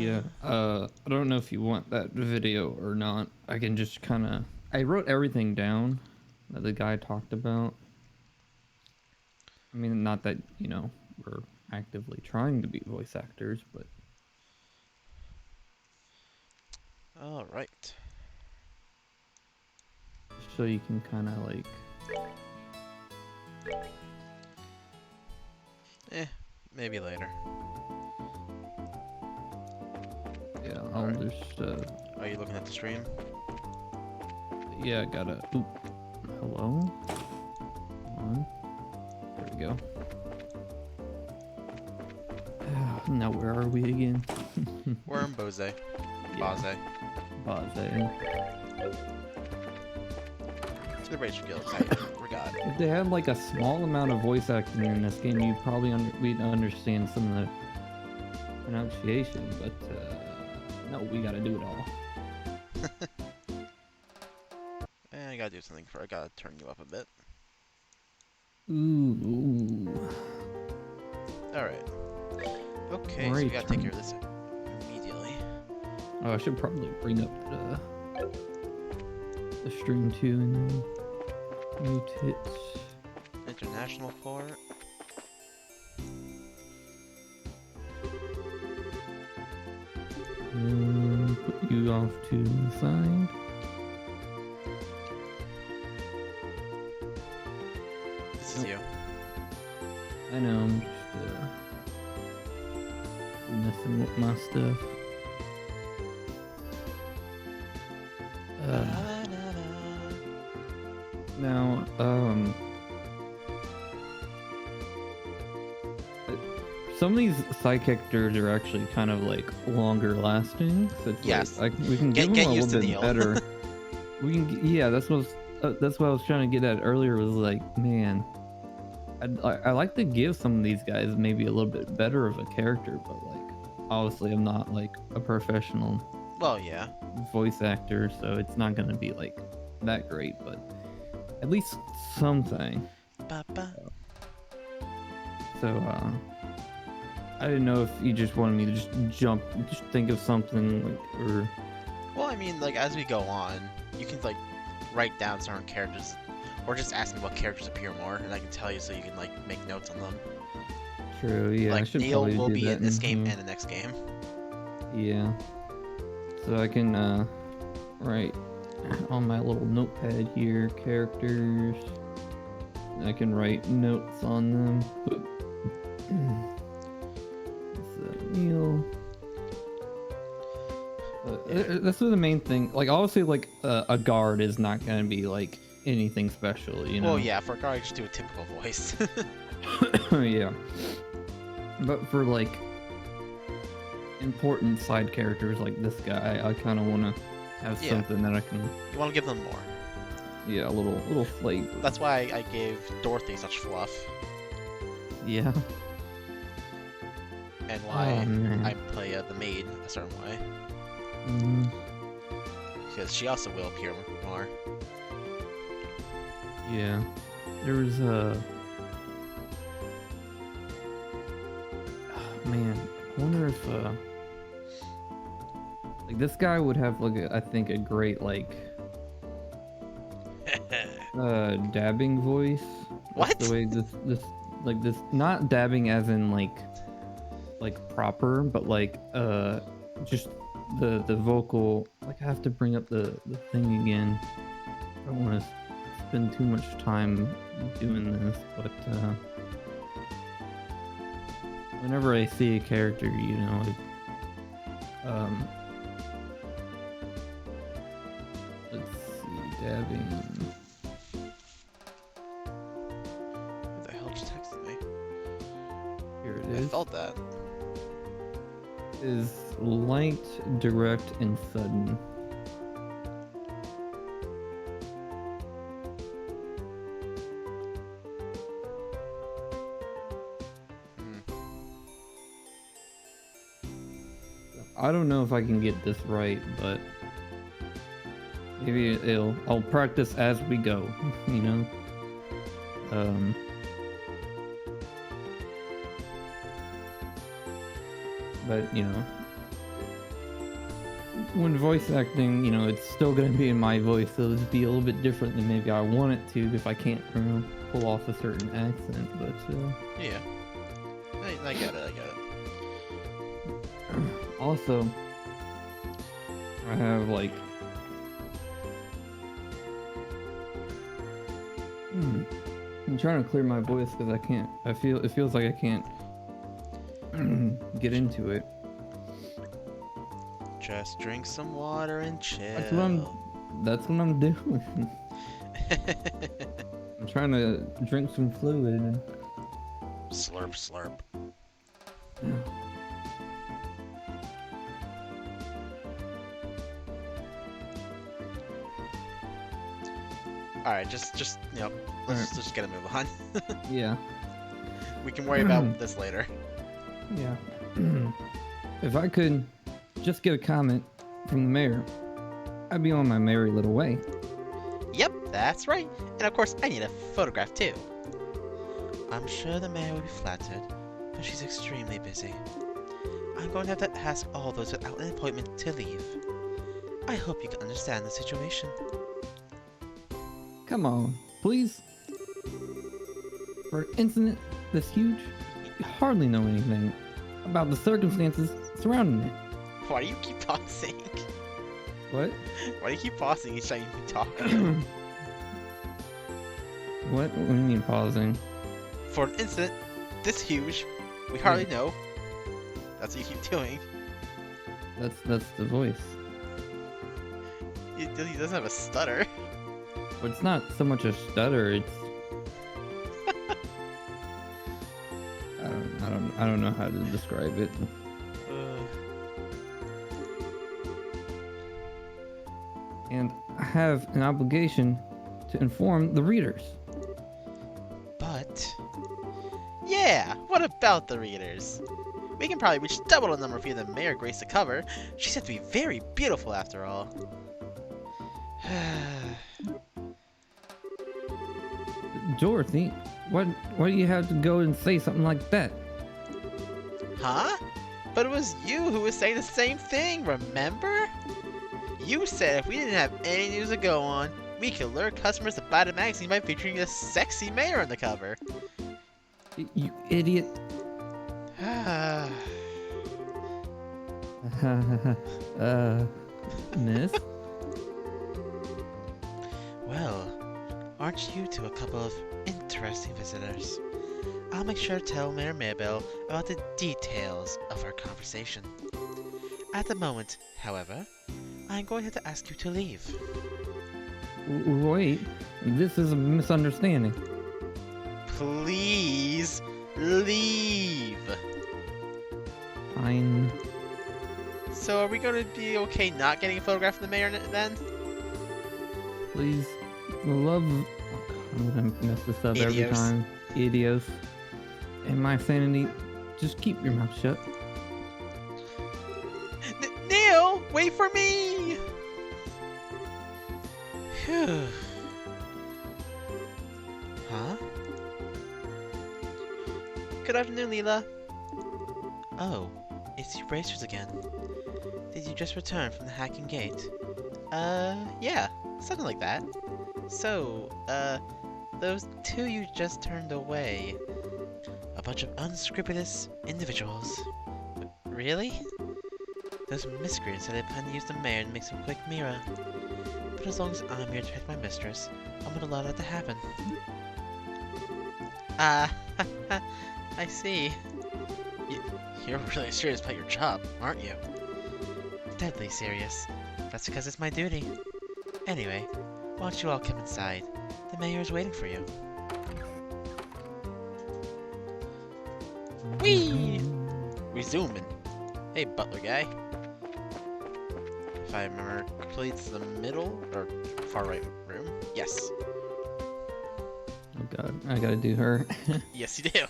Yeah. I don't know if you want that video or not. I can just kind of. I wrote everything down that the guy talked about. I mean, not that we're actively trying to be voice actors, but All right. so you can kind of like. Maybe later. Yeah, I'll Alright. just. Are you looking at the stream? Yeah, I gotta. Oop. Hello. Hold on. There we go. Now where are we again? We're in Bose. Yeah. Base. Baze. To the Rachel Guild. We're God. If they had like a small amount of voice acting in this game, you probably we'd understand some of the pronunciation. But no, we gotta do it all. I gotta do something I gotta turn you up a bit. Ooh. Alright. Okay, so Alright, we gotta take care of this immediately. Oh, I should probably bring up the stream too and then mute it. International port. Put you off to the side. This is you. I know, I'm just messing with my stuff. Now, some of these side characters are actually kind of like longer lasting. So it's Yes. like, we can give them a little bit better. We can, yeah, that's what I was trying to get at earlier. Was like, man, I like to give some of these guys maybe a little bit better of a character, but like, obviously, I'm not like a professional. Well, yeah. Voice actor, so it's not gonna be like that great, but at least something. So I didn't know if you just wanted me to just think of something like, or Well, I mean, like, as we go on, you can, like, write down certain characters, or just ask me what characters appear more, and I can tell you so you can, like, make notes on them. true, yeah. I Like, should Neil probably will do be that in this in game here. and the next game. Yeah. So I can write on my little notepad here characters. I can write notes on them. Neil. That's the main thing. Like, obviously, like a guard is not gonna be like anything special, you know. Well, yeah, for a guard, just do a typical voice. Yeah. But for like important side characters like this guy, I kind of want to have something that I can. You want to give them more. Yeah, a little flavor. That's why I gave Dorothy such fluff. Yeah. And why I play the maid a certain way. Because she also will appear more. Yeah. There was a... Oh, man, I wonder if like this guy would have like I think a great like dabbing voice. What? That's the way this not dabbing as in like proper, but like just the vocal. Like, I have to bring up the thing again. I don't want to spend too much time doing this, but whenever I see a character, you know, let's see, dabbing. Who the hell just texted me? Here it is. I felt that. Is light, direct, and sudden. I don't know if I can get this right, but maybe I'll practice as we go, you know? But, you know, when voice acting, it's still gonna be in my voice, so it'll just be a little bit different than maybe I want it to if I can't, pull off a certain accent. But Yeah. I get it. also, I have like, I'm trying to clear my voice because I can't. It feels like I can't get into it. Just drink some water and chill. That's what I'm doing. I'm trying to drink some fluid. Slurp, slurp. Alright, just let's just get a move on. Yeah. We can worry about this later. Yeah. If I could just get a comment from the mayor, I'd be on my merry little way. Yep, that's right. And of course, I need a photograph too. I'm sure the mayor will be flattered, but she's extremely busy. I'm going to have to ask all those without an appointment to leave. I hope you can understand the situation. Come on, please. For an incident this huge, you hardly know anything about the circumstances surrounding it. Why do you keep pausing? What? Why do you keep pausing each time you talk? What do you mean pausing? For an incident this huge, we hardly know. That's what you keep doing. That's the voice. He doesn't have a stutter. But it's not so much a stutter. It's I don't know how to describe it. And I have an obligation to inform the readers. But yeah, what about the readers? We can probably reach double the number for you than Mayor graced the cover. She said to be very beautiful after all. Dorothy, why do you have to go and say something like that? Huh? But it was you who was saying the same thing, remember? You said if we didn't have any news to go on, we could lure customers to buy the magazine by featuring a sexy mayor on the cover. You idiot. Miss? Well, aren't you two a couple of interesting visitors? I'll make sure to tell Mayor Maybell about the details of our conversation. At the moment, however, I'm going to have to ask you to leave. Wait, this is a misunderstanding. Please leave. Fine. So are we going to be okay not getting a photograph of the mayor then? Please, for the love of... I'm gonna mess this up every Idios. time. Idios. And my sanity, just keep your mouth shut. Neil, wait for me! Phew. Huh? Good afternoon, Leela. Oh, it's you racers again. Did you just return from the hacking gate? Yeah, something like that. So, those two you just turned away. A bunch of unscrupulous individuals. Really? Those miscreants said they plan to use the mayor to make some quick mirror. But as long as I'm here to protect my mistress, I'm gonna allow that to happen. I see. You're really serious about your job, aren't you? Deadly serious. That's because it's my duty. Anyway, why don't you all come inside? The mayor is waiting for you. Whee! We zooming. Hey, butler guy. If I remember correctly, it's the middle or far right room. Yes. Oh god, I gotta do her. Yes, you do.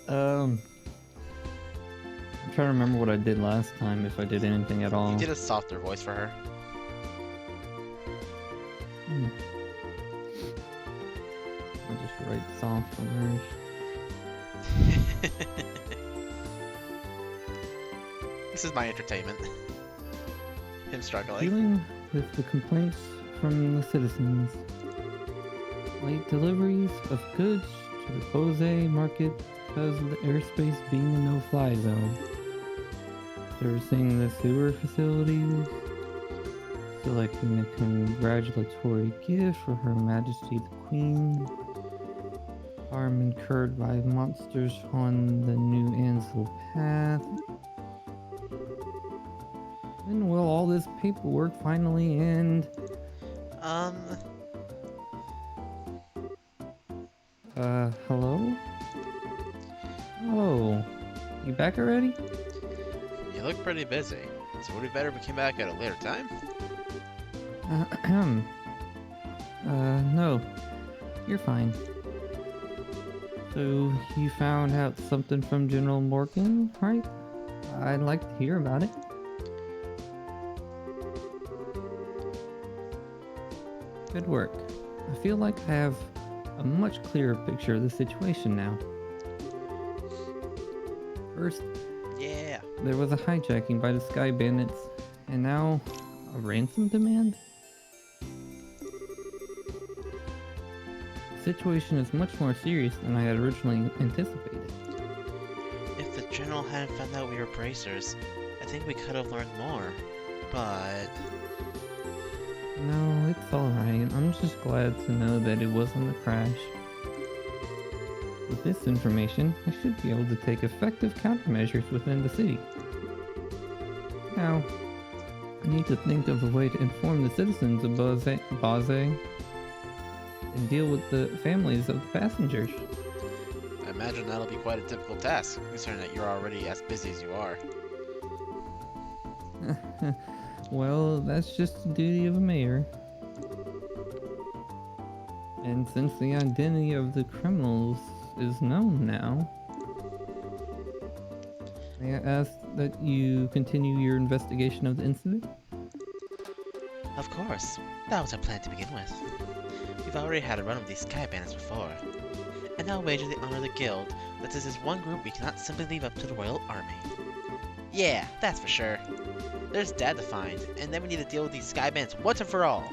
I'm trying to remember what I did last time, if I did anything at all. You did a softer voice for her. I'll just write soft for her. This is my entertainment. Him struggling. Dealing with the complaints from the citizens. Late deliveries of goods to the Jose market because of the airspace being a no-fly zone. Servicing the sewer facilities. Selecting a congratulatory gift for Her Majesty the Queen. Harm incurred by monsters on the New Ansel path. When will all this paperwork finally end? Hello? Oh, you back already? You look pretty busy. So would it be better if we came back at a later time? No. You're fine. So, you found out something from General Morgan, right? I'd like to hear about it. Good work. I feel like I have a much clearer picture of the situation now. First, Yeah. there was a hijacking by the Sky Bandits, and now a ransom demand? The situation is much more serious than I had originally anticipated. If the general hadn't found out we were bracers, I think we could have learned more. But No, it's alright. I'm just glad to know that it wasn't a crash. With this information, I should be able to take effective countermeasures within the city. Now, I need to think of a way to inform the citizens of Baze and deal with the families of the passengers. I imagine that'll be quite a difficult task, considering that you're already as busy as you are. Well, that's just the duty of a mayor. And since the identity of the criminals is known now, may I ask that you continue your investigation of the incident? Of course. That was our plan to begin with. We've already had a run of these Sky Bandits before. And now wager the honor of the guild that this is one group we cannot simply leave up to the royal army. Yeah, that's for sure. There's Dad to find, and then we need to deal with these Sky Bandits once and for all.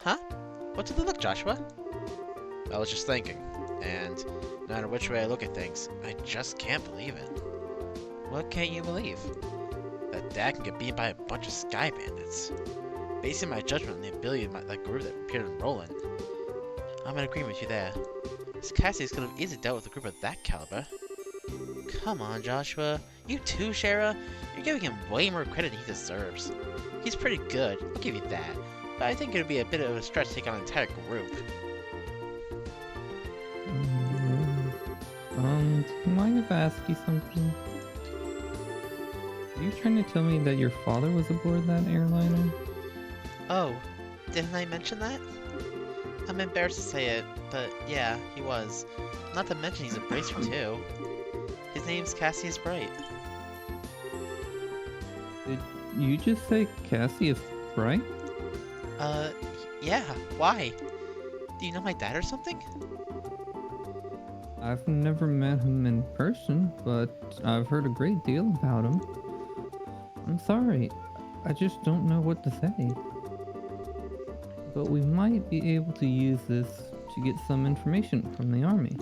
Huh? What did they look, Joshua? I was just thinking, and no matter which way I look at things, I just can't believe it. What can't you believe? That Dad can get beaten by a bunch of Sky Bandits. Basing my judgment on the ability of that group that appeared in Roland. I'm in agreement with you there. This Cassius could have easily dealt with a group of that caliber. Come on, Joshua. You too, Shara? You're giving him way more credit than he deserves. He's pretty good, I'll give you that. But I think it would be a bit of a stretch to take on an entire group. Do you mind if I ask you something? Are you trying to tell me that your father was aboard that airliner? Oh, didn't I mention that? I'm embarrassed to say it, but yeah, he was. Not to mention he's a bracer too. His name's Cassius Bright. Did you just say Cassius Bright? Yeah, why? Do you know my dad or something? I've never met him in person, but I've heard a great deal about him. I'm sorry, I just don't know what to say. But we might be able to use this to get some information from the army.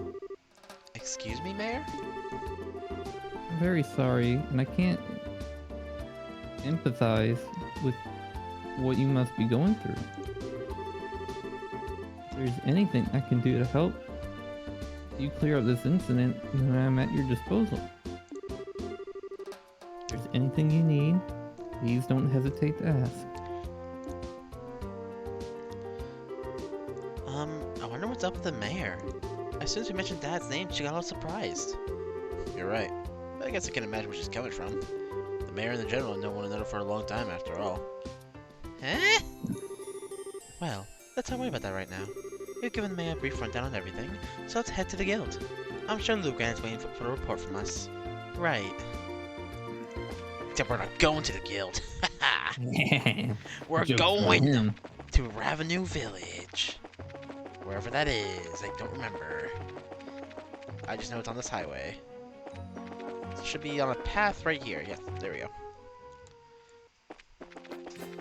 Excuse me, Mayor? I'm very sorry, and I can't empathize with what you must be going through. If there's anything I can do to help you clear up this incident, then I'm at your disposal. If there's anything you need, please don't hesitate to ask. I wonder what's up with the mayor. As soon as we mentioned Dad's name, she got all surprised. You're right. But I guess I can imagine where she's coming from. The mayor and the general have known one another for a long time, after all. Eh? Well, let's not worry about that right now. We've given the mayor a brief rundown on everything, so let's head to the guild. I'm sure Lugan's waiting for a report from us. Right. Except we're not going to the guild. We're going to Ravenue Village. Wherever that is, I don't remember. I just know it's on this highway. It should be on a path right here. Yeah, there we go.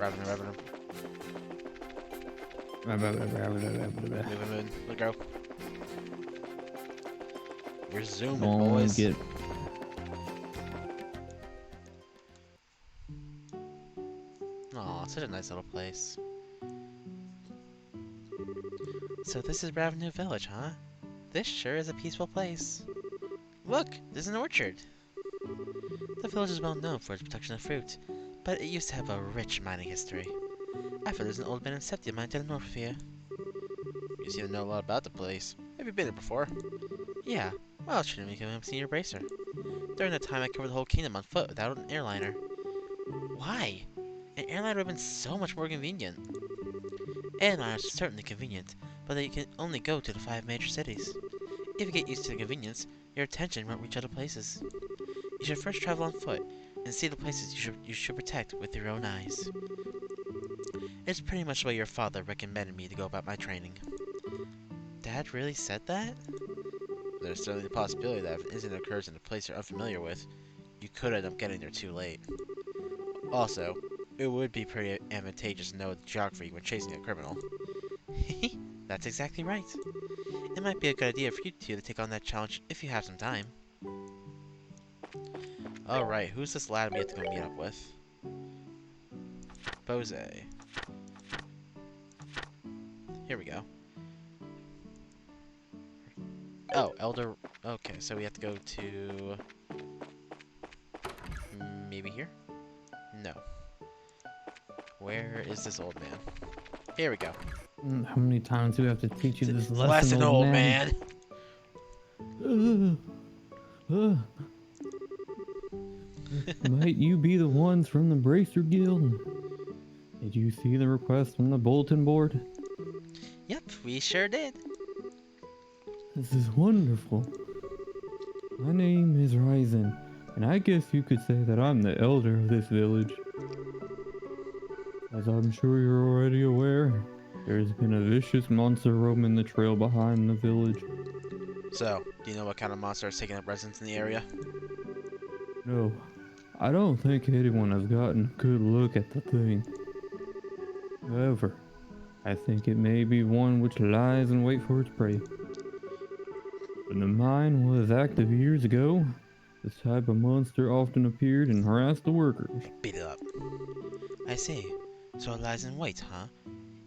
Revenue. Moving. Let go. You're zooming, boys. Get Aw, such a nice little place. So this is Ravenue Village, huh? This sure is a peaceful place. Look, there's an orchard. The village is well known for its production of fruit, but it used to have a rich mining history. I feel there's an old abandoned septia mine to the north of here. You seem to know a lot about the place. Have you been there before? Yeah, well, I was trying to become a senior bracer. During that time, I covered the whole kingdom on foot without an airliner. Why? An airliner would have been so much more convenient. Airliners are certainly convenient, but they can only go to the 5 major cities. If you get used to the convenience, your attention won't reach other places. You should first travel on foot and see the places you should protect with your own eyes. It's pretty much the way your father recommended me to go about my training. Dad really said that? There's certainly the possibility that if an incident occurs in a place you're unfamiliar with, you could end up getting there too late. Also, it would be pretty advantageous to know the geography when chasing a criminal. That's exactly right. It might be a good idea for you two to take on that challenge if you have some time. Alright, who's this lad we have to go meet up with? Bose. Here we go. Oh, Elder... Okay, so we have to go to... Maybe here? No. Where is this old man? Here we go. How many times do we have to teach you this lesson, old man? Might you be the ones from the Bracer Guild? Did you see the request from the bulletin board? Yep, we sure did. This is wonderful. My name is Ryzen, and I guess you could say that I'm the elder of this village. As I'm sure you're already aware, there's been a vicious monster roaming the trail behind the village. So, do you know what kind of monster is taking up residence in the area? No, I don't think anyone has gotten a good look at the thing. However, I think it may be one which lies in wait for its prey. When the mine was active years ago, this type of monster often appeared and harassed the workers. Beat it up. I see. So it lies in wait, huh?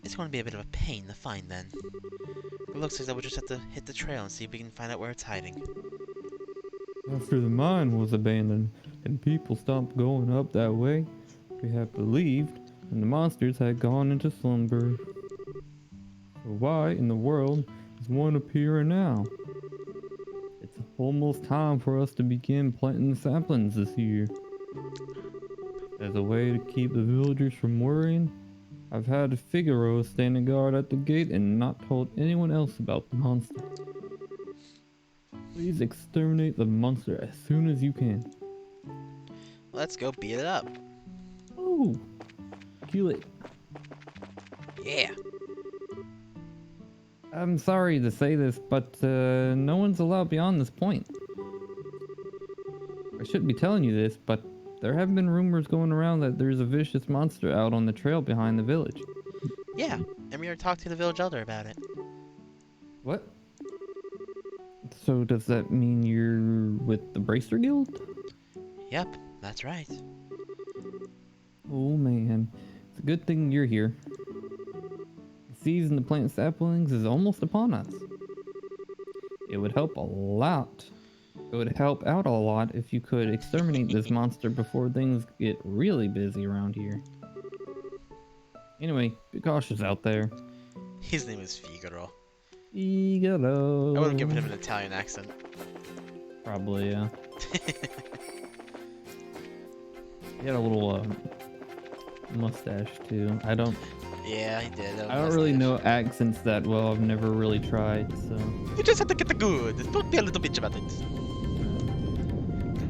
It's going to be a bit of a pain to find then. It looks like that we'll just have to hit the trail and see if we can find out where it's hiding. After the mine was abandoned and people stopped going up that way, we had believed and the monsters had gone into slumber. So why in the world is one appearing now? It's almost time for us to begin planting saplings this year. As a way to keep the villagers from worrying, I've had Figaro standing guard at the gate and not told anyone else about the monster. Please exterminate the monster as soon as you can. Let's go beat it up. Oh, kill it. Yeah. I'm sorry to say this, but no one's allowed beyond this point. I shouldn't be telling you this, but there have been rumors going around that there's a vicious monster out on the trail behind the village. Yeah, and we already talked to the village elder about it. What? So does that mean you're with the Bracer Guild? Yep, that's right. Oh man, it's a good thing you're here. The season to plant saplings is almost upon us. It would help a lot. It would help out a lot if you could exterminate this monster before things get really busy around here. Anyway, be cautious out there. His name is Figaro. Figaro. I would have given him an Italian accent. Probably, yeah. He had a little mustache too. Yeah, he did. I don't really know accents that well. I've never really tried, so. You just have to get the good. Don't be a little bitch about it.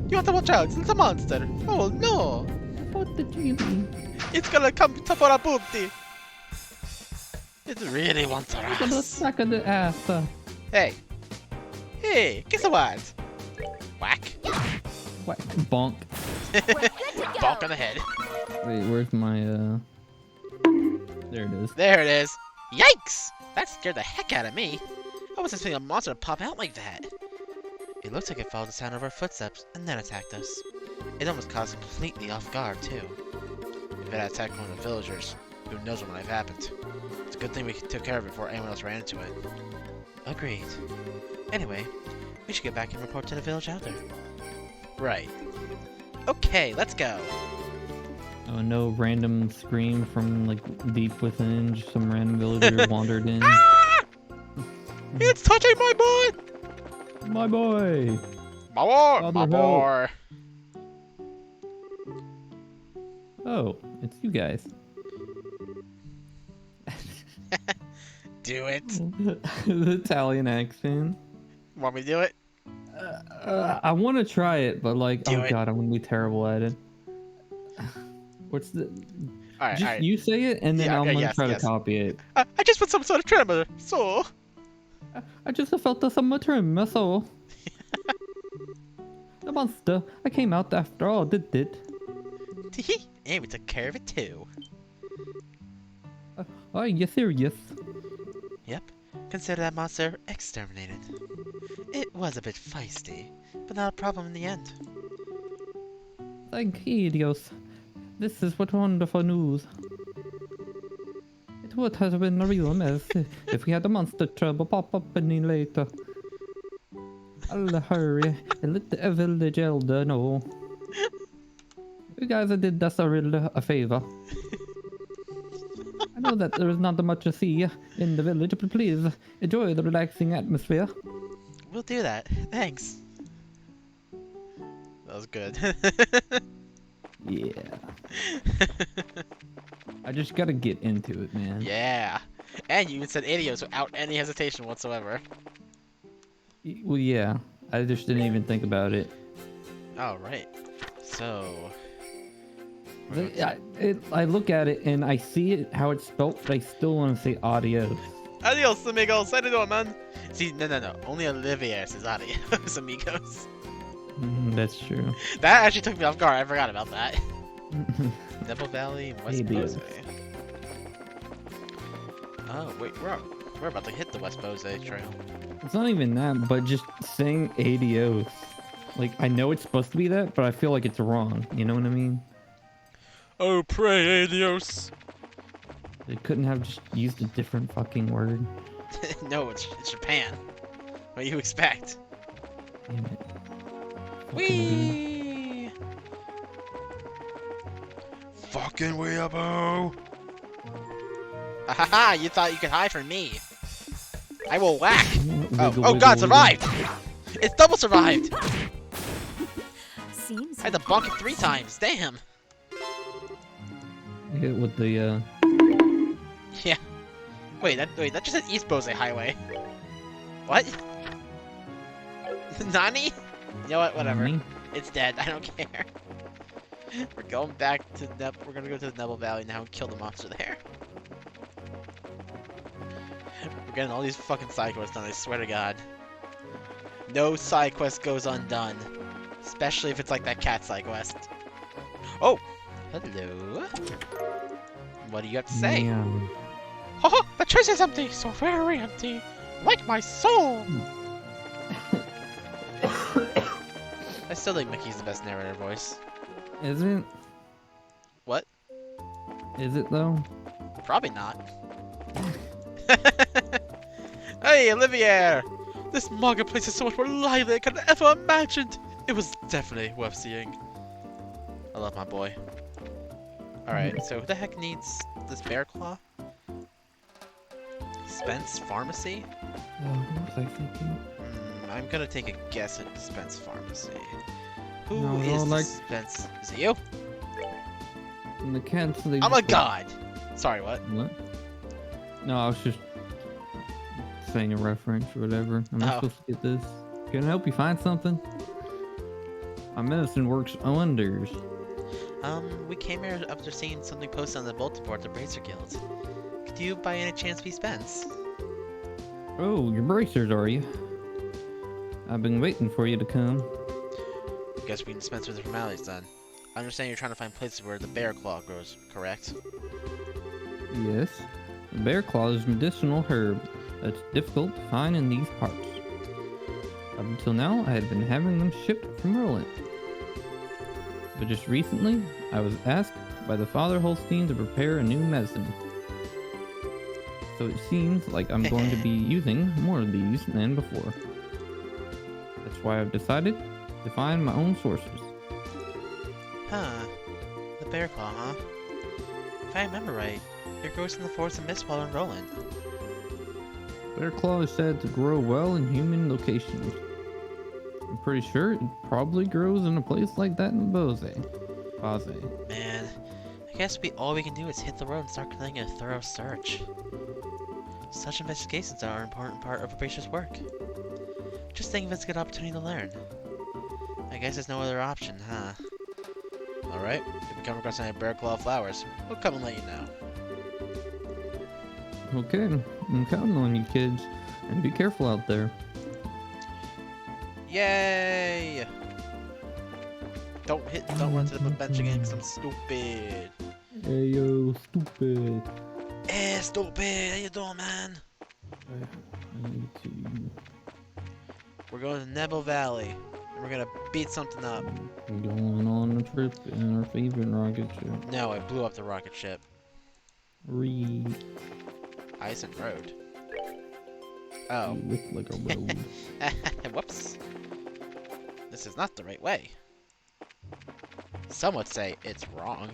You have to watch out. It's a monster. Oh no! What did you mean? It's gonna come for a booty. It really wants our Look at the ass. sack of the ass. Hey. Hey, guess what? Whack. Whack. Bonk. Bonk on the head. Wait, where's my There it is. There it is. Yikes! That scared the heck out of me. I wasn't expecting a monster to pop out like that. It looked like it followed the sound of our footsteps and then attacked us. It almost caught us completely off guard, too. If it had attacked one of the villagers, who knows what might have happened. It's a good thing we took care of it before anyone else ran into it. Agreed. Anyway, we should get back and report to the village elder. Right. Okay, let's go. Oh, no random scream from like deep within. Just some random villager wandered in. Ah! It's touching my butt! My boy. My boy! Father, My help. boy! Oh, it's you guys. Do it. The Italian accent. Want me to do it? I want to try it, but like, Do oh it. god, I'm gonna be terrible at it. What's the? Alright, Just alright. you say it, and then Yeah, I'm okay, gonna yes, try yes. to copy it. I just put some sort of tremor, so... I just felt the summer trim, my soul. The monster. I came out after all, did it? And we took care of it too. Are you serious? Yep. Consider that monster exterminated. It was a bit feisty, but not a problem in the end. Thank you, Dios. This is what wonderful news. It would have been a real mess if we had a monster trouble pop up any later. I'll hurry and let the village elder know. You guys did us a favor. I know that there is not much to see in the village, but please enjoy the relaxing atmosphere. We'll do that. Thanks. That was good. Yeah. I just gotta get into it, man. Yeah. And you even said idios without any hesitation whatsoever. Well, yeah. I just didn't even think about it. Alright. So... I look at it and I see it how it's spelled, but I still want to say adios. Adios, amigos. How you doing, man? See, no. Only Olivier says adios, amigos. That's true. That actually took me off guard. I forgot about that. Neville Valley, West Adios. Bose. Oh, wait, we're about to hit the West Bose Trail. It's not even that, but just saying adios. Like, I know it's supposed to be that, but I feel like it's wrong. You know what I mean? Oh, pray adios. They couldn't have just used a different fucking word. No, it's Japan. What do you expect? Damn it. Fucking Whee! Fucking weeaboo! Ha! You thought you could hide from me? I will whack! Wiggle, Oh wiggle, god, wiggle. survived! It's double survived! Seems I had to bonk it 3 times, damn! Hit with the, Yeah. Wait, that just said East Bose Highway. What? Nani? You know what? Whatever. Nani? It's dead. I don't care. We're going back to we're gonna go to the Neville Valley now and kill the monster there. We're getting all these fucking side quests done, I swear to god. No side quest goes undone. Especially if it's like that cat side quest. Oh! Hello? What do you have to say? Man. Haha! The chest is empty! So very empty! Like my soul! I still think Mickey's the best narrator voice. Is it? What? Is it though? Probably not. Hey, Olivier! This marketplace is so much more lively than I could have ever imagined! It was definitely worth seeing. I love my boy. Alright, so who the heck needs this bear claw? Spence Pharmacy? What was I thinking? I'm gonna take a guess at Spence Pharmacy. Who No, is like- this Spence? Is it you? And the cats, they I'm a just- god! Sorry, what? What? No, I was just saying a reference or whatever. Am I Oh. supposed to get this? Can I help you find something? My medicine works wonders. We came here after seeing something posted on the bulletin board at the Bracer Guild. Could you by any chance be Spence? Oh, you're bracers, are you? I've been waiting for you to come. Guess we can dispense with the formalities then. I understand you're trying to find places where the bear claw grows, correct? Yes, the bear claw is a medicinal herb that's difficult to find in these parts. Up until now, I had been having them shipped from Roland. But just recently, I was asked by the Father Holstein to prepare a new medicine. So it seems like I'm going to be using more of these than before. That's why I've decided to find my own sources. Huh. The bear claw, huh? If I remember right, it grows in the forests of Mistfall and Roland. Bear claw is said to grow well in human locations. I'm pretty sure it probably grows in a place like that in Bose. Man, I guess all we can do is hit the road and start conducting a thorough search. Such investigations are an important part of Probation's work. Just think if it's a good opportunity to learn. I guess there's no other option, huh? Alright, if we come across any bear claw flowers, we'll come and let you know. Okay, I'm counting on you kids. And be careful out there. Yay! Don't run to the bench again because I'm stupid. Hey yo, stupid. Hey, stupid! How you doing, man? I need to... We're going to Neville Valley, and we're gonna beat something up. We're going on a trip in our favorite rocket ship. No, I blew up the rocket ship. Reed. Ice and road. Oh. You look like a road. Whoops. This is not the right way. Some would say it's wrong.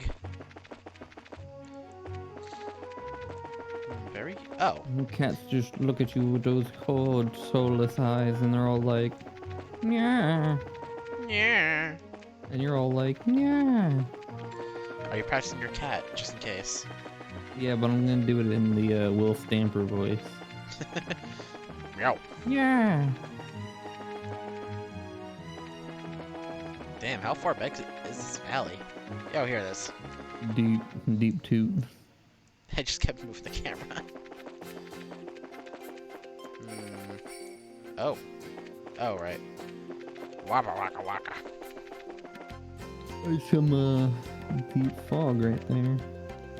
Very... Oh. Cats just look at you with those cold, soulless eyes, and they're all like, yeah. Yeah. And you're all like, yeah. Are you practicing your cat, just in case? Yeah, but I'm gonna do it in the Will Stamper voice. Meow. Yeah. Damn, how far back is this valley? Yo, hear this. Deep toot. I just kept moving the camera. Oh. Oh, right. Waka waka waka. There's some deep fog right there.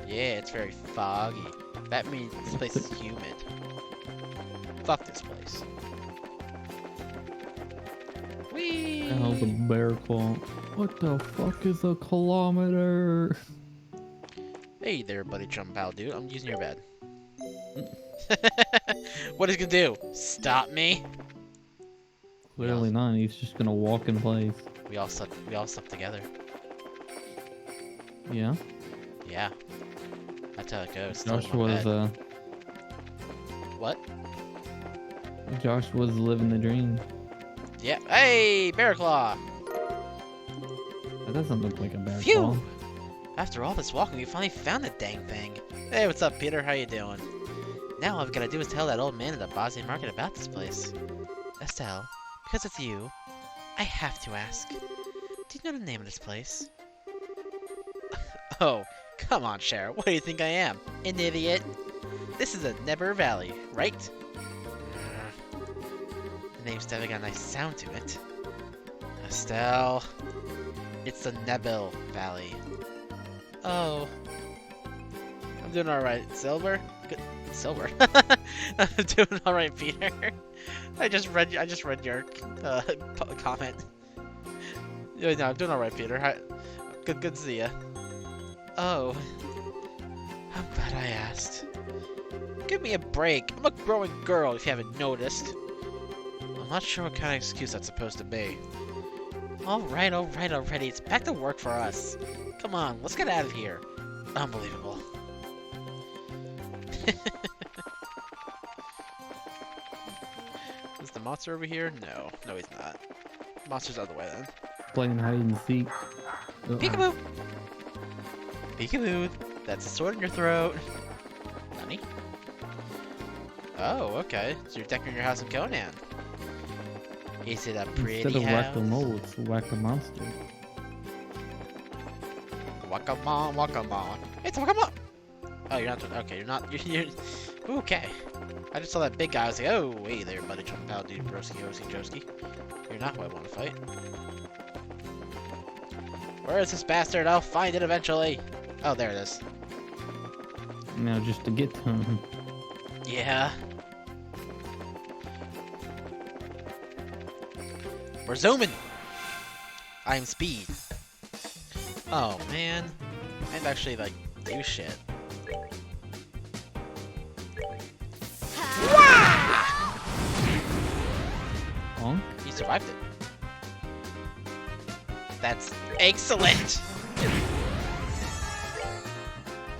Yeah, it's very foggy. That means this place is humid. Fuck this place. Whee! The hell's a bear claw? What the fuck is a kilometer? Hey there, buddy jump pal dude. I'm using your bed. What is he gonna do? Stop me? Clearly not. He's just gonna walk in place. We all slept together. Yeah. Yeah. That's how it goes. Josh was What? Josh was living the dream. Yeah. Hey, bear claw. That doesn't look like a bear Phew! claw. After all this walking, we finally found the dang thing. Hey, what's up, Peter? How you doing? Now all I've gotta do is tell that old man at the Bosnian market about this place. Estelle, because it's you, I have to ask. Do you know the name of this place? Oh, come on, Cher. What do you think I am? An idiot? This is a Never Valley, right? The name's definitely got a nice sound to it. Estelle. It's the Neville Valley. Oh. I'm doing alright. Silver? Good. Silver. I'm doing alright, Peter. I just read your comment. Yeah, no, I'm doing alright, Peter. Good to see ya. Oh. I'm glad I asked. Give me a break. I'm a growing girl, if you haven't noticed. I'm not sure what kind of excuse that's supposed to be. Alright already. It's back to work for us. Come on, let's get out of here. Unbelievable. Is the monster over here? No. No, he's not. Monster's out of the way then. Playing hide and seek. Peekaboo! Peekaboo! That's a sword in your throat. Nani? Oh, okay. So you're decorating your house in Conan. Is it a pretty Instead of house? whack-a-mole, it's whack-a-monster. Wakamon, Wakamon. It's Wakamon! Oh, you're not. Okay, you're not. You're. Okay. I just saw that big guy. I was like, oh, hey there, buddy, jump out, dude, broski, oski, joski. You're not who I want to fight. Where is this bastard? I'll find it eventually. Oh, there it is. Now just to get to him. Yeah. We're zooming! I'm speed. Oh man. I'd actually like do shit. Bonk. You survived it. That's excellent!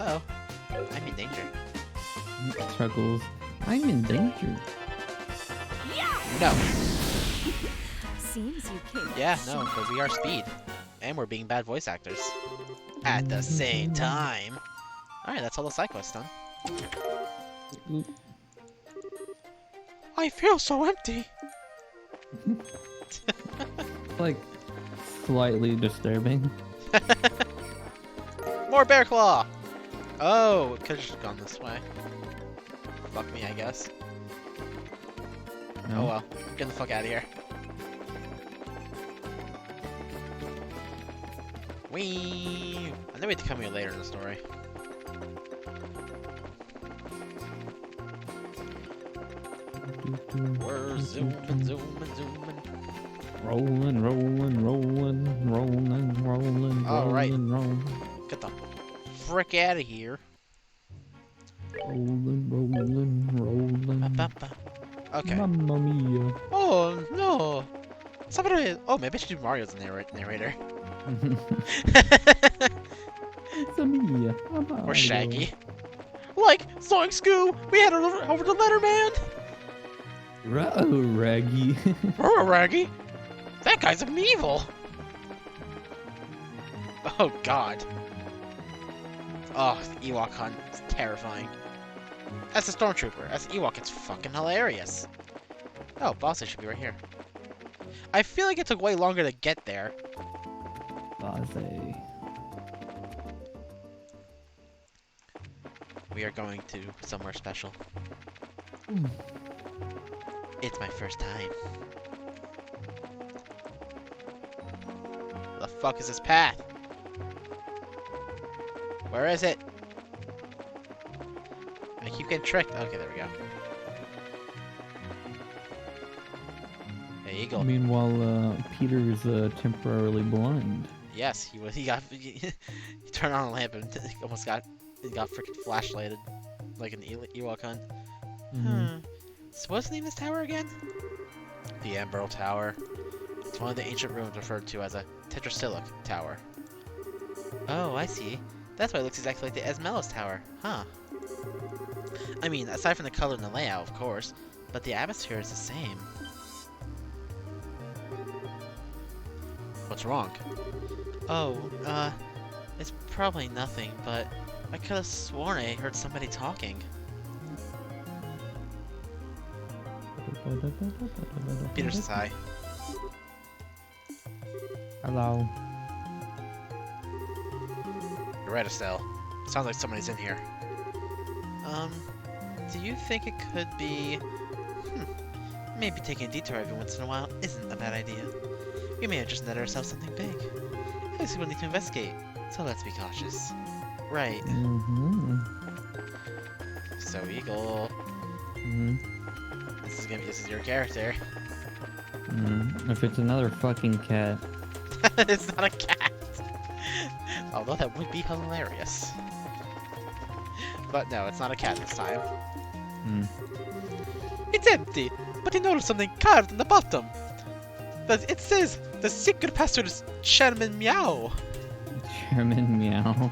Uh oh. I'm in danger. Struggles. I'm in danger. No. Seems you came. Yeah, no, but we are speed. And we're being bad voice actors. At the same time. Alright, that's all the side quests done. Oop. I feel so empty! Like, slightly disturbing. More bear claw! Oh, it could've just gone this way. Fuck me, I guess. No. Oh well, get the fuck out of here. Whee! I know we have to come here later in the story. We're zooming, zooming, zooming. Rolling, rolling, rolling, rolling, rolling, All right. rolling. Get the frick out of here. Rolling, rolling, rolling. Ba-ba-ba. Okay. Mamma mia. Oh no! Somebody. Oh, maybe I should do Mario's narrator. It's a mia. Or Shaggy. Like, Zoink Scoo! We had it over the letter, man! Raggy. Oh, Raggy! That guy's evil! Oh, God. Oh, Ewok hunt. It's terrifying. As a stormtrooper, as an Ewok, it's fucking hilarious. Oh, boss, I should be right here. I feel like it took way longer to get there. Blase. We are going to somewhere special. Ooh. It's my first time. The fuck is this path? Where is it? I keep getting tricked. Okay, there we go. Hey, Eagle. Meanwhile, Peter's temporarily blind. Yes, he was. He got. He turned on a lamp and almost got. He got freaking flashlighted, like an Ewok hunt. So what's the name of this tower again? The Amber Tower. It's one of the ancient ruins referred to as a tetrasilic tower. Oh, I see. That's why it looks exactly like the Esmelos Tower, huh? I mean, aside from the color and the layout, of course, but the atmosphere is the same. What's wrong? Oh, it's probably nothing, but I could have sworn I heard somebody talking. Peter says hi. Hello. You're right, Estelle. Sounds like somebody's in here. Do you think it could be... Maybe taking a detour every once in a while isn't a bad idea. We may have just netted ourselves something big. At least we'll need to investigate, so let's be cautious. Right. So, Eagle. This is your character. If it's another fucking cat. It's not a cat. Although that would be hilarious. But no, it's not a cat this time. It's empty, but I noticed something carved in the bottom. It says, the secret password is Chairman Meow. Chairman Meow.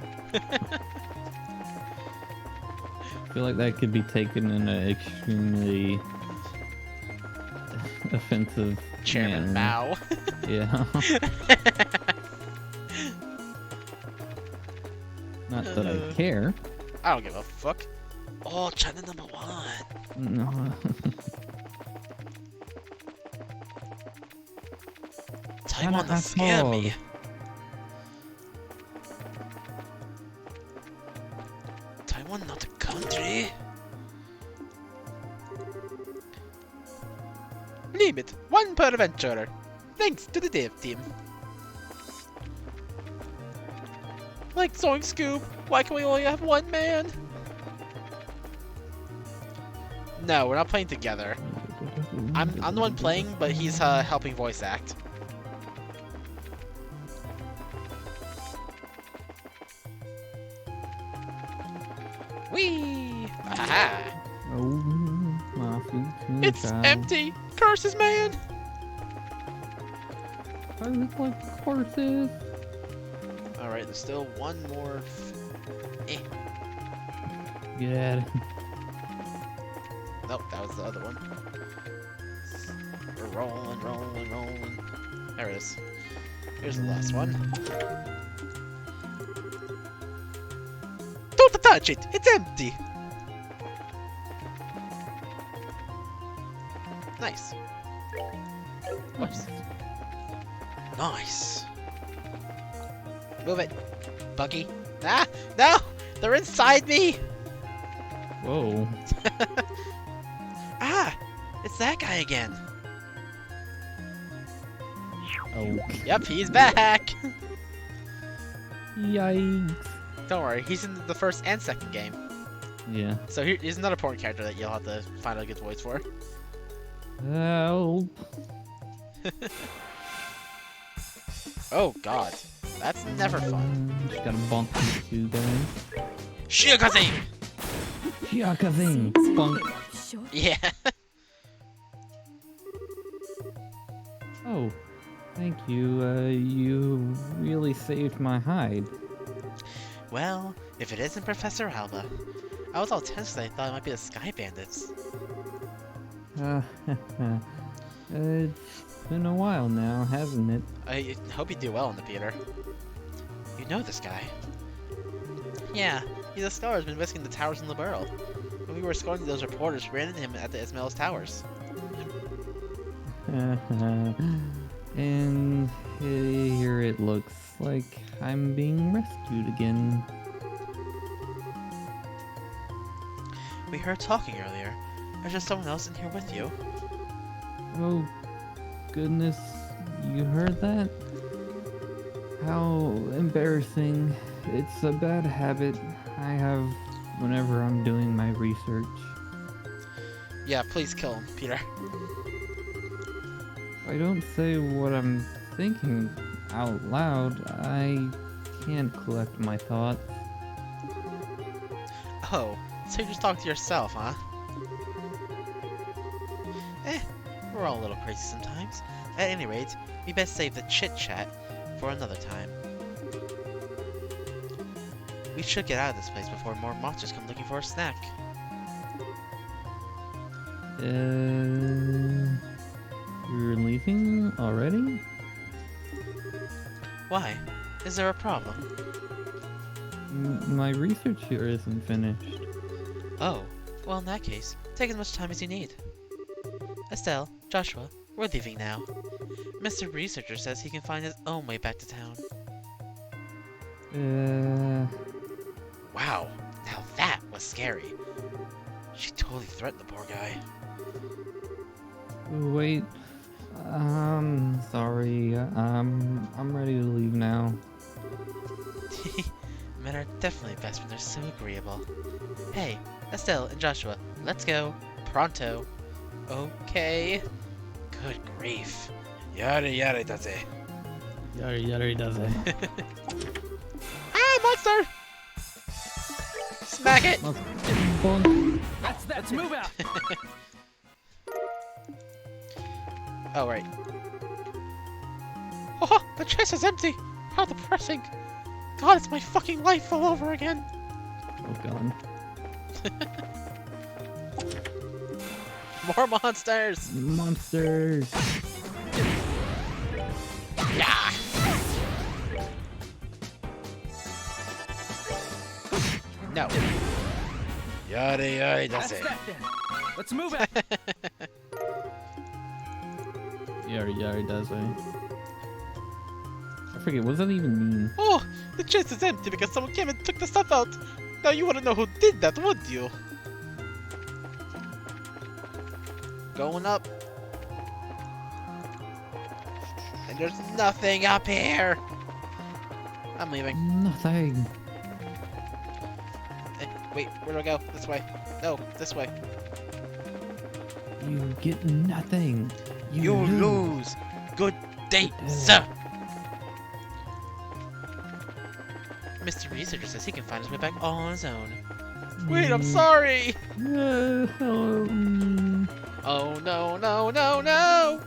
I feel like that could be taken in an extremely offensive Chairman manner. Mao. Yeah. Not that I care. I don't give a fuck. Oh, China #1. No. Taiwan China that scare small. me. Taiwan not a country. Limit 1 per adventurer. Thanks to the dev team. Like Zoink Scoop, why can we only have one man? No, we're not playing together. I'm the one playing, but he's helping voice act. Whee! Aha! Oh, my future It's child. empty! Curses, man! I look like horses. Alright, there's still one more. Get at it. Nope, that was the other one. We're rolling, rolling, rolling. There it is. Here's the last one. Don't touch it! It's empty! Nice. Whoops. Nice. Move it. Buggy. Ah! No! They're inside me! Whoa. Ah! It's that guy again. Oh. Yep, he's back! Yikes. Don't worry, he's in the first and second game. Yeah. So here's another important character that you'll have to find a good voice for. Help. Oh god. That's never fun. Just gotta bump these two guys. Shiokazing! Shiakazing. Bunk. Yeah. Oh. Thank you. You really saved my hide. Well, if it isn't Professor Alba. I was all tense because I thought it might be the Sky Bandits. It's been a while now, hasn't it? I hope you do well in the theater. You know this guy. Yeah, he's a scholar who's been visiting the towers in the borough. When we were escorting those reporters, we ran into him at the Ismail's towers. And here it looks like I'm being rescued again. We heard talking earlier. There's just someone else in here with you. Oh, goodness, you heard that? How embarrassing. It's a bad habit I have whenever I'm doing my research. Yeah, please kill him, Peter. If I don't say what I'm thinking out loud, I can't collect my thoughts. Oh, so you just talk to yourself, huh? We're all a little crazy sometimes. At any rate, we best save the chit-chat for another time. We should get out of this place before more monsters come looking for a snack. You're leaving already? Why? Is there a problem? My research here isn't finished. Oh, well in that case, take as much time as you need. Estelle, Joshua, we're leaving now. Mr. Researcher says he can find his own way back to town. Wow, now that was scary. She totally threatened the poor guy. Wait. Sorry. I'm ready to leave now. Men are definitely best when they're so agreeable. Hey, Estelle and Joshua, let's go. Pronto. Okay. Good grief. Yada yada does it. Yari does it. Ah, monster! Smack it! Let's move out. Oh, right. Oh, the chest is empty! How depressing! God, it's my fucking life all over again! Oh god. More monsters! Monsters! Yeah! No. Yada yada does it. That then. Let's move out. Yari does it. I forget, what does that even mean? Oh, the chest is empty because someone came and took the stuff out. Now you want to know who did that, wouldn't you? Going up. And there's nothing up here. I'm leaving. Nothing. Wait, where do I go? This way. No, this way. You get nothing. You lose. Good day, sir. Mr. Researcher says he can find his way back all on his own. Wait, I'm sorry. Oh no, no, no, no.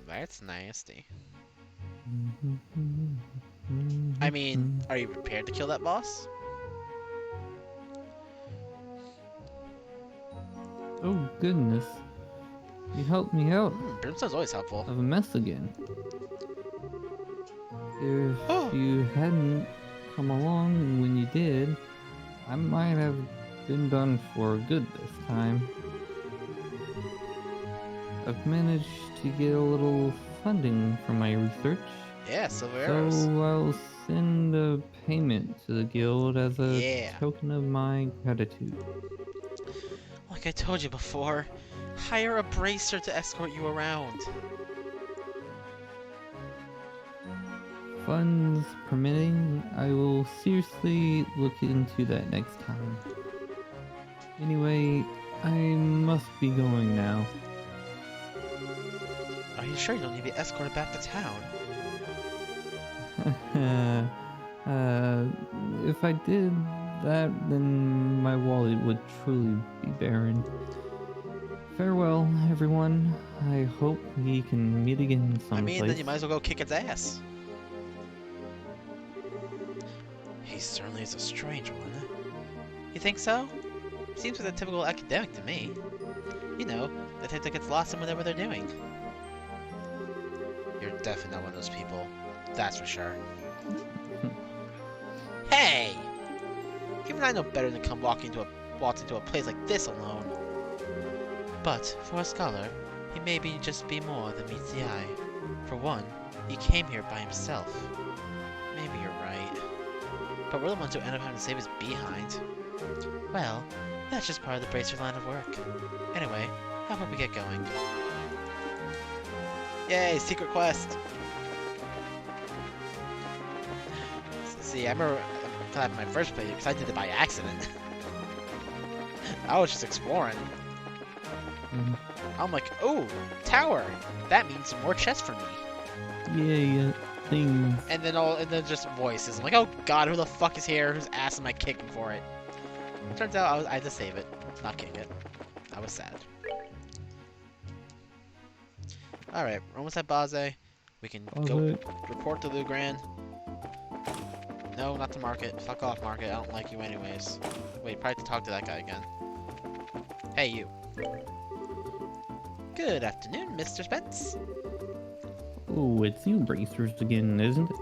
That's nasty. I mean, are you prepared to kill that boss? Oh goodness. You helped me out Brimstone's always helpful. of a mess again. If Oh. you hadn't come along when you did, I might have been done for good this time. I've managed to get a little funding for my research, Yeah, silver arrows. so I'll send a payment to the guild as a Yeah. token of my gratitude. Like I told you before, hire a bracer to escort you around. Funds permitting, I will seriously look into that next time. Anyway, I must be going now. Are you sure you don't need to be escorted back to town? If I did that, then my wallet would truly be barren. Farewell, everyone. I hope we can meet again someplace. I mean, then you might as well go kick its ass. He certainly is a strange one. You think so? Seems like a typical academic to me. You know, the type that gets lost in whatever they're doing. You're definitely not one of those people. That's for sure. Hey! Even I know better than come walk into a place like this alone. But, for a scholar, he may just be more than meets the eye. For one, he came here by himself. Maybe you're right. But we're the ones who end up having to save his behind. Well, that's just part of the Bracer line of work. Anyway, how about we get going? Yay, secret quest! See, I remember my first playthrough because I did it by accident. I was just exploring. I'm like, oh, tower! That means more chests for me. Yay, things. And then just voices. I'm like, oh god, who the fuck is here? Whose ass am I kicking for it? Turns out I had to save it, not kick it. I was sad. Alright, we're almost at Baze. We can go report to Lugran. No, not to Market. Fuck off, Market. I don't like you anyways. Wait, probably have to talk to that guy again. Hey, you. Good afternoon, Mr. Spence. Oh, it's you bracers again, isn't it?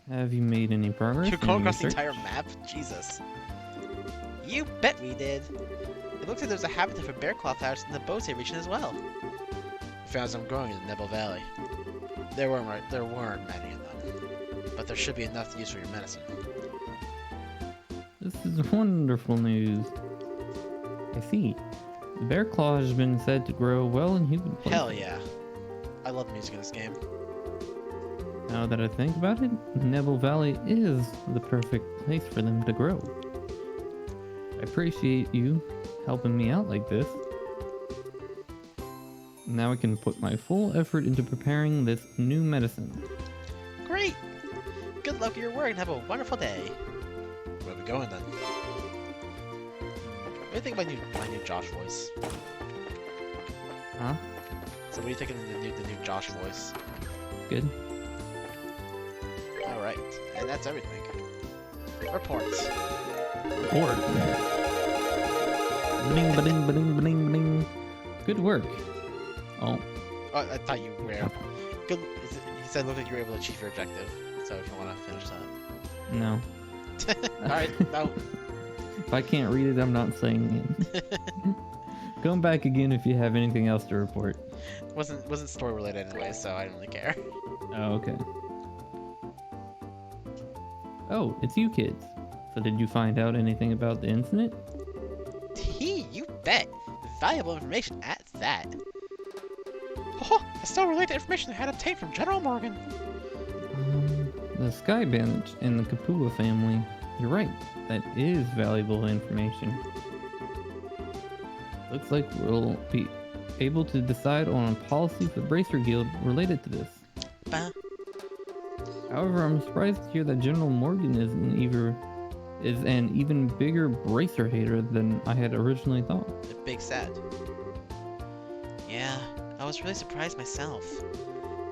Have you made any progress? You're in going your across the search? entire map? Jesus. You bet we did. It looks like there's a habitat for bear claw flowers in the Bose region as well. Found some growing in the Nebel Valley. There weren't many of them, but there should be enough to use for your medicine. This is wonderful news. I see. The bear claw has been said to grow well in human places. Hell yeah. I love the music in this game. Now that I think about it, Nebel Valley is the perfect place for them to grow. I appreciate you helping me out like this. Now I can put my full effort into preparing this new medicine. Great! Good luck with your work and have a wonderful day. Where are we going then? What do you think of my new Josh voice? Huh? So what do you think of the new Josh voice? Good. Alright, and that's everything. Reports. Or bling bling bling bling bling. Good work. Oh, Oh, I thought you were. Good. He said, "Look like you were able to achieve your objective." So if you want to finish that. no. All right. No. If I can't read it, I'm not saying it. Come back again if you have anything else to report. Wasn't story related anyway, so I don't really care. Oh, okay. Oh, it's you kids. So did you find out anything about the incident? You bet. Valuable information at that. Oh, I still relate the information I had obtained from General Morgan. The Sky Bandage and the Kapua family. You're right. That is valuable information. Looks like we'll be able to decide on a policy for the Bracer Guild related to this. Bah. However, I'm surprised to hear that General Morgan is an even bigger Bracer hater than I had originally thought. The big sad. Yeah, I was really surprised myself.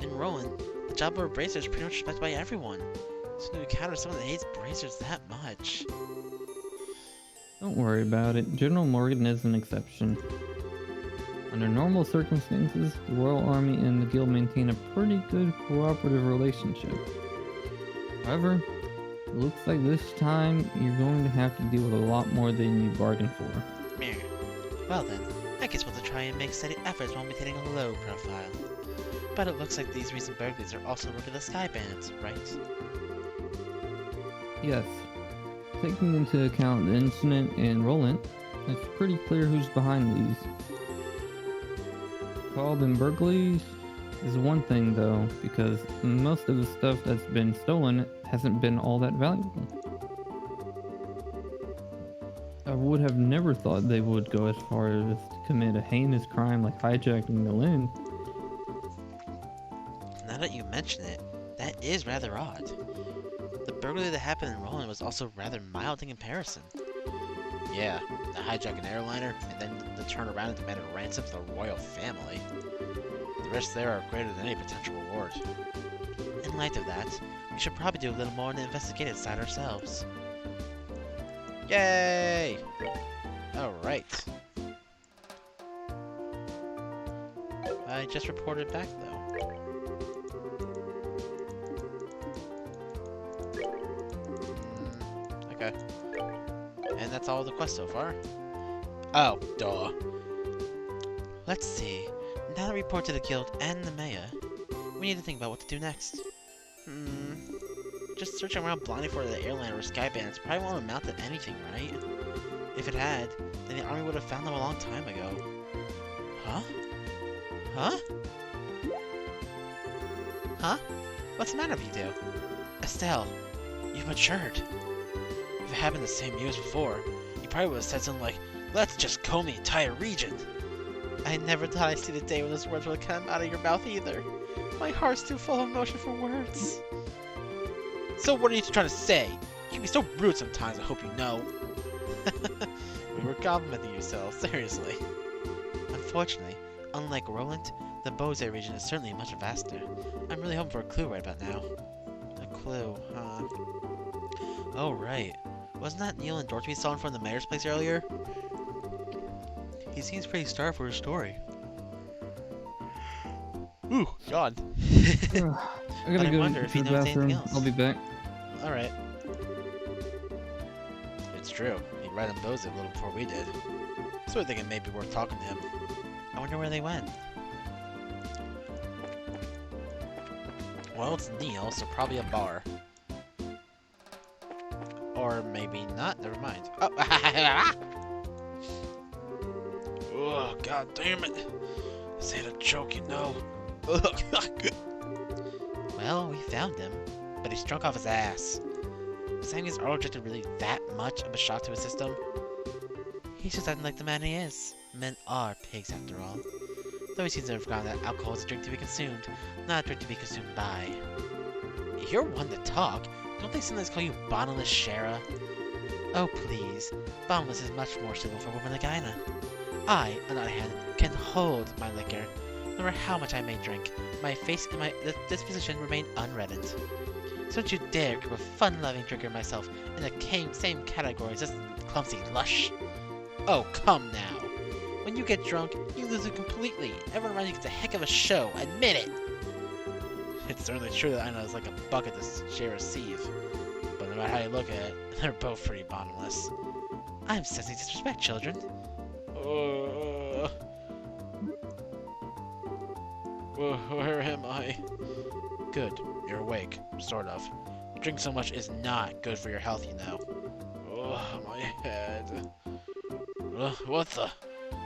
In Roland, the job of a bracer is pretty much respected by everyone. So to encounter someone that hates bracers that much. Don't worry about it. General Morgan is an exception. Under normal circumstances, the Royal Army and the Guild maintain a pretty good cooperative relationship. However, it looks like this time you're going to have to deal with a lot more than you bargained for. Meh. Well then, I guess we'll try and make steady efforts while maintaining a low profile. But it looks like these recent burglaries are also regular sky bandits, right? Yes. Taking into account the incident in Roland, it's pretty clear who's behind these. Call them burglaries is one thing though, because most of the stuff that's been stolen hasn't been all that valuable. I would have never thought they would go as far as to commit a heinous crime like hijacking the Lynn. Now that you mention it, that is rather odd. The burglary that happened in Roland was also rather mild in comparison. Yeah, to hijack an airliner, and then to turn around and demand a ransom for the royal family. The risks there are greater than any potential reward. In light of that, we should probably do a little more on the investigative side ourselves. Yay! Alright. I just reported back though. Okay. And that's all the quest so far. Oh, duh. Let's see. Now that we report to the guild and the mayor, we need to think about what to do next. Just searching around blindly for the airline or sky bandits probably won't amount to anything, right? If it had, then the army would have found them a long time ago. Huh? Huh? Huh? What's the matter with you two? Estelle, you've matured. If it happened the same years before, you probably would have said something like, let's just comb the entire region. I never thought I'd see the day when those words would come out of your mouth either. My heart's too full of emotion for words. So what are you trying to say? You can be so rude sometimes, I hope you know. We were complimenting yourself, seriously. Unfortunately, unlike Roland, the Bose region is certainly much vaster. I'm really hoping for a clue right about now. A clue, huh? Oh, right. Wasn't that Neil and Dorothy saw in front of the mayor's place earlier? He seems pretty starved for a story. Ooh, God. I gotta go wonder if to he the knows anything bathroom. else. I'll be back. Alright. It's true. He read on Bose a little before we did. So I think it may be worth talking to him. I wonder where they went. Well, it's Neil, so probably a bar. Or maybe not. Never mind. Oh, oh, God damn it. This ain't a joke, you know. Well, we found him, but he's drunk off his ass. Saying his oral rejection really that much of a shock to his system? He's just acting like the man he is. Men are pigs after all. Though he seems to have forgotten that alcohol is a drink to be consumed, not a drink to be consumed by. You're one to talk. Don't they sometimes call you bottomless Shara? Oh please, bottomless is much more suitable for a woman like Aina. I, on the other hand, can hold my liquor. No matter how much I may drink, my face and my disposition remain unreddened. So don't you dare group a fun-loving drinker myself in the same category as this clumsy lush. Oh, come now. When you get drunk, you lose it completely. Everyone around you gets a heck of a show. Admit it! It's certainly true that Aina is like a bucket to share a sieve. But no matter how you look at it, they're both pretty bottomless. I'm sensing disrespect, children. Where am I? Good. You're awake. Sort of. Drink so much is not good for your health, you know. Oh, my head. What the?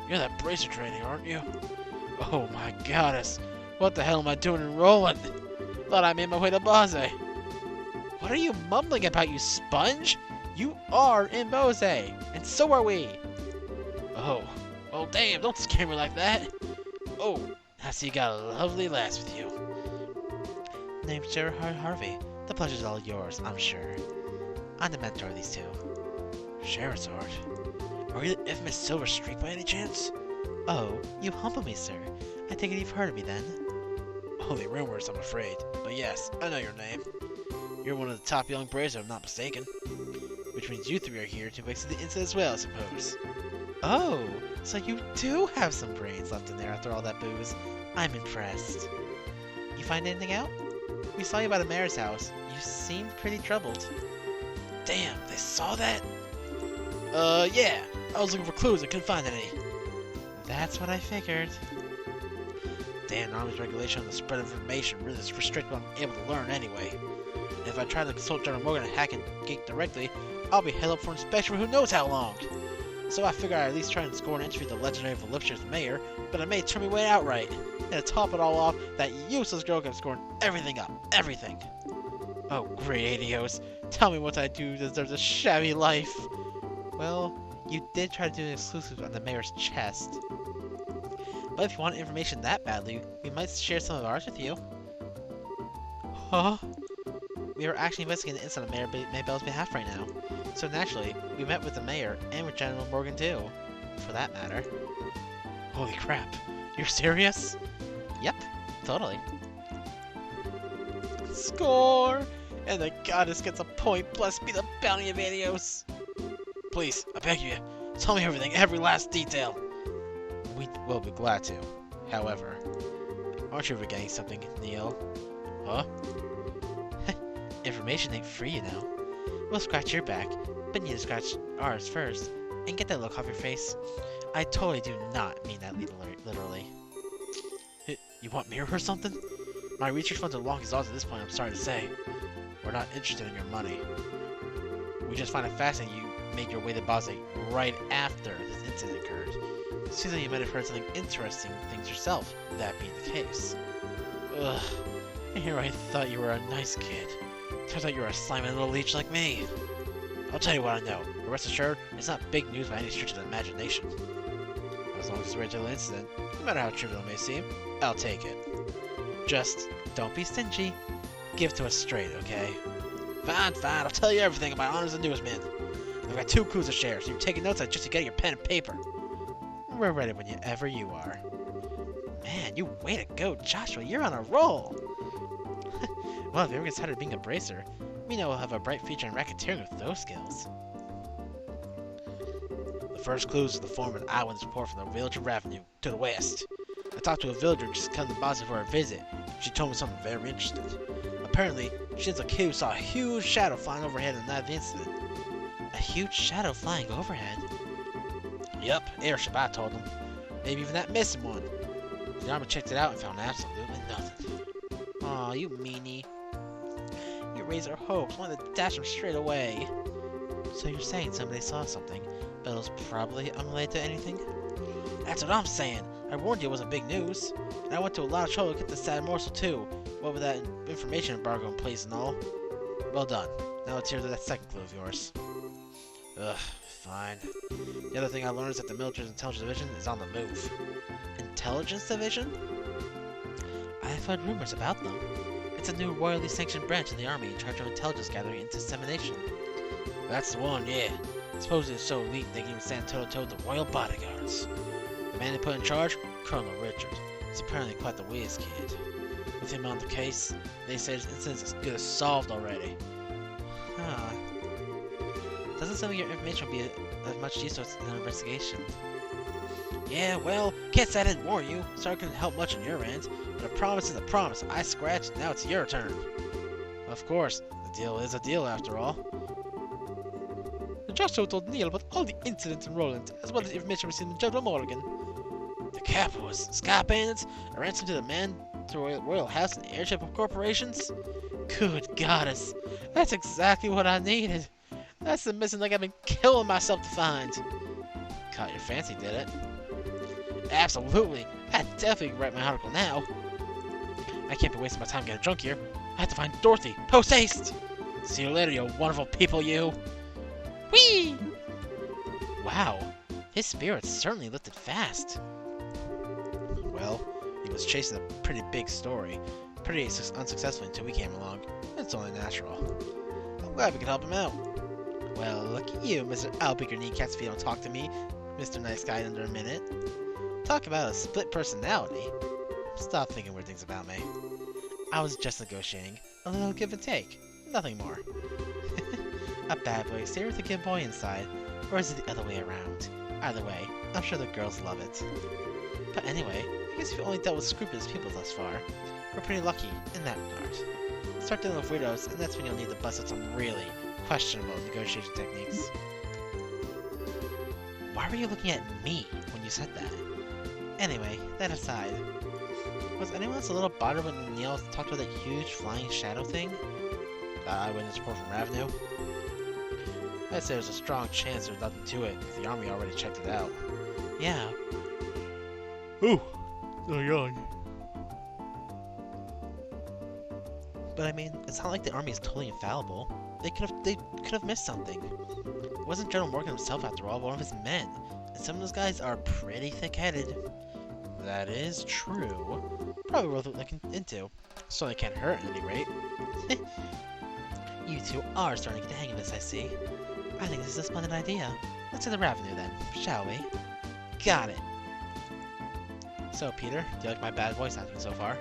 You're that bracer training, aren't you? Oh my goddess. What the hell am I doing in Roland? Thought I made my way to Baze. What are you mumbling about, you sponge? You are in Bose, and so are we. Oh, well damn, don't scare me like that. Oh, I see you got a lovely lass with you. Name's Gerard Harvey. The pleasure's all yours, I'm sure. I'm the mentor of these two. Sherazard? Are you the infamous Silver Streak by any chance? Oh, you humble me, sir. I take it you've heard of me then? Only rumors, I'm afraid. But yes, I know your name. You're one of the top young braves, if I'm not mistaken. Which means you three are here to mix the incident as well, I suppose. Oh, so you do have some brains left in there after all that booze. I'm impressed. You find anything out? We saw you by the mayor's house. You seemed pretty troubled. Damn, they saw that? Yeah. I was looking for clues and couldn't find any. That's what I figured. Damn, Army's regulation on the spread of information really restricts what I'm able to learn anyway. And if I try to consult General Morgan and hack and gate directly, I'll be held up for inspection for who knows how long. So I figure I'd at least try and score an entry to the legendary Voluptuous Mayor, but I may turn me away outright. And to top it all off, that useless girl kept scoring everything up. Everything. Oh, great Adios. Tell me what I do to deserve this shabby life. Well, you did try to do an exclusive on the mayor's chest. But if you want information that badly, we might share some of ours with you. Huh? We are actually investigating the incident on Mayor Maybelle's behalf right now. So naturally, we met with the mayor and with General Morgan too. For that matter. Holy crap. You're serious? Yep, totally. Score! And the goddess gets a point, blessed be the bounty of Adios. Please, I beg you, tell me everything, every last detail. We will be glad to. However, aren't you forgetting something, Neil? Huh? Information ain't free, you know. We'll scratch your back, but you need to scratch ours first, and get that look off your face. I totally do not mean that literally. You want mirror or something? My research funds are long exhausted at this point, I'm sorry to say. We're not interested in your money. We just find it fascinating you made your way to Basel right after this incident occurred. Seems like you might have heard something interesting things yourself, that being the case. Ugh, and here I thought you were a nice kid. Turns out you're a slimy little leech like me. I'll tell you what I know, but rest assured, it's not big news by any stretch of the imagination. As long as it's a regular incident, no matter how trivial it may seem, I'll take it. Just, don't be stingy. Give to us straight, okay? Fine, fine, I'll tell you everything about honor as a newsman. I've got 2 clues to share, so you're taking notes just to get your pen and paper. We're ready whenever you are. Man, you way to go, Joshua, you're on a roll! Well, if you ever get tired of being a bracer, we know we'll have a bright future in racketeering with those skills. The first clue is the form of an eyewitness report from the village of Avenue to the west. I talked to a villager who just come to Boston for a visit. She told me something very interesting. Apparently, she was a kid who saw a huge shadow flying overhead on the night of the incident. A huge shadow flying overhead? Yup, airship, I told him. Maybe even that missing one. The army checked it out and found absolutely nothing. Aw, you meanie. You raised our hopes, wanted to dash them straight away. So you're saying somebody saw something, but it was probably unrelated to anything? That's what I'm saying. I warned you it wasn't big news. And I went to a lot of trouble to get this sad morsel too. What with that information embargo in place and all. Well done. Now let's hear that second clue of yours. Ugh, fine. The other thing I learned is that the military's intelligence division is on the move. Intelligence division? I've heard rumors about them. It's a new royally sanctioned branch in the army in charge of intelligence gathering and dissemination. That's the one, yeah. Supposedly it's so elite they can even stand toe-to-toe with the royal bodyguards. The man they put in charge? Colonel Richard. He's apparently quite the whiz kid. With him on the case, they say this incident's as good as solved already. Huh. Doesn't seem like your information will be as much use as an investigation. Yeah, well, can't say I didn't warn you. Sorry I couldn't help much on your end, but a promise is a promise. I scratched, now it's your turn. Of course, the deal is a deal after all. Joshua told Neil about all the incidents in Roland, as well as information received from General Morgan. The capitalists, Sky Bandits, a ransom to the man through a royal house and airship of corporations? Good goddess, that's exactly what I needed. That's the missing link I've been killing myself to find. Caught your fancy, did it? Absolutely. I definitely can write my article now. I can't be wasting my time getting drunk here. I have to find Dorothy. Post haste! See you later, you wonderful people, you. Whee! Wow, his spirits certainly lifted fast. Well, he was chasing a pretty big story, pretty unsuccessfully until we came along. It's only natural. I'm glad we could help him out. Well, look at you, Mr. I'll pick your kneecaps if you don't talk to me, Mr. Nice Guy, under a minute. Talk about a split personality. Stop thinking weird things about me. I was just negotiating. A little give and take. Nothing more. A bad boy exterior with a good boy inside. Or is it the other way around? Either way, I'm sure the girls love it. But anyway, I guess we've only dealt with scrupulous people thus far. We're pretty lucky in that regard. Start dealing with weirdos, and that's when you'll need to bust out some really questionable negotiation techniques. Why were you looking at me when you said that? Anyway, that aside, was anyone else a little bothered when Neil talked about that huge flying shadow thing? Eyewitness report from Ravenue? I'd say there's a strong chance there's nothing to it, if the army already checked it out. Yeah. Ooh, so young. But I mean, it's not like the army is totally infallible. They could have missed something. It wasn't General Morgan himself, after all, but one of his men. And some of those guys are pretty thick-headed. That is true. Probably worth looking into. Certainly can't hurt at any rate. You two are starting to get the hang of this, I see. I think this is a splendid idea. Let's hit the Ravenue then, shall we? Got it. So, Peter, do you like my bad voice acting so far?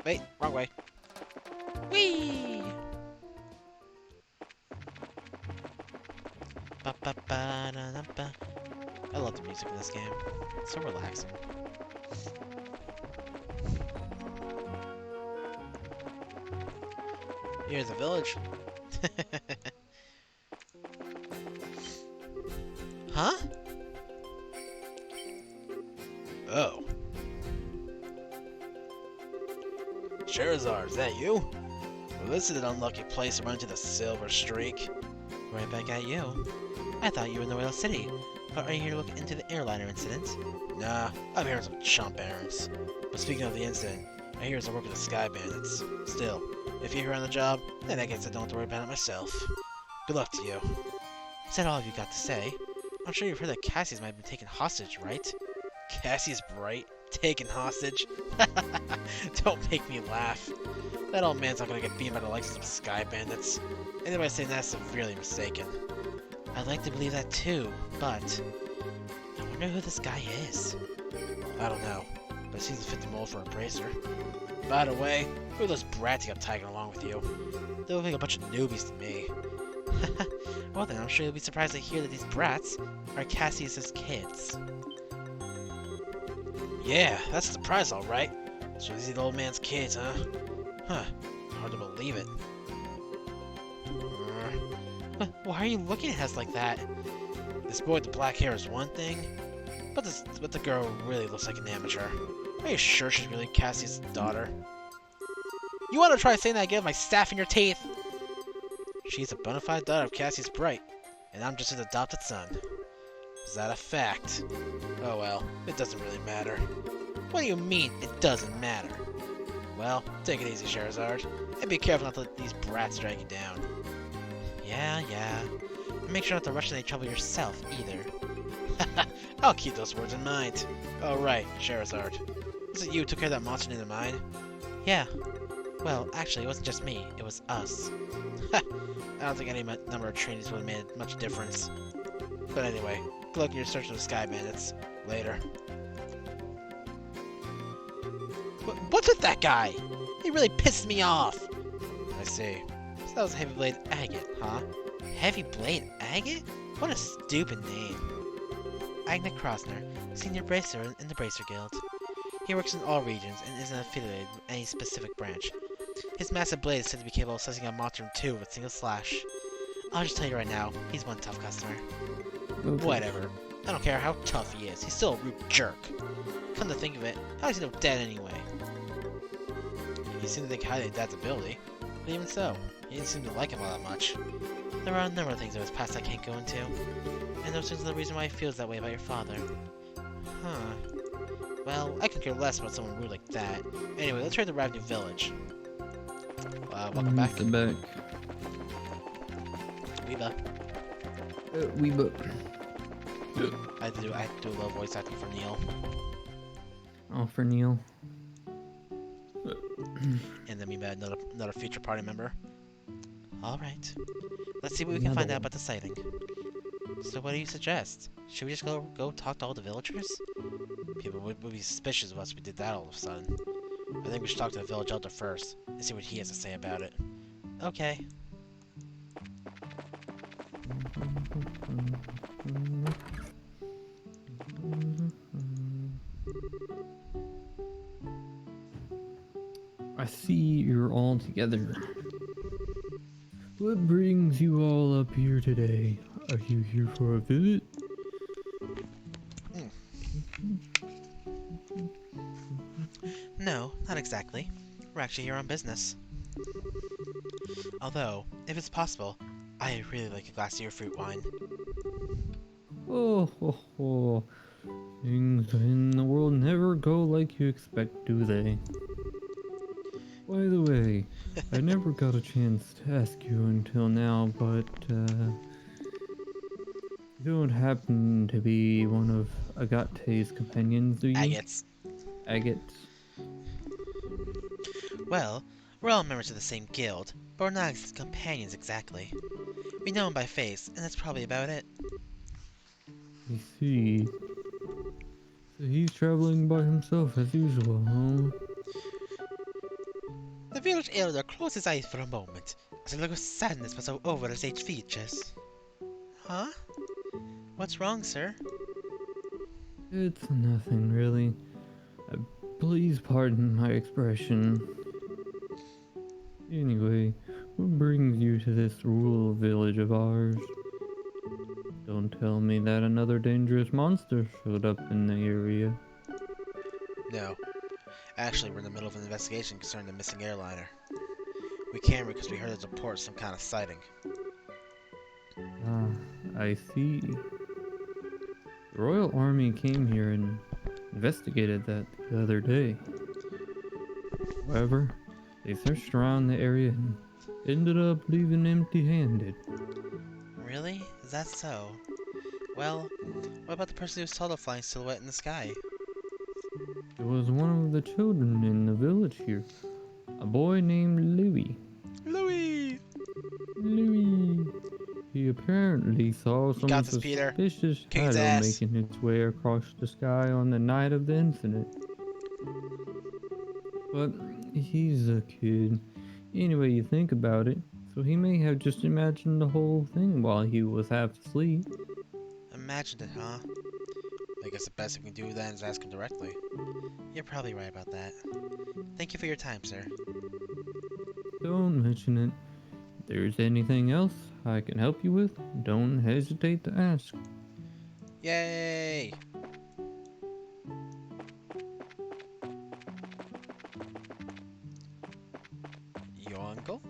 Wait, wrong way. Whee! Ba-ba-ba-da-da-ba. I love the music in this game. It's so relaxing. Here's the village. Huh? Oh. Charizard, is that you? Well, this is an unlucky place to run into the Silver Streak. Right back at you. I thought you were in the Whale City. But are you here to look into the airliner incident? Nah, I'm here on some chump errands. But speaking of the incident, I hear it's a work with the Sky Bandits. Still, if you're here on the job, then I guess I don't have to worry about it myself. Good luck to you. Is that all you got to say? I'm sure you've heard that Cassie's might have been taken hostage, right? Cassie's bright? Taken hostage? Don't make me laugh. That old man's not gonna get beaten by the likes of some Sky Bandits. Anybody saying that's severely mistaken. I'd like to believe that too, but I wonder who this guy is. I don't know, but it seems to fit the mold for a bracer. By the way, who are those brats you got tagging along with you? They look like a bunch of newbies to me. Well then, I'm sure you'll be surprised to hear that these brats are Cassius's kids. Yeah, that's a surprise, alright. So these are the old man's kids, huh? Huh, hard to believe it. Why are you looking at us like that? This boy with the black hair is one thing, but the girl really looks like an amateur. Are you sure she's really Cassie's daughter? You want to try saying that again with my staff in your teeth? She's a bona fide daughter of Cassius Bright, and I'm just his adopted son. Is that a fact? Oh well, it doesn't really matter. What do you mean, it doesn't matter? Well, take it easy, Charizard, and be careful not to let these brats drag you down. Yeah. And make sure not to rush into any trouble yourself, either. I'll keep those words in mind. Oh right, Charizard. Was it you who took care of that monster named Mine? Yeah. Well, actually, it wasn't just me, it was us. I don't think any number of trainings would have made much difference. But anyway, good luck in your search of the Sky Bandits. Later. What's with that guy? He really pissed me off! I see. So that was Heavy Blade Agate, huh? Heavy Blade Agate? What a stupid name. Agnes Krosner, Senior Bracer in the Bracer Guild. He works in all regions and isn't affiliated with any specific branch. His massive blade is said to be capable of slicing a monster in two with a single slash. I'll just tell you right now, he's one tough customer. Okay. Whatever. I don't care how tough he is, he's still a rude jerk. Come to think of it, how is he no dad anyway? He seemed to think highly of Dad's ability, but even so, he didn't seem to like him all that much. There are a number of things in his past I can't go into, and those things are the reason why he feels that way about your father. Huh. Well, I could care less about someone rude like that. Anyway, let's try the Ravenue Village. Welcome back. Weeba. We but. I had to do a little voice acting for Neil. Oh, for Neil. And then we met another future party member. Alright. Let's see what we can Another find out one. about the sighting. So what do you suggest? Should we just go talk to all the villagers? People would be suspicious of us if we did that all of a sudden. I think we should talk to the village elder first and see what he has to say about it. Okay. I see you're all together. What brings you all up here today? Are you here for a visit? No, not exactly. We're actually here on business. Although, if it's possible, I really like a glass of your fruit wine. Oh, ho, ho. Things in the world never go like you expect, do they? By the way, I never got a chance to ask you until now, but you don't happen to be one of Agate's companions, do you? Agates. Agate. Well, we're all members of the same guild, but we're not companions exactly. We know him by face, and that's probably about it. I see. So he's traveling by himself as usual, huh? The village elder closed his eyes for a moment, as a look of sadness passed over his aged features. Huh? What's wrong, sir? It's nothing really. Please pardon my expression. Anyway, what brings you to this rural village of ours? Don't tell me that another dangerous monster showed up in the area. No. Actually, we're in the middle of an investigation concerning the missing airliner. We came here because we heard there's a report of some kind of sighting. Ah, I see. The Royal Army came here and investigated that the other day. However, they searched around the area and ended up leaving empty-handed. Really? Is that so? Well, what about the person who saw the flying silhouette in the sky? It was one of the children in the village here, a boy named Louis. Louis! Louis. He apparently saw some got this, Peter. suspicious Kick his shadow ass. making its way across the sky on the night of the incident. But he's a kid. Anyway, you think about it, so he may have just imagined the whole thing while he was half asleep. Imagined it, huh? I guess the best we can do then is ask him directly. You're probably right about that. Thank you for your time, sir. Don't mention it. If there's anything else I can help you with, don't hesitate to ask. Yay! Your uncle?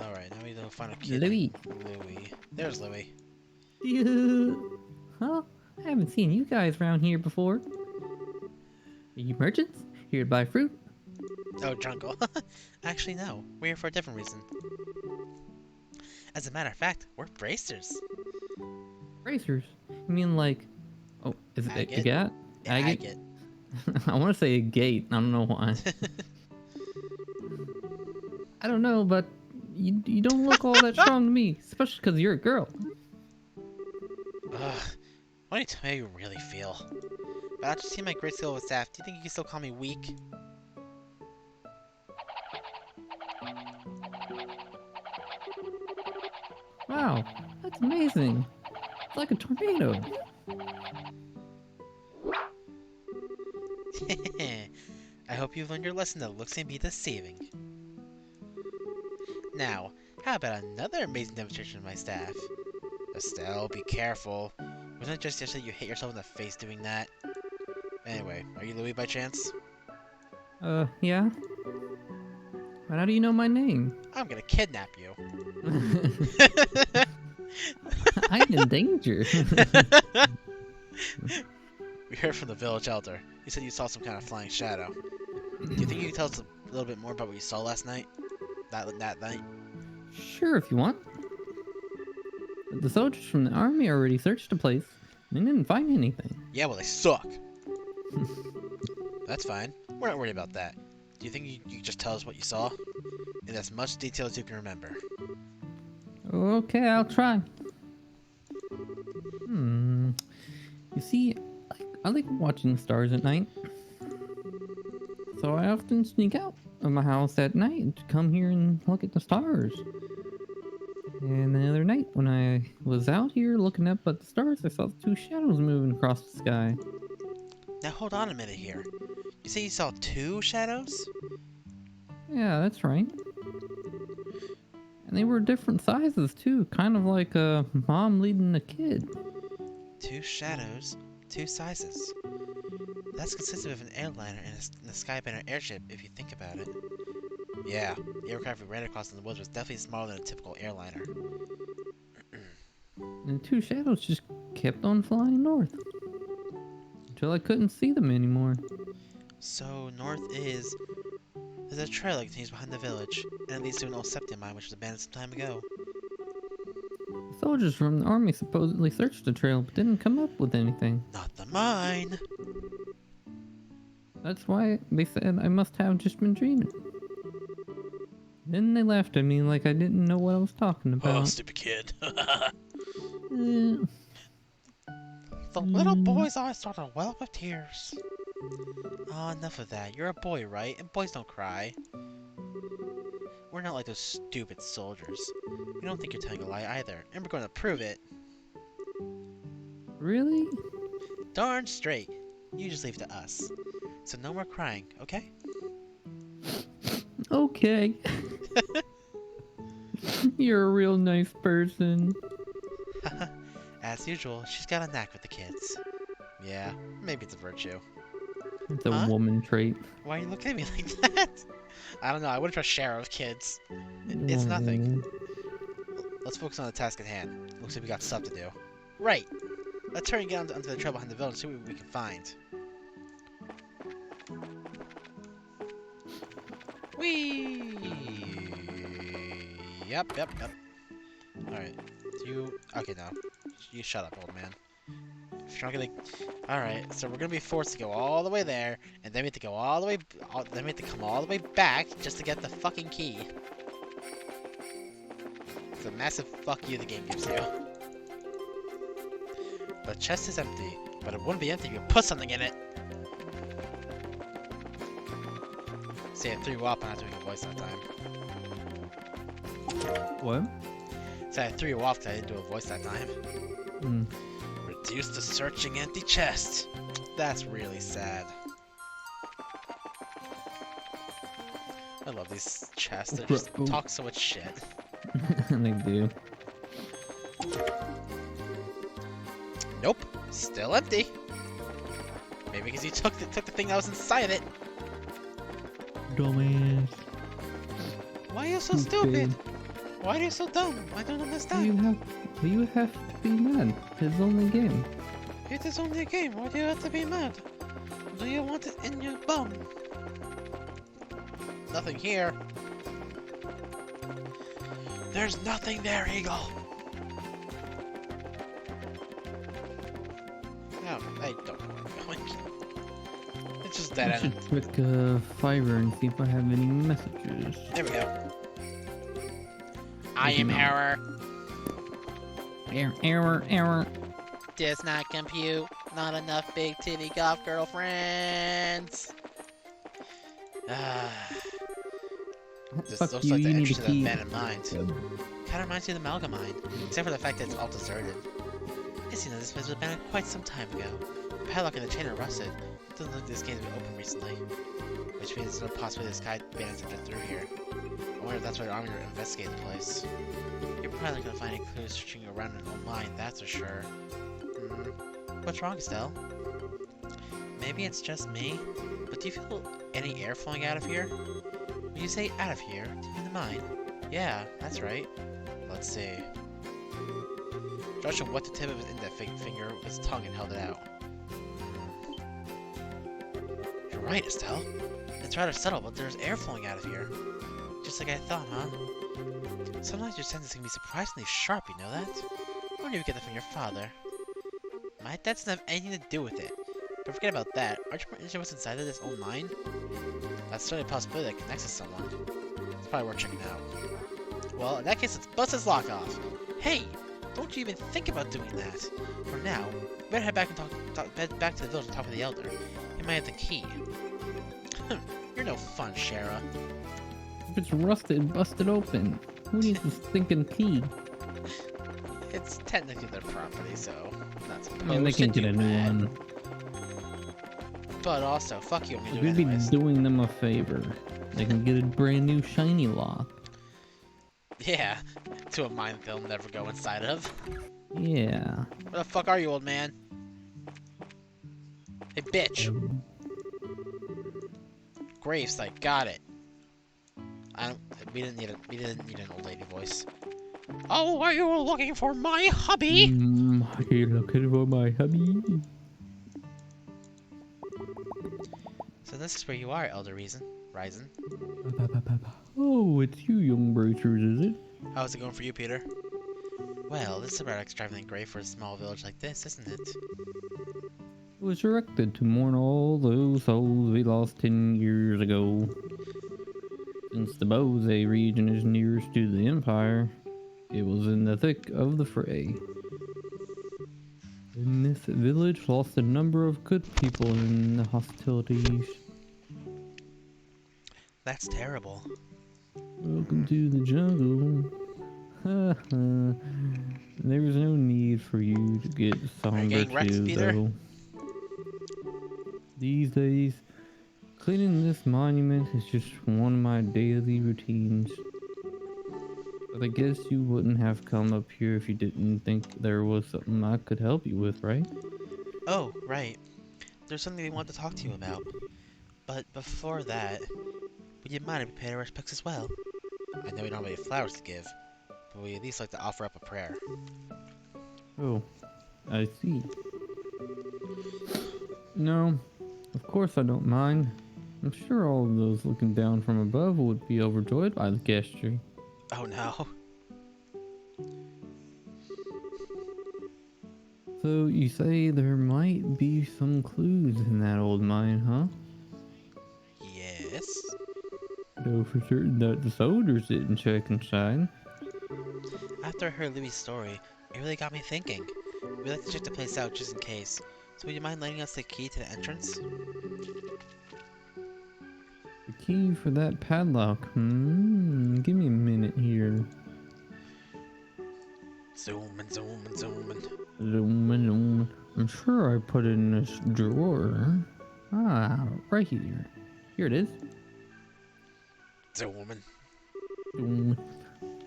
Alright, now we go find a kid. Louis. Louis. There's Louis. Huh? I haven't seen you guys around here before. Are you merchants? Here to buy fruit? Oh, Jungle. Actually, no. We're here for a different reason. As a matter of fact, we're bracers. Racers? You mean like... Oh, is it Agate? Agate? Agate? I want to say a gate. I don't know why. I don't know, but you don't look all that strong to me. Especially because you're a girl. Ugh. Why don't you tell me how you really feel? But after seeing my great skill with staff, do you think you can still call me weak? Wow, that's amazing. It's like a tornado. I hope you've learned your lesson that looks can be deceiving. Now, how about another amazing demonstration of my staff? Estelle, be careful. Wasn't it just yesterday you hit yourself in the face doing that? Anyway, are you Louis by chance? Yeah? But how do you know my name? I'm gonna kidnap you. I'm in danger. We heard from the village elder. He said you saw some kind of flying shadow. Do you think you can tell us a little bit more about what you saw last night? That night? Sure, if you want. The soldiers from the army already searched the place. They didn't find anything. Yeah, well, they suck. That's fine. We're not worried about that. Do you think you can just tell us what you saw? In as much detail as you can remember. Okay, I'll try. You see, I like watching the stars at night. So I often sneak out of my house at night to come here and look at the stars. And the other night, when I was out here looking up at the stars, I saw 2 shadows moving across the sky. Now hold on a minute here. You say you saw 2 shadows? Yeah, that's right. And they were different sizes too, kind of like a mom leading a kid. 2 shadows, 2 sizes. That's consistent with an airliner and a Skybanner airship, if you think about it. Yeah, the aircraft we ran across in the woods was definitely smaller than a typical airliner. And the 2 shadows just kept on flying north. Until I couldn't see them anymore. So, north is... There's a trail that continues behind the village, and it leads to an old septic mine which was abandoned some time ago. The soldiers from the army supposedly searched the trail, but didn't come up with anything. Not the mine! That's why they said I must have just been dreaming. Then they laughed at me like I didn't know what I was talking about. Oh, stupid kid. Eh, The little boy's eyes started to well up with tears. Oh, enough of that. You're a boy, right? And boys don't cry. We're not like those stupid soldiers. We don't think you're telling a lie either, and we're going to prove it. Really? Darn straight. You just leave it to us. So no more crying, okay? Okay. You're a real nice person. As usual, she's got a knack with the kids. Yeah, maybe it's a virtue. It's a Huh? woman trait. Why are you looking at me like that? I don't know, I wouldn't trust Shara with kids. It's nothing. Let's focus on the task at hand. Looks like we got stuff to do. Right! Let's hurry and get onto the trail behind the village and see what we can find. Whee! Yep. Alright. Okay, now. You shut up, old man. If you're not gonna... Alright, so we're gonna be forced to go all the way there, and then we have to go all the way... Then we have to come all the way back just to get the fucking key. It's a massive fuck you the game gives you. The chest is empty, but it wouldn't be empty if you put something in it. See, I threw you off by not doing a voice that time. What? So I threw you off because I didn't do a voice that time. Reduce the searching empty chest. That's really sad. I love these chests. They just talk so much shit. They do. Nope. Still empty. Maybe because you took the thing that was inside of it. Dumbass. Why are you so stupid? Why are you so dumb? I don't understand. You have to be mad. It's only a game. It is only a game. Why do you have to be mad? Do you want it in your bum? Nothing here. There's nothing there, Eagle. No, I don't know where I'm going. It's just dead I end. should check Fiverr and see if I have any messages. There we go. I am error. Error. Does not compute. Not enough big titty golf girlfriends. This Fuck looks you, like the you need entrance a to the key. abandoned mine. Kinda reminds me of the Malga mine, except for the fact that it's all deserted. It seems that this place was abandoned quite some time ago. The padlock and the chain are rusted. It doesn't look like this game's been opened recently. Which means there's no possibility this guy bandits entered through here. I wonder if that's why the army would investigate the place. You're probably not gonna find any clues searching around an old mine, that's for sure. What's wrong, Estelle? Maybe it's just me, but do you feel any air flowing out of here? When you say out of here, do you mean the mine? Yeah, that's right. Let's see. Joshua wet the tip of his index finger with his tongue and held it out. You're right, Estelle. It's rather subtle, but there's air flowing out of here. Just like I thought, huh? Sometimes your senses can be surprisingly sharp, you know that? Where did you get that from your father? My dad doesn't have anything to do with it. But forget about that. Aren't you more interested in what's inside of this old mine? That's certainly a possibility that connects to someone. It's probably worth checking out. Well, in that case, let's bust his lock off. Hey! Don't you even think about doing that. For now, we better head back and head back to the village and talk with the elder. He might have the key. You're no fun, Shara. If it's rusted, bust it open. Who needs this stinking key? It's technically their property, so I'm not supposed I mean, they to can do get a new that. one. But also, fuck you, I'm gonna do it We'd be anyways. doing them a favor. They can get a brand new shiny lock. Yeah, to a mine they'll never go inside of. Yeah. Where the fuck are you, old man? Hey, bitch. Gravesite, got it. We didn't need an old lady voice. Oh, are you looking for my hubby? Are you looking for my hubby? So this is where you are, Elder Ryzen. Oh, it's you, young bracers, is it? How's it going for you, Peter? Well, this is about extravagant grave for a small village like this, isn't it? It was erected to mourn all those souls we lost 10 years ago. Since the Bose region is nearest to the Empire, it was in the thick of the fray. And this village lost a number of good people in the hostilities. That's terrible. Welcome to the jungle. There's no need for you to get somber getting wrecked, too, Peter? though. These days, cleaning this monument is just one of my daily routines. But I guess you wouldn't have come up here if you didn't think there was something I could help you with, right? Oh, right. There's something we want to talk to you about. But before that, would you mind if we paid our respects as well? I know we don't have any flowers to give, but we at least like to offer up a prayer. Oh, I see. No, of course I don't mind. I'm sure all of those looking down from above would be overjoyed by the gesture. Oh no. So you say there might be some clues in that old mine, huh? Yes? Know for certain that the soldiers didn't check inside. After I heard Louis' story, it really got me thinking. We'd like to check the place out just in case. So would you mind lending us the key to the entrance? The key for that padlock. Give me a minute here. Zoom and zoom and zoom and... Zoom and zoom. I'm sure I put it in this drawer. Ah, right here. Here it is. Zoom and... Zoom.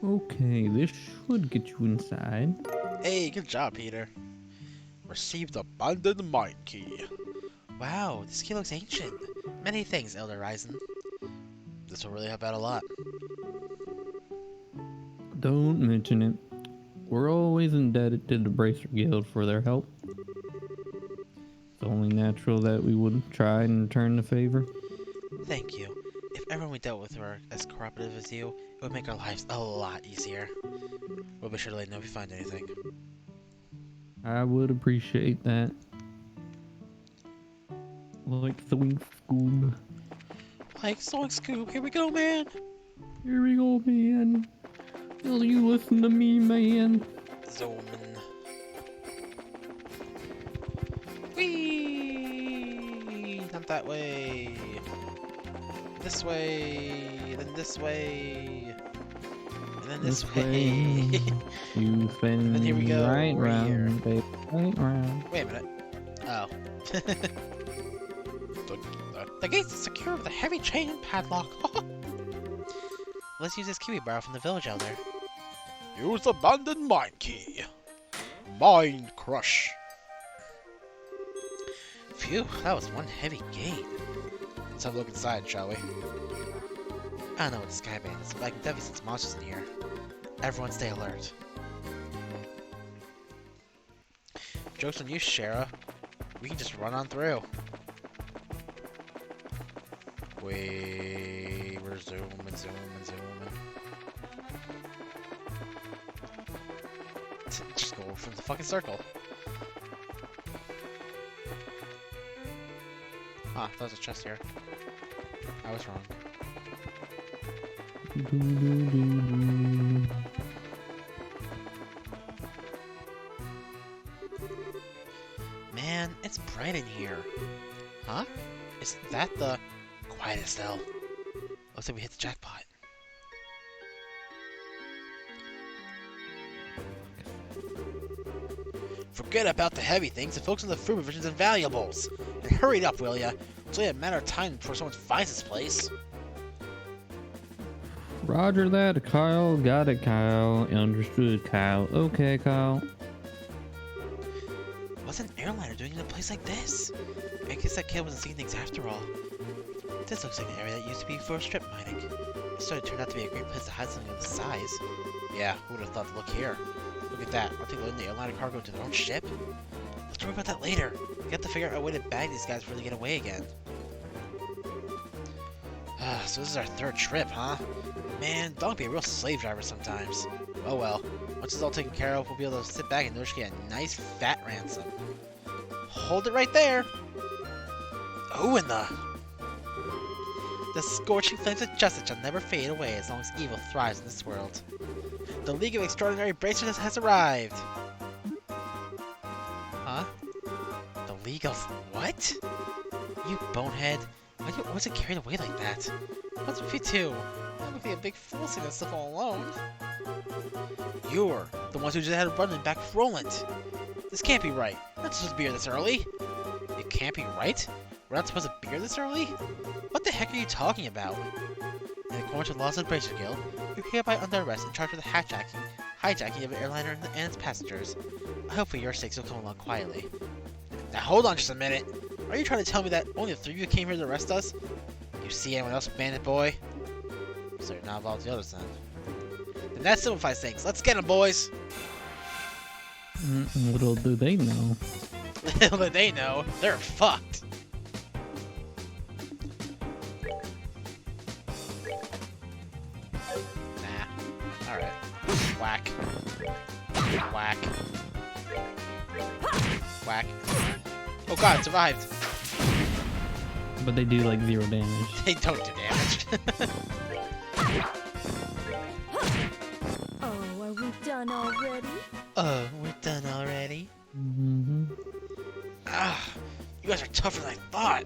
Okay, this should get you inside. Hey, good job, Peter. Received abandoned mine key. Wow, this key looks ancient. Many thanks, Elder Ryzen. This will really help out a lot. Don't mention it. We're always indebted to the Bracer Guild for their help. It's only natural that we would try and return the favor. Thank you. If everyone we dealt with were as cooperative as you, it would make our lives a lot easier. We'll be sure to let you know if we find anything. I would appreciate that. Like Zoink Scoob. Like Zoink Scoop, here we go, man! Here we go, man. Will you listen to me, man? Zooming. Whee! Not that way. This way. Then this way. And then this way. You spin then here we go, right we're here. round, baby, right round. Wait a minute. Oh. The gates are secure with a heavy chain and padlock. Let's use this key we borrowed from the village elder. Use abandoned mine key. Mind crush. Phew, that was one heavy gate. Let's have a look inside, shall we? I don't know what the skyband is, but I can definitely sense monsters in here. Everyone stay alert. Joke's on you, Shara. We can just run on through. Wait, we're zooming. Just go from the fucking circle. Ah, there's a chest here. I was wrong. Man, it's bright in here. Huh? Is that the... Quiet, Estelle. Looks like we hit the jackpot. Forget about the heavy things and focus on the food provisions and valuables. And hurry it up, will ya? It's only a matter of time before someone finds this place. Roger that, Kyle. Got it, Kyle. Understood, Kyle. Okay, Kyle. What's an airliner doing in a place like this? I guess that kid wasn't seeing things after all. This looks like an area that used to be for strip mining. It started to turn out to be a great place to hide something of this size. Yeah, who would have thought to look here? Look at that. Aren't they loading the airliner cargo to their own ship? Let's worry about that later. We have to figure out a way to bag these guys before they get away again. So this is our third trip, huh? Man, don't be a real slave driver sometimes. Oh well. Once it's all taken care of, we'll be able to sit back and notice you get a nice fat ransom. Hold it right there! Oh, and the scorching flames of justice shall never fade away as long as evil thrives in this world. The League of Extraordinary Bracers has arrived! Huh? The League of what? You bonehead. Why do you always get carried away like that? What's with you two? I look like a big fool seeing this stuff all alone. You're the ones who just had a run back with Roland. This can't be right. We're not supposed to be here this early. It can't be right? We're not supposed to be here this early? What the heck are you talking about? In accordance with the laws of the Bracer Guild, you're hereby under arrest and charged with the hijacking of an airliner and its passengers. I hope for your sakes you'll come along quietly. Now hold on just a minute. Are you trying to tell me that only the three of you came here to arrest us? You see anyone else, bandit boy? So you're not involved with the others then. Then that simplifies things. Let's get them, boys! Little do they know. Little do they know, they're fucked. Nah. Alright. Whack. Whack. Whack. Oh god, it survived. But they do like 0 damage. They don't do damage. Oh, are we done already? Oh, we're done already? Ah, you guys are tougher than I thought.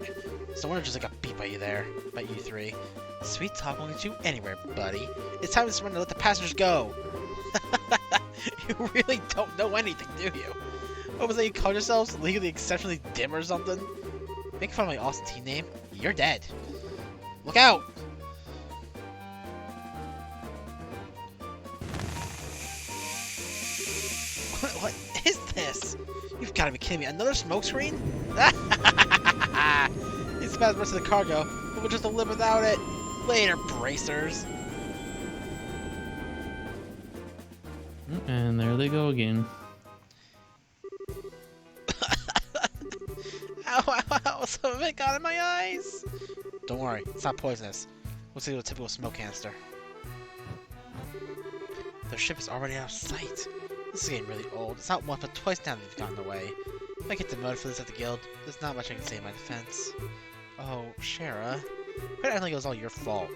So I just got beat by you there. By you three. Sweet talk won't get you anywhere, buddy. It's time to surrender and let the passengers go. You really don't know anything, do you? What was that you called yourselves? Legally exceptionally dim or something? Make fun of my awesome team name? You're dead. Look out! What is this? You've got to be kidding me. Another smokescreen? It's about the rest of the cargo, but we'll just live without it. Later, bracers. And there they go again. Ow, ow, ow, some of it got in my eyes. Don't worry, it's not poisonous. Looks like a typical smoke canister. Their ship is already out of sight. This is getting really old. It's not once but twice now they've gotten away. If I get demoted for this at the guild, there's not much I can say in my defense. Oh, Shara. Quite act like it was all your fault.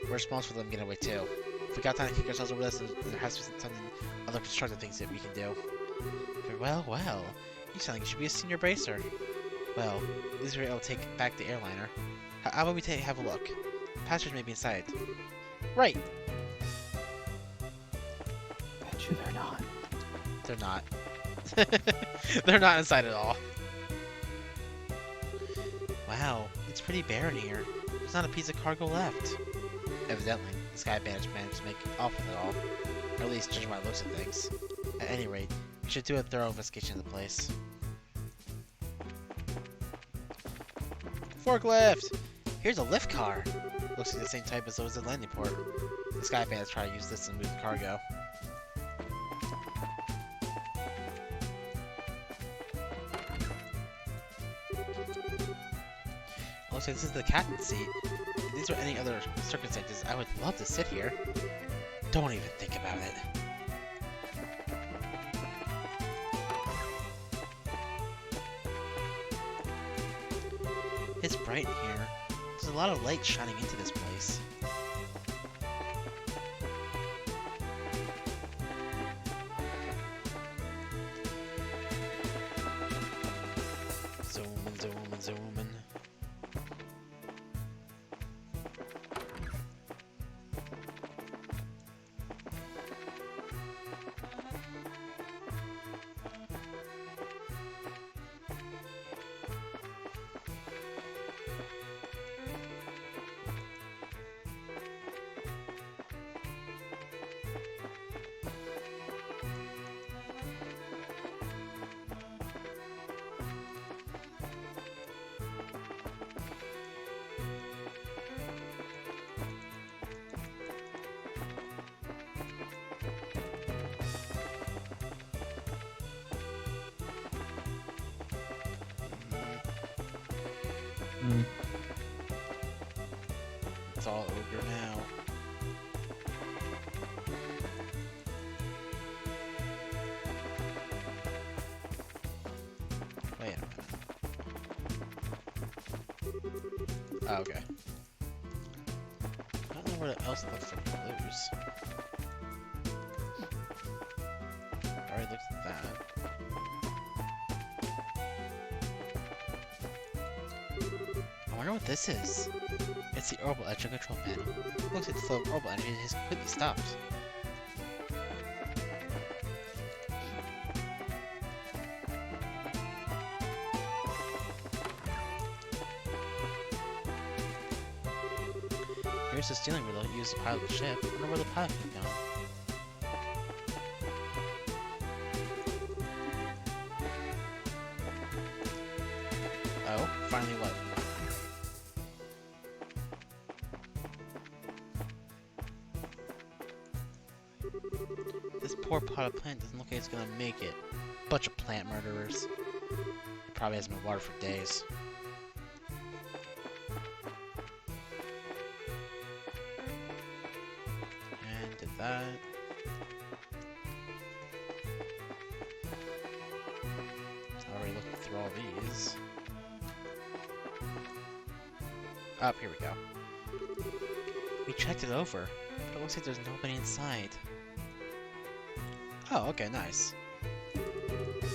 We're responsible for them getting away too. If we got time to kick ourselves over this, then there has to be something other constructive things that we can do. But well, you sound like you should be a senior bracer. Well, at least we're able to take back the airliner. How about we have a look? Passengers may be inside. Right! Bet you they're not. They're not. They're not inside at all. Wow, it's pretty bare in here. There's not a piece of cargo left. Evidently, the Sky Bandits managed to make off with it all. Or at least judging by the looks of things. At any rate, we should do a thorough investigation of the place. Forklift! Here's a lift car! Looks like the same type as those at the landing port. The Sky Bandits try to use this to move the cargo. Looks like this is the captain's seat. If these were any other circumstances, I would love to sit here. Don't even think about it. It's bright in here. There's a lot of light shining into this place. Zooming, zooming, zooming. Mm. It's all ogre now. Wait a minute. Oh, okay. I don't know what else left for blues. Alright, looked at that. I wonder what this is. It's the orbital engine control panel. Looks like the flow of orbital energy has completely stopped. Here's the steering wheel used to pilot the ship. I wonder where the pilot could have gone. Oh, finally what? This poor potted plant doesn't look like it's gonna make it. Bunch of plant murderers. It probably hasn't been watered for days. And did that. Already looking through all these. Up, here we go. We checked it over, but it looks like there's nobody inside. Oh, okay, nice.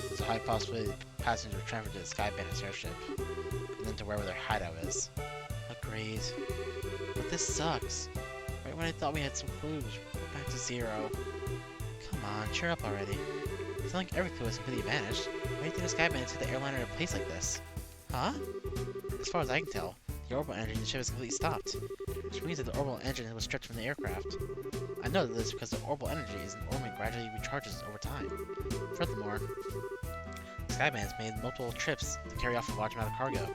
There's a high possibility passengers were transferred to the Sky Bandit's airship, and then to wherever their hideout is. Agreed. But this sucks. Right when I thought we had some clues, we're back to zero. Come on, cheer up already. It's not like every clue has completely vanished. Why do you think the Sky Bandit took the airliner in a place like this? Huh? As far as I can tell, the orbital engine in the ship is completely stopped, which means that the orbital engine was stripped from the aircraft. I know this because the orbital energy is an orbital and gradually recharges over time. Furthermore, the Skybands made multiple trips to carry off a large amount of cargo.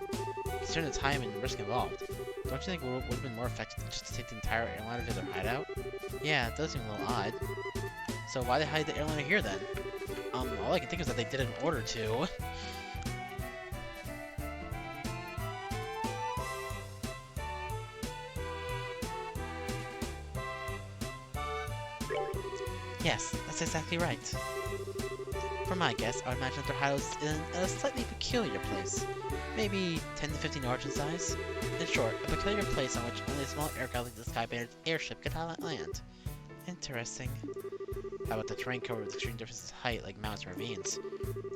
Considering the time and risk involved, don't you think it would have been more effective just to take the entire airliner to their hideout? Yeah, it does seem a little odd. So why they hide the airliner here then? All I can think is that they did it in order to. Yes, that's exactly right. For my guess, I would imagine that their hideout is in a slightly peculiar place. Maybe 10 to 15 yards in size? In short, a peculiar place on which only a small aircraft like the Sky Bandit's airship could land. Interesting. How about the terrain covered with extreme differences in height, like mountains and ravines?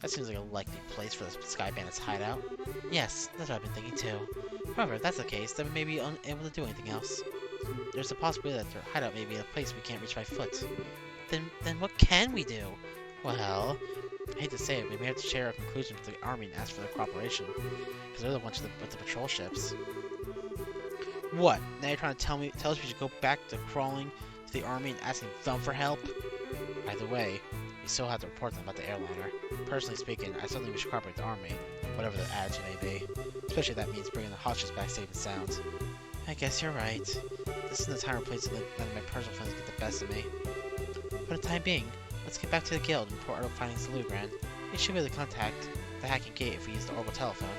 That seems like a likely place for the Sky Bandit's hideout. Yes, that's what I've been thinking too. However, if that's the case, then we may be unable to do anything else. There's a possibility that their hideout may be in a place we can't reach by foot. Then what can we do? Well, I hate to say it, we may have to share our conclusions with the army and ask for their cooperation, because they're the ones with the patrol ships. What? Now you're trying to tell us we should go back to crawling to the army and asking them for help? Either way, we still have to report them about the airliner. Personally speaking, I still think we should cooperate with the army, whatever their attitude may be. Especially if that means bringing the hostages back safe and sound. I guess you're right. This isn't the time or place to let my personal feelings get the best of me. For the time being, let's get back to the guild and report our findings to Lugran. We should be able to contact the hacking gate if we use the orbital telephone.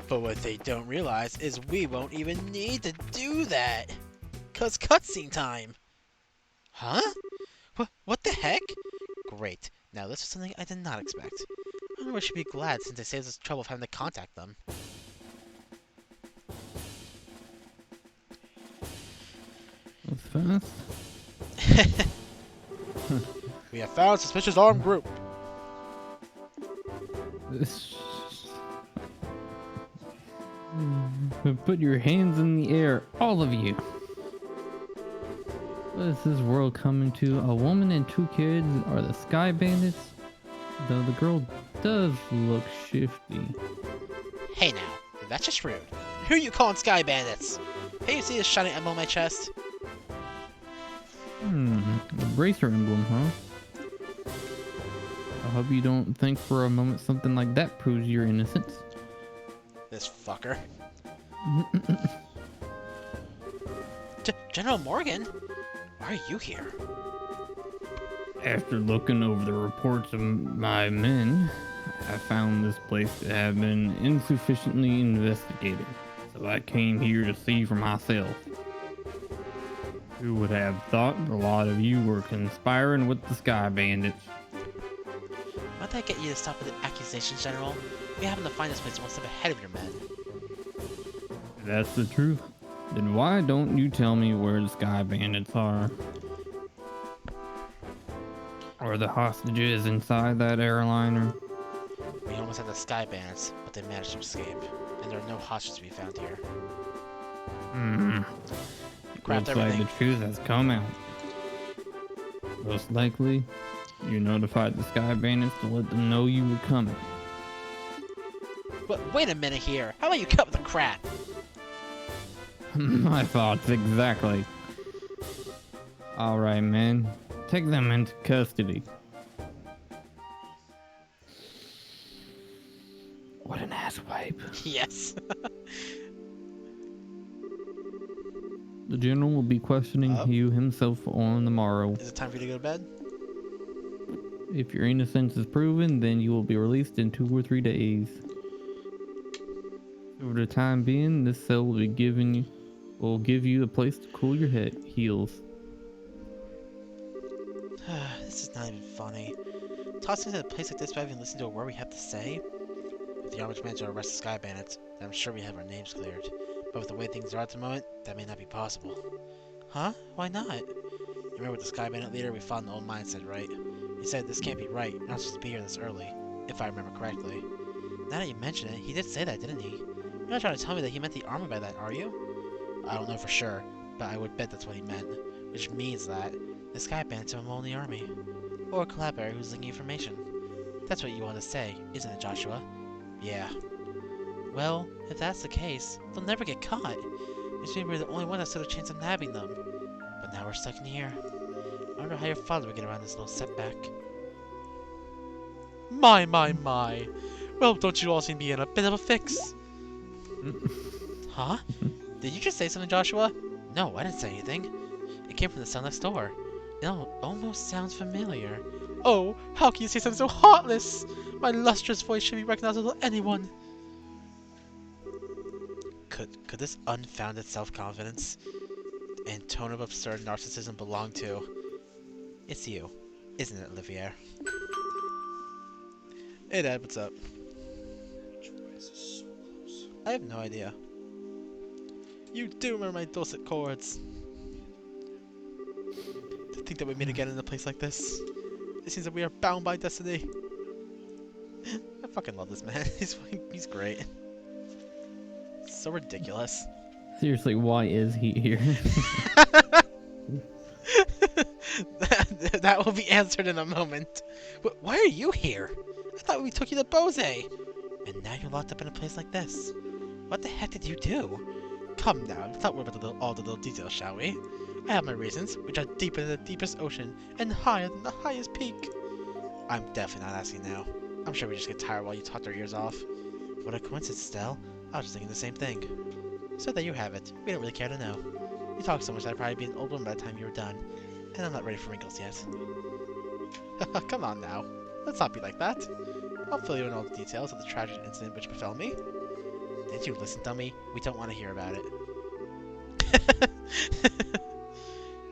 But what they don't realize is we won't even need to do that! 'Cause cutscene time! Huh? What the heck? Great. Now this is something I did not expect. wonder if she'd be glad since it saves us trouble of having to contact them. That's fast. We have found suspicious armed group. Put your hands in the air, all of you. What is this world coming to? A woman and 2 kids are the Sky Bandits? Though the girl does look shifty. Hey now, that's just rude. Who are you calling Sky Bandits? Hey, you see this shiny emblem on my chest? The bracer emblem, huh? I hope you don't think for a moment something like that proves your innocence. This fucker. General Morgan? Why are you here? After looking over the reports of my men, I found this place to have been insufficiently investigated, so I came here to see for myself. Who would have thought a lot of you were conspiring with the Sky Bandits? Why'd that get you to stop with the accusations, General? We happen to find this place one step ahead of your men. If that's the truth, then why don't you tell me where the Sky Bandits are? Or the hostages inside that airliner? We almost had the Sky Bandits, but they managed to escape. And there are no hostages to be found here. Craft Looks like everything. the truth has come out. Most likely, you notified the Sky Bandits to let them know you were coming. But wait a minute here. How about you cut with the crap? My thoughts exactly. Alright, man. Take them into custody. What an asswipe. Yes. The general will be questioning you himself on the morrow. Is it time for you to go to bed? If your innocence is proven, then you will be released in 2 or 3 days. For the time being, this cell will give you a place to cool your heels. This is not even funny. Tossing into a place like this without even listening to a word we have to say? If the armage manager arrests the Sky Bandits, then I'm sure we have our names cleared. But with the way things are at the moment, that may not be possible. Huh? Why not? You remember what the Sky Bandit leader we fought in the old mine said, right? He said this can't be right, you're not supposed to be here this early, if I remember correctly. Now that you mention it, he did say that, didn't he? You're not trying to tell me that he meant the army by that, are you? I don't know for sure, but I would bet that's what he meant. Which means that the Sky Bandits have a mole in the army. Or a collaborator who's leaking information. That's what you want to say, isn't it, Joshua? Yeah. Well, if that's the case, they'll never get caught. Which means we're the only one that stood a chance of nabbing them. But now we're stuck in here. I wonder how your father would get around this little setback. My. Well, don't you all seem to be in a bit of a fix? Huh? Did you just say something, Joshua? No, I didn't say anything. It came from the cell next door. It almost sounds familiar. Oh, how can you say something so heartless? My lustrous voice should be recognizable to anyone. Could this unfounded self-confidence and tone of absurd narcissism belong to... It's you, isn't it, Olivier? Hey Dad, what's up? I have no idea. You do remember my dulcet chords. To think that we meet again in a place like this. It seems that we are bound by destiny. I fucking love this man. He's great. So ridiculous. Seriously, why is he here? That will be answered in a moment. Why are you here? I thought we took you to Bose. And now you're locked up in a place like this. What the heck did you do? Come now, let's not worry about all the little details, shall we? I have my reasons, which are deeper than the deepest ocean and higher than the highest peak. I'm definitely not asking now. I'm sure we just get tired while you talk our ears off. What a coincidence, Stell. I was just thinking the same thing. So there you have it. We don't really care to know. You talk so much that I'd probably be an old woman by the time you were done. And I'm not ready for wrinkles yet. Come on now. Let's not be like that. I'll fill you in all the details of the tragic incident which befell me. Didn't you listen, dummy? We don't want to hear about it.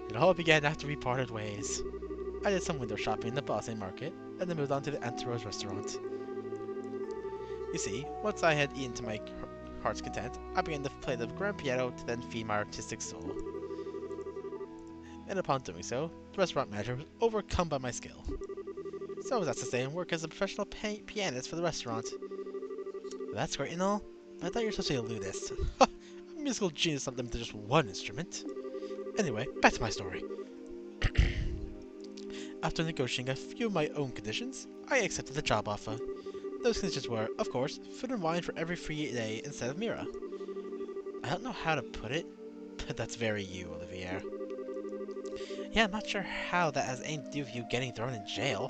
It all began after we parted ways. I did some window shopping in the Boston market, and then moved on to the Anteros restaurant. You see, once I had eaten to my heart's content, I began to play the grand piano to then feed my artistic soul. And upon doing so, the restaurant manager was overcome by my skill. So I was asked to stay and work as a professional pianist for the restaurant. That's great and all, but I thought you were supposed to be a lutist. A musical genius not limited to just one instrument. Anyway, back to my story. After negotiating a few of my own conditions, I accepted the job offer. Those conditions were, of course, food and wine for every free day instead of Mira. I don't know how to put it, but that's very you, Olivier. Yeah, I'm not sure how that has anything to do with you getting thrown in jail.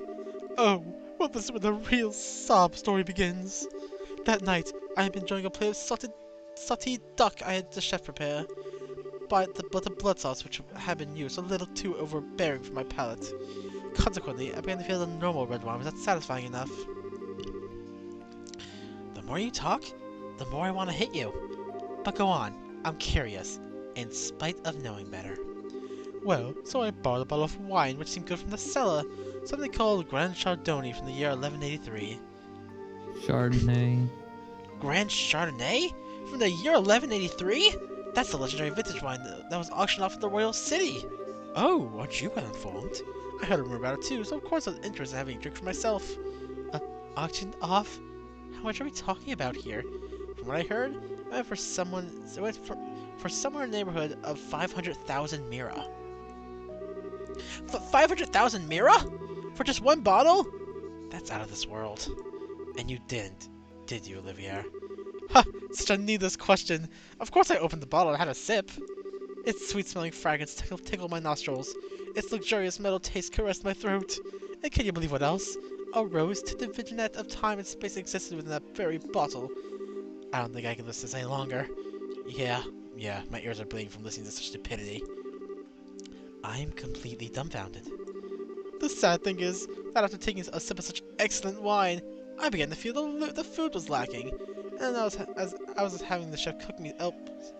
Oh, well, this is where the real sob story begins. That night, I had been enjoying a plate of sauteed duck I had the chef prepare. But the blood sauce which had been used was a little too overbearing for my palate. Consequently, I began to feel the normal red wine was not satisfying enough. The more you talk, the more I want to hit you. But go on, I'm curious, in spite of knowing better. Well, so I borrowed a bottle of wine which seemed good from the cellar, something called Grand Chardonnay from the year 1183. Chardonnay. Grand Chardonnay? From the year 1183? That's the legendary vintage wine that was auctioned off at the Royal City. Oh, aren't you well informed? I heard a rumor about it too, so of course I was interested in having a drink for myself. Auctioned off? How much are we talking about here? From what I heard, it went for somewhere in the neighborhood of 500,000 Mira. 500,000 Mira? For just one bottle? That's out of this world. And you didn't, did you, Olivier? Ha! Such a needless question. Of course I opened the bottle and had a sip. Its sweet-smelling fragrance tickled my nostrils. Its luxurious metal taste caressed my throat. And can you believe what else? A rose-tinted vignette of time and space existed within that very bottle. I don't think I can listen to this any longer. Yeah, my ears are bleeding from listening to such stupidity. I'm completely dumbfounded. The sad thing is that after taking a sip of such excellent wine, I began to feel the food was lacking. And as I was having the chef cook me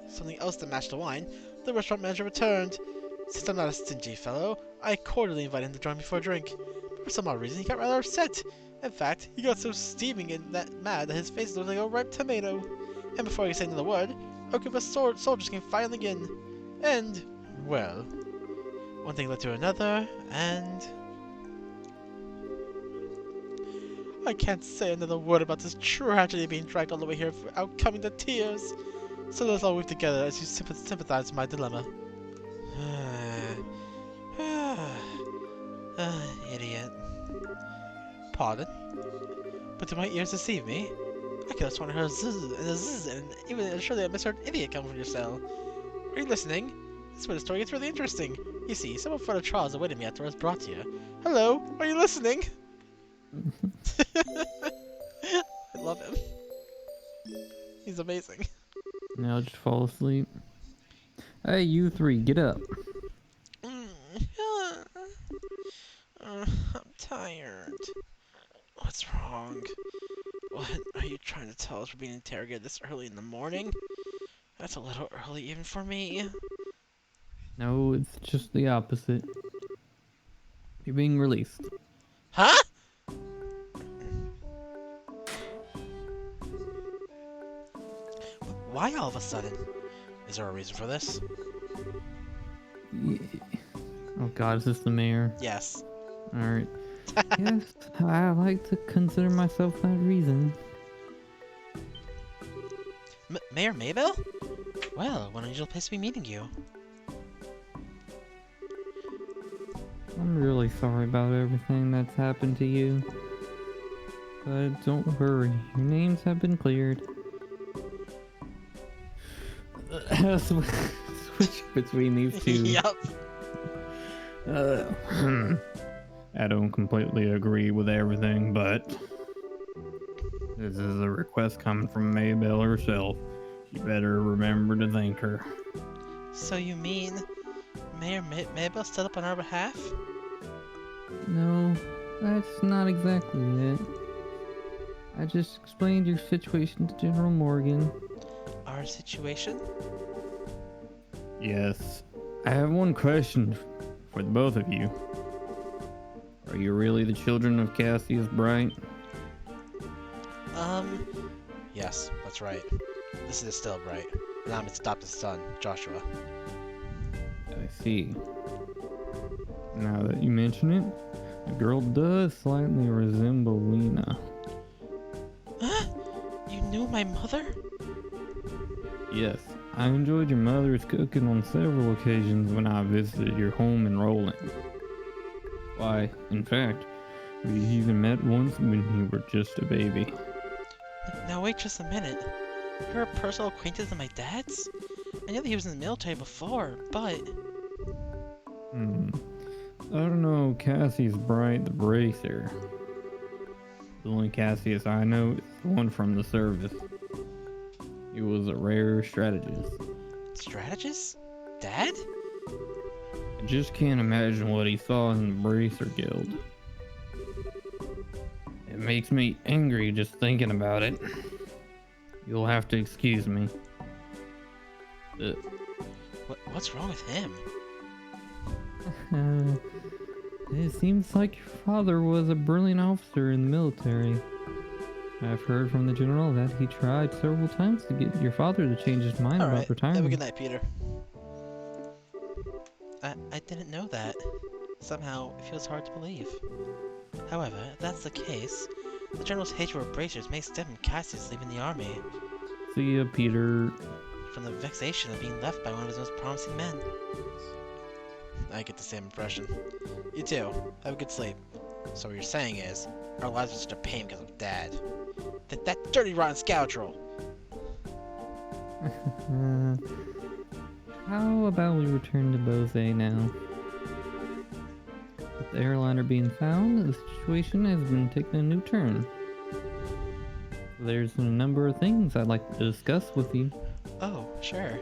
something else to match the wine, the restaurant manager returned. Since I'm not a stingy fellow, I cordially invited him to join me for a drink. But for some odd reason, he got rather upset. In fact, he got so steaming and mad that his face looked like a ripe tomato. And before I could say another word, a group of soldiers came filing in. And, well, one thing led to another, and I can't say another word about this tragedy being dragged all the way here without coming to tears. So let's all weep together as you sympathize with my dilemma. Idiot. Pardon? But do my ears deceive me? I could have sworn I heard a zzz and a zzz and even surely a misheard idiot coming from your cell. Are you listening? This is where the story gets really interesting. You see, someone for the trials awaited me after I was brought here. Hello? Are you listening? I love him. He's amazing. Now just fall asleep. Hey, you three, get up. I'm tired. What's wrong? What are you trying to tell us for being interrogated this early in the morning? That's a little early even for me. No, it's just the opposite. You're being released. Huh? Why all of a sudden? Is there a reason for this? Yeah. Oh god, is this the mayor? Yes. Alright. Yes, I like to consider myself that reason. Mayor Maybell? Well, what an unusual place to be meeting you. I'm really sorry about everything that's happened to you. But don't worry, your names have been cleared. Switch between these two. Yup. I don't completely agree with everything, but this is a request coming from Maybell herself. You better remember to thank her. So you mean Mayor Maybell stood up on our behalf? No, that's not exactly it. I just explained your situation to General Morgan. Our situation? Yes. I have one question for the both of you. Are you really the children of Cassius Bright? Yes, that's right. This is still right. And I'm his adopted son, Joshua. I see. Now that you mention it, the girl does slightly resemble Lena. Huh? You knew my mother? Yes, I enjoyed your mother's cooking on several occasions when I visited your home in Roland. Why, in fact, we even met once when you were just a baby. Now wait just a minute. You're a personal acquaintance of my dad's? I knew that he was in the military before, but... I don't know Cassius Bright the Bracer. The only Cassius I know is the one from the service. He was a rare strategist. Strategist? Dad? I just can't imagine what he saw in the Bracer Guild. It makes me angry just thinking about it. You'll have to excuse me. What's wrong with him? It seems like your father was a brilliant officer in the military. I've heard from the general that he tried several times to get your father to change his mind about Alright, have a retirement. good night, Peter. I didn't know that. Somehow, it feels hard to believe. However, if that's the case, the general's hatred for bracers may stem from Cassius leaving the army. See ya, Peter. From the vexation of being left by one of his most promising men. I get the same impression. You too. Have a good sleep. So what you're saying is, our lives are such a pain because of Dad. That dirty rotten scoundrel! How about we return to Bose now? With the airliner being found, the situation has been taking a new turn. There's a number of things I'd like to discuss with you. Oh, sure.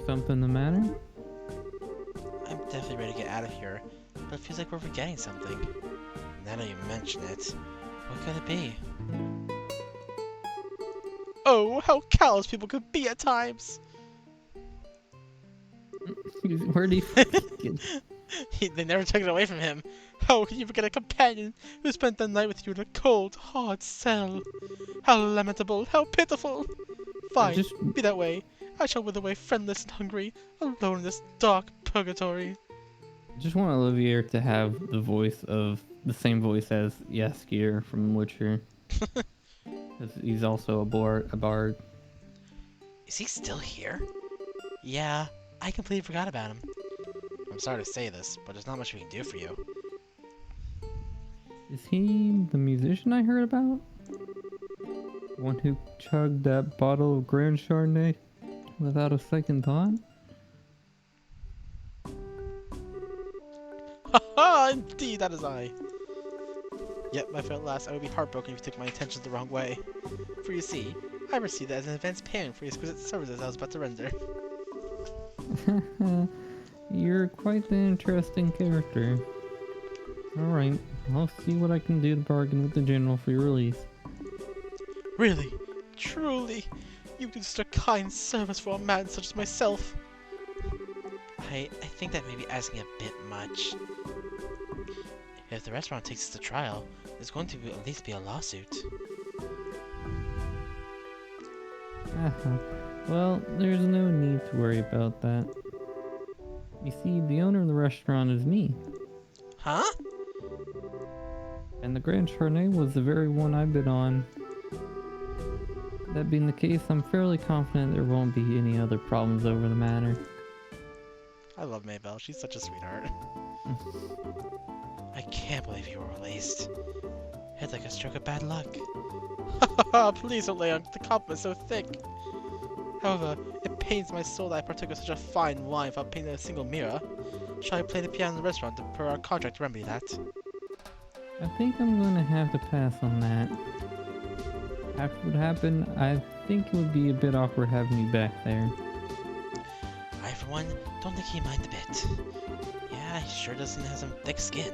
Something the matter? I'm definitely ready to get out of here, but it feels like we're forgetting something. Now that you mention it, what could it be? Oh, how callous people could be at times! Where do you... They never took it away from him. How can you forget a companion who spent the night with you in a cold, hard cell? How lamentable, how pitiful! Fine, be that way. I shall wither away friendless and hungry, alone in this dark purgatory. I just want Olivier to have the same voice as Jaskier from Witcher. 'Cause he's also a bard. Is he still here? Yeah, I completely forgot about him. I'm sorry to say this, but there's not much we can do for you. Is he the musician I heard about? The one who chugged that bottle of Grand Chardonnay without a second thought? Haha, indeed, that is I. Yet, my friend lass, I would be heartbroken if you took my intentions the wrong way. For you see, I received it as an advance payment for the exquisite services I was about to render. You're quite the interesting character. Alright, I'll see what I can do to bargain with the general for your release. Really? Truly? You do such a kind service for a man such as myself. I think that may be asking a bit much. If the restaurant takes us to trial, there's going to at least be a lawsuit. Well, there's no need to worry about that. You see, the owner of the restaurant is me. Huh? And the Grand Chardonnay was the very one I bid on. That being the case, I'm fairly confident there won't be any other problems over the matter. I love Maybelle, she's such a sweetheart. I can't believe you were released. It's like a stroke of bad luck. Haha, please don't lay on the compliment so thick. However, it pains my soul that I partook of such a fine wine without painting a single mirror. Shall I play the piano in the restaurant per our contract to remedy that? I think I'm going to have to pass on that. After what happened, I think it would be a bit awkward having you back there. I, for one, don't think he'd mind a bit. Yeah, he sure doesn't have some thick skin.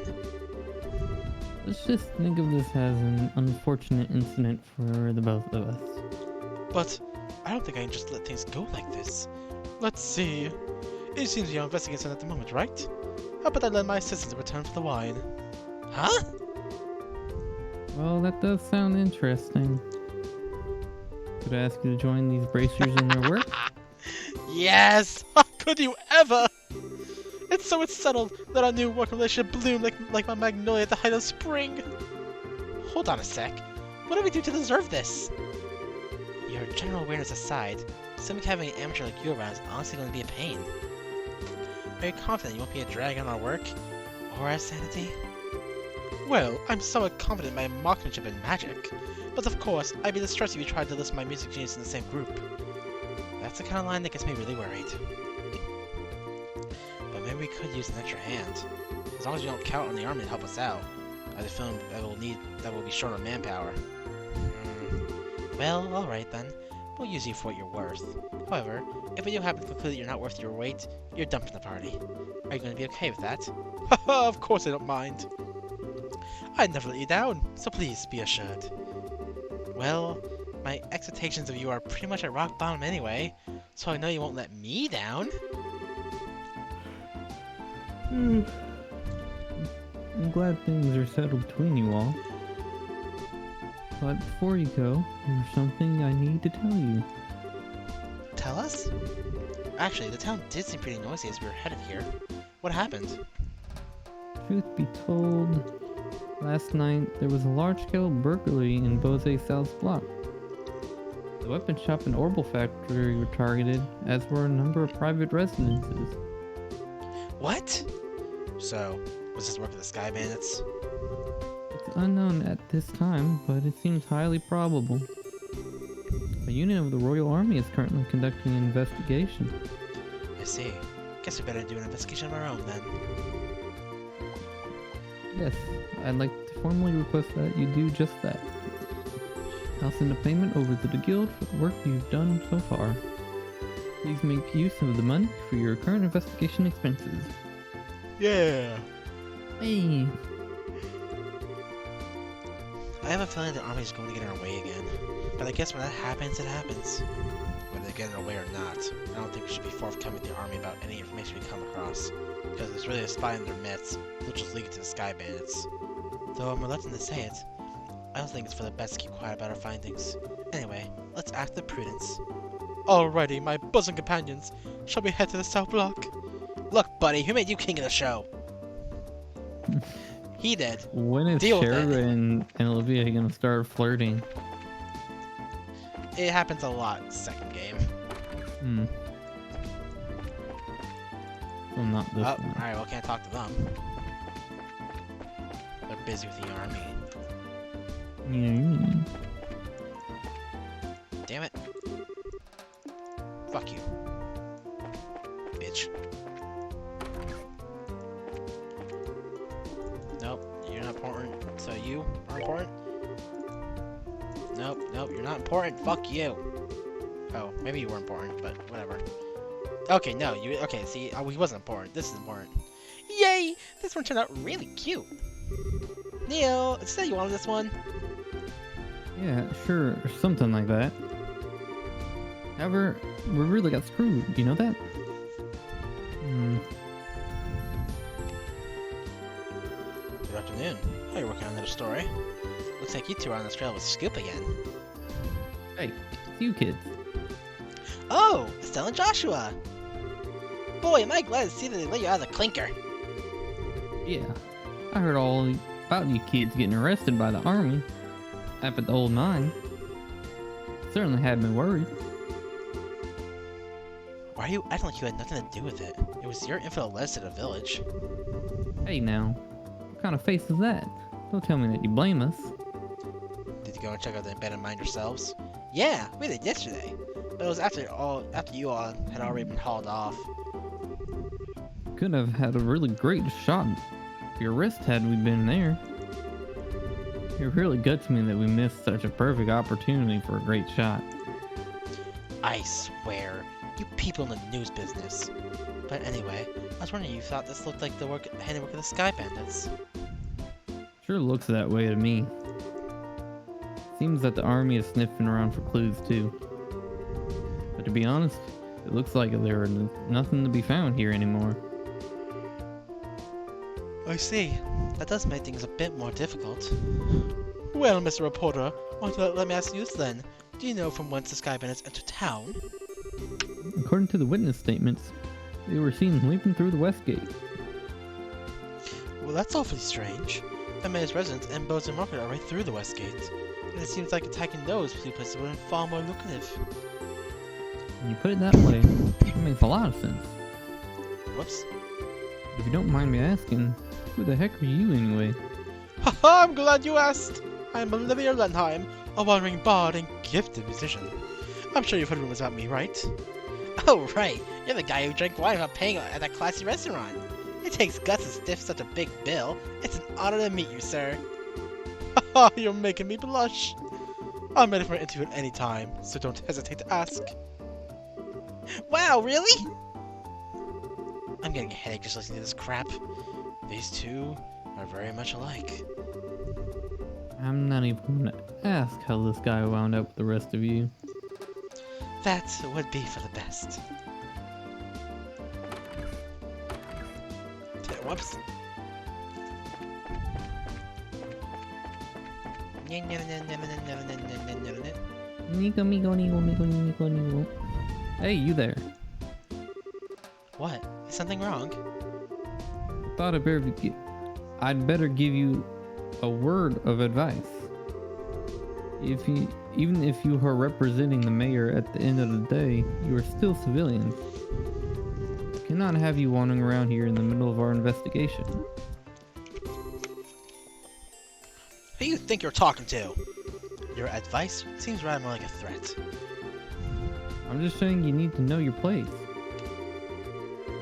Let's just think of this as an unfortunate incident for the both of us. But I don't think I can just let things go like this. Let's see. It seems you're investigating something at the moment, right? How about I lend my assistance in return for the wine? Huh? Well, that does sound interesting. Could I ask you to join these bracers in their work? Yes! How could you ever? It's settled that our new work relationship bloomed like my magnolia at the height of spring. Hold on a sec. What did we do to deserve this? Your general awareness aside, simply having an amateur like you around is honestly going to be a pain. Are you confident you won't be a drag on our work? Or our sanity? Well, I'm somewhat confident in my marksmanship and magic. But of course, I'd be distressed if you tried to list my music genius in the same group. That's the kind of line that gets me really worried. But maybe we could use an extra hand. As long as you don't count on the army to help us out. As a film that will be short on manpower. Well, alright then. We'll use you for what you're worth. However, if we do happen to conclude that you're not worth your weight, you're dumped from the party. Are you going to be okay with that? Haha, of course I don't mind. I'd never let you down, so please be assured. Well, my expectations of you are pretty much at rock bottom anyway, so I know you won't let me down. I'm glad things are settled between you all. But before you go, there's something I need to tell you. Tell us? Actually, the town did seem pretty noisy as we were headed here. What happened? Truth be told, last night there was a large-scale burglary in Bose South's block. The weapon shop and orbital factory were targeted, as were a number of private residences. What? So, was this work of the Sky Bandits? It's unknown at this time, but it seems highly probable. A unit of the Royal Army is currently conducting an investigation. I see. Guess we better do an investigation of our own then. Yes, I'd like to formally request that you do just that. I'll send a payment over to the guild for the work you've done so far. Please make use of the money for your current investigation expenses. Yeah! Hey! I have a feeling the army is going to get in our way again. But I guess when that happens, it happens. Whether they get in our way or not, I don't think we should be forthcoming with the army about any information we come across. Because there's really a spy in their midst, they'll just leak it to the Sky Bandits. Though I'm reluctant to say it, I don't think it's for the best to keep quiet about our findings. Anyway, let's act with prudence. Alrighty, my bosom companions, shall we head to the South Block? Look, buddy, who made you king of the show? He did. When is Deal with it. Shara and Olivia gonna start flirting? It happens a lot, second game. Well, not this Oh, one. alright, well, can't talk to them. They're busy with the army. Yeah. Damn it. Fuck you. Bitch. Nope, you're not important. So you are important? Nope, you're not important. Fuck you. Oh, maybe you were important, but whatever. Okay, no, okay, see, he wasn't important. This is important. Yay! This one turned out really cute. Neil, it's that you wanted this one? Yeah, sure, or something like that. However, we really got screwed, you know that? Good afternoon. How are you working on another story? Looks like you two are on this trail with Scoop again. Hey, it's you kids. Oh, Estelle and Joshua! Boy, am I glad to see that they let you out of the clinker. Yeah, I heard all about you kids getting arrested by the army up at the old mine. Certainly had me worried. Why are you acting like you had nothing to do with it? It was your info that led us to the village. Hey now, what kind of face is that? Don't tell me that you blame us. Did you go and check out the abandoned mine yourselves? Yeah, we did yesterday. But it was after you all had already been hauled off. Could have had a really great shot for your wrist had we been there. It really guts me that we missed such a perfect opportunity for a great shot. I swear, you people in the news business. But anyway, I was wondering if you thought this looked like the handiwork of the Sky Bandits. Sure looks that way to me. Seems that the army is sniffing around for clues too. But to be honest, it looks like there are nothing to be found here anymore. I see. That does make things a bit more difficult. Well, Mr. Reporter, let me ask you this then. Do you know from whence the Sky Bandits entered town? According to the witness statements, they were seen leaping through the west gate. Well, that's awfully strange. The mayor's residence and Bozeman Market are right through the west gate. And it seems like attacking those two places would have been far more lucrative. When you put it that way, it makes a lot of sense. Whoops. If you don't mind me asking, who the heck are you anyway? Haha, I'm glad you asked! I'm Olivia Lenheim, a wandering bard and gifted musician. I'm sure you've heard rumors about me, right? Oh, right. You're the guy who drank wine without paying at that classy restaurant. It takes guts to stiff such a big bill. It's an honor to meet you, sir. Haha, you're making me blush. I'm ready for an interview at any time, so don't hesitate to ask. Wow, really? I'm getting a headache just listening to this crap. These two are very much alike. I'm not even gonna ask how this guy wound up with the rest of you. That would be for the best. Whoops. Hey, you there. What? Is something wrong? Thought I'd better give you a word of advice. Even if you are representing the mayor at the end of the day, you are still civilians. I cannot have you wandering around here in the middle of our investigation. Who do you think you're talking to? Your advice seems rather more like a threat. I'm just saying you need to know your place.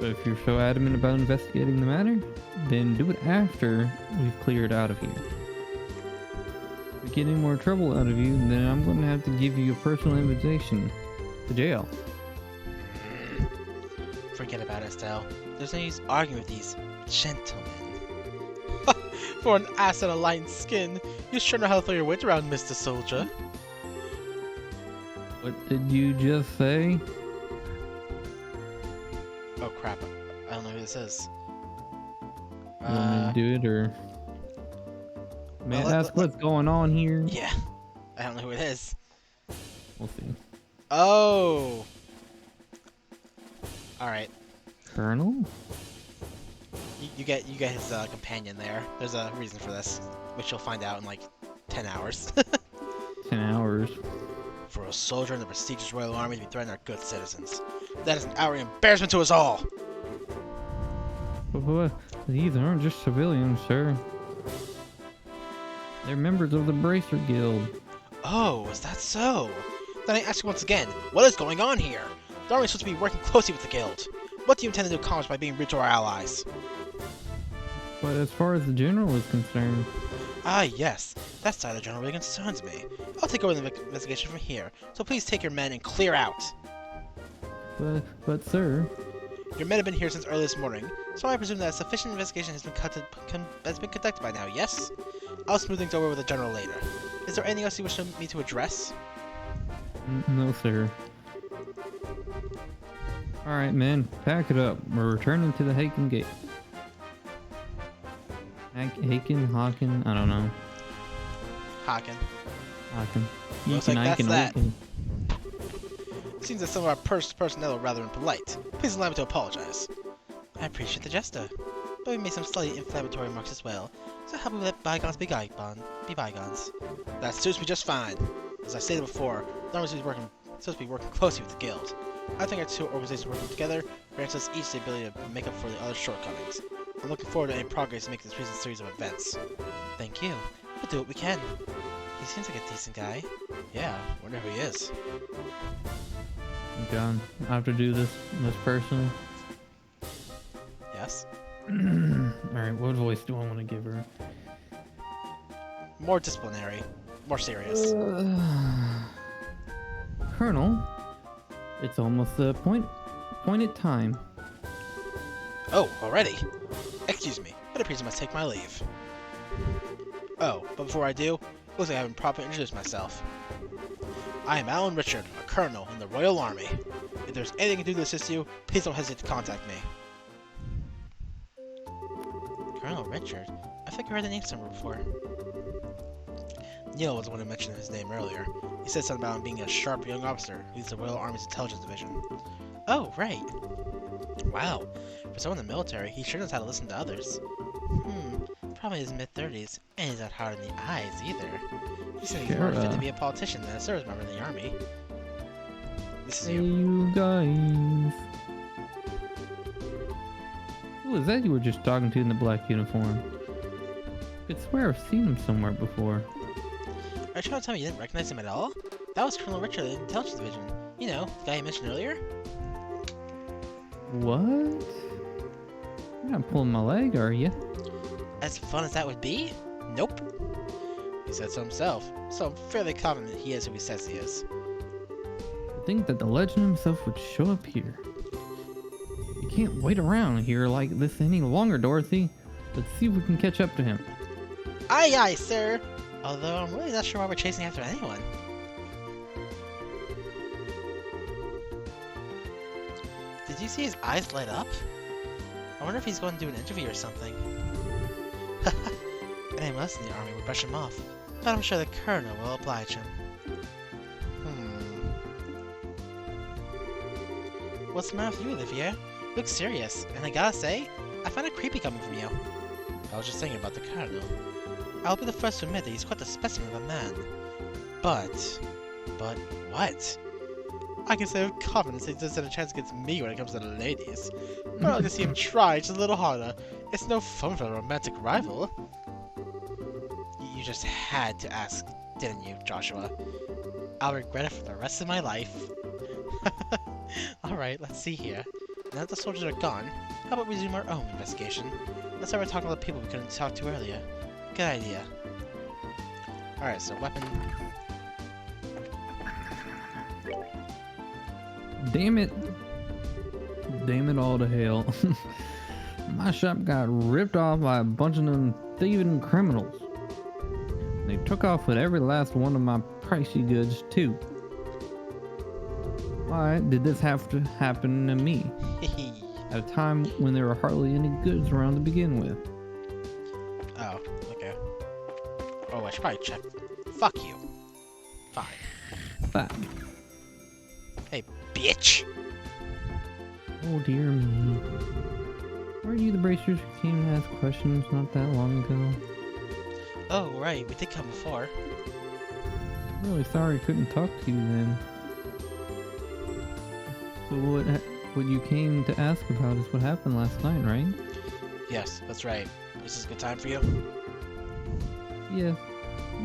But if you're so adamant about investigating the matter, then do it after we've cleared out of here. If we get any more trouble out of you, then I'm going to have to give you a personal invitation to jail. Forget about it, Estelle. There's no use arguing with these gentlemen. For an ass and a light skin, you sure know how to throw your weight around, Mr. Soldier. What did you just say? Oh crap, I don't know who this is. You want me to do it, or may I ask what's going on here? Yeah, I don't know who it is. We'll see. Oh! Alright. Colonel? You get his companion there. There's a reason for this, which you'll find out in like 10 hours. 10 hours. For a soldier in the prestigious Royal Army to be threatening our good citizens. That is an outright embarrassment to us all! But these aren't just civilians, sir. They're members of the Bracer Guild. Oh, is that so? Then I ask you once again, what is going on here? The Army is supposed to be working closely with the Guild. What do you intend to accomplish by being rude to our allies? But as far as the general is concerned... Ah, yes. That side of the general really concerns me. I'll take over the investigation from here, so please take your men and clear out. But sir... Your men have been here since early this morning, so I presume that a sufficient investigation has been conducted by now, yes? I'll smooth things over with the general later. Is there anything else you wish me to address? No, sir. Alright, men, pack it up. We're returning to the Haken Gate. Haken? I don't know. Haken. Haken. Looks like that's that. Haken. Seems that some of our personnel are rather impolite. Please allow me to apologize. I appreciate the gesture, but we made some slightly inflammatory remarks as well, so how about we let bygones be bygones? That suits me just fine. As I stated before, the Army is supposed to be working closely with the Guild. I think our two organizations working together grants us each the ability to make up for the other's shortcomings. I'm looking forward to any progress in making this recent series of events. Thank you. We'll do what we can. He seems like a decent guy. Yeah, wonder who he is. John, I have to do this personally. Yes? Alright, what voice do I want to give her? More disciplinary. More serious. Colonel, it's almost the appointed time. Oh, already? Excuse me. It appears I must take my leave. Oh, but before I do, looks like I haven't properly introduced myself. I am Alan Richard, a colonel in the Royal Army. If there's anything I can do to assist you, please don't hesitate to contact me. Colonel Richard? I think I heard the name somewhere before. Neil was the one who mentioned his name earlier. He said something about him being a sharp young officer who leads the Royal Army's Intelligence Division. Oh, right. Wow. For someone in the military, he sure knows how to listen to others. Probably in his mid-30s, and he's not hard in the eyes either. He said he's more fit to be a politician than a service member in the army. This is Hey, you. you guys. Who was that you were just talking to in the black uniform? I could swear I've seen him somewhere before. Are you trying to tell me you didn't recognize him at all? That was Colonel Richard of the Intelligence Division. You know, the guy you mentioned earlier? What? You're not pulling my leg, are you? As fun as that would be? Nope. He said so himself, so I'm fairly confident he is who he says he is. I think that the legend himself would show up here. You can't wait around here like this any longer, Dorothy. Let's see if we can catch up to him. Aye aye, sir! Although I'm really not sure why we're chasing after anyone. Did you see his eyes light up? I wonder if he's going to do an interview or something. Anyone else in the army would brush him off, but I'm sure the colonel will oblige him. What's the matter with you, Olivia? You look serious, and I gotta say, I find it creepy coming from you. I was just thinking about the colonel. I'll be the first to admit that he's quite a specimen of a man. But what? I can say with confidence that he doesn't stand a chance against me when it comes to the ladies. But I'll just see him try just a little harder. It's no fun for a romantic rival. You just had to ask, didn't you, Joshua? I'll regret it for the rest of my life. Alright, let's see here. Now that the soldiers are gone, how about we resume our own investigation? Let's start by talking about the people we couldn't talk to earlier. Good idea. Alright, so weapon. Damn it. Damn it all to hell. My shop got ripped off by a bunch of them thieving criminals. They took off with every last one of my pricey goods, too. Why did this have to happen to me? At a time when there were hardly any goods around to begin with. Oh, okay. Oh, I should probably check. Fuck you. Fine. But, Hey, bitch! oh dear me. Weren't you the bracers who came to ask questions not that long ago? Oh, right, we did come before. I'm really sorry I couldn't talk to you then. So what you came to ask about is what happened last night, right? Yes, that's right. This is a good time for you? Yeah,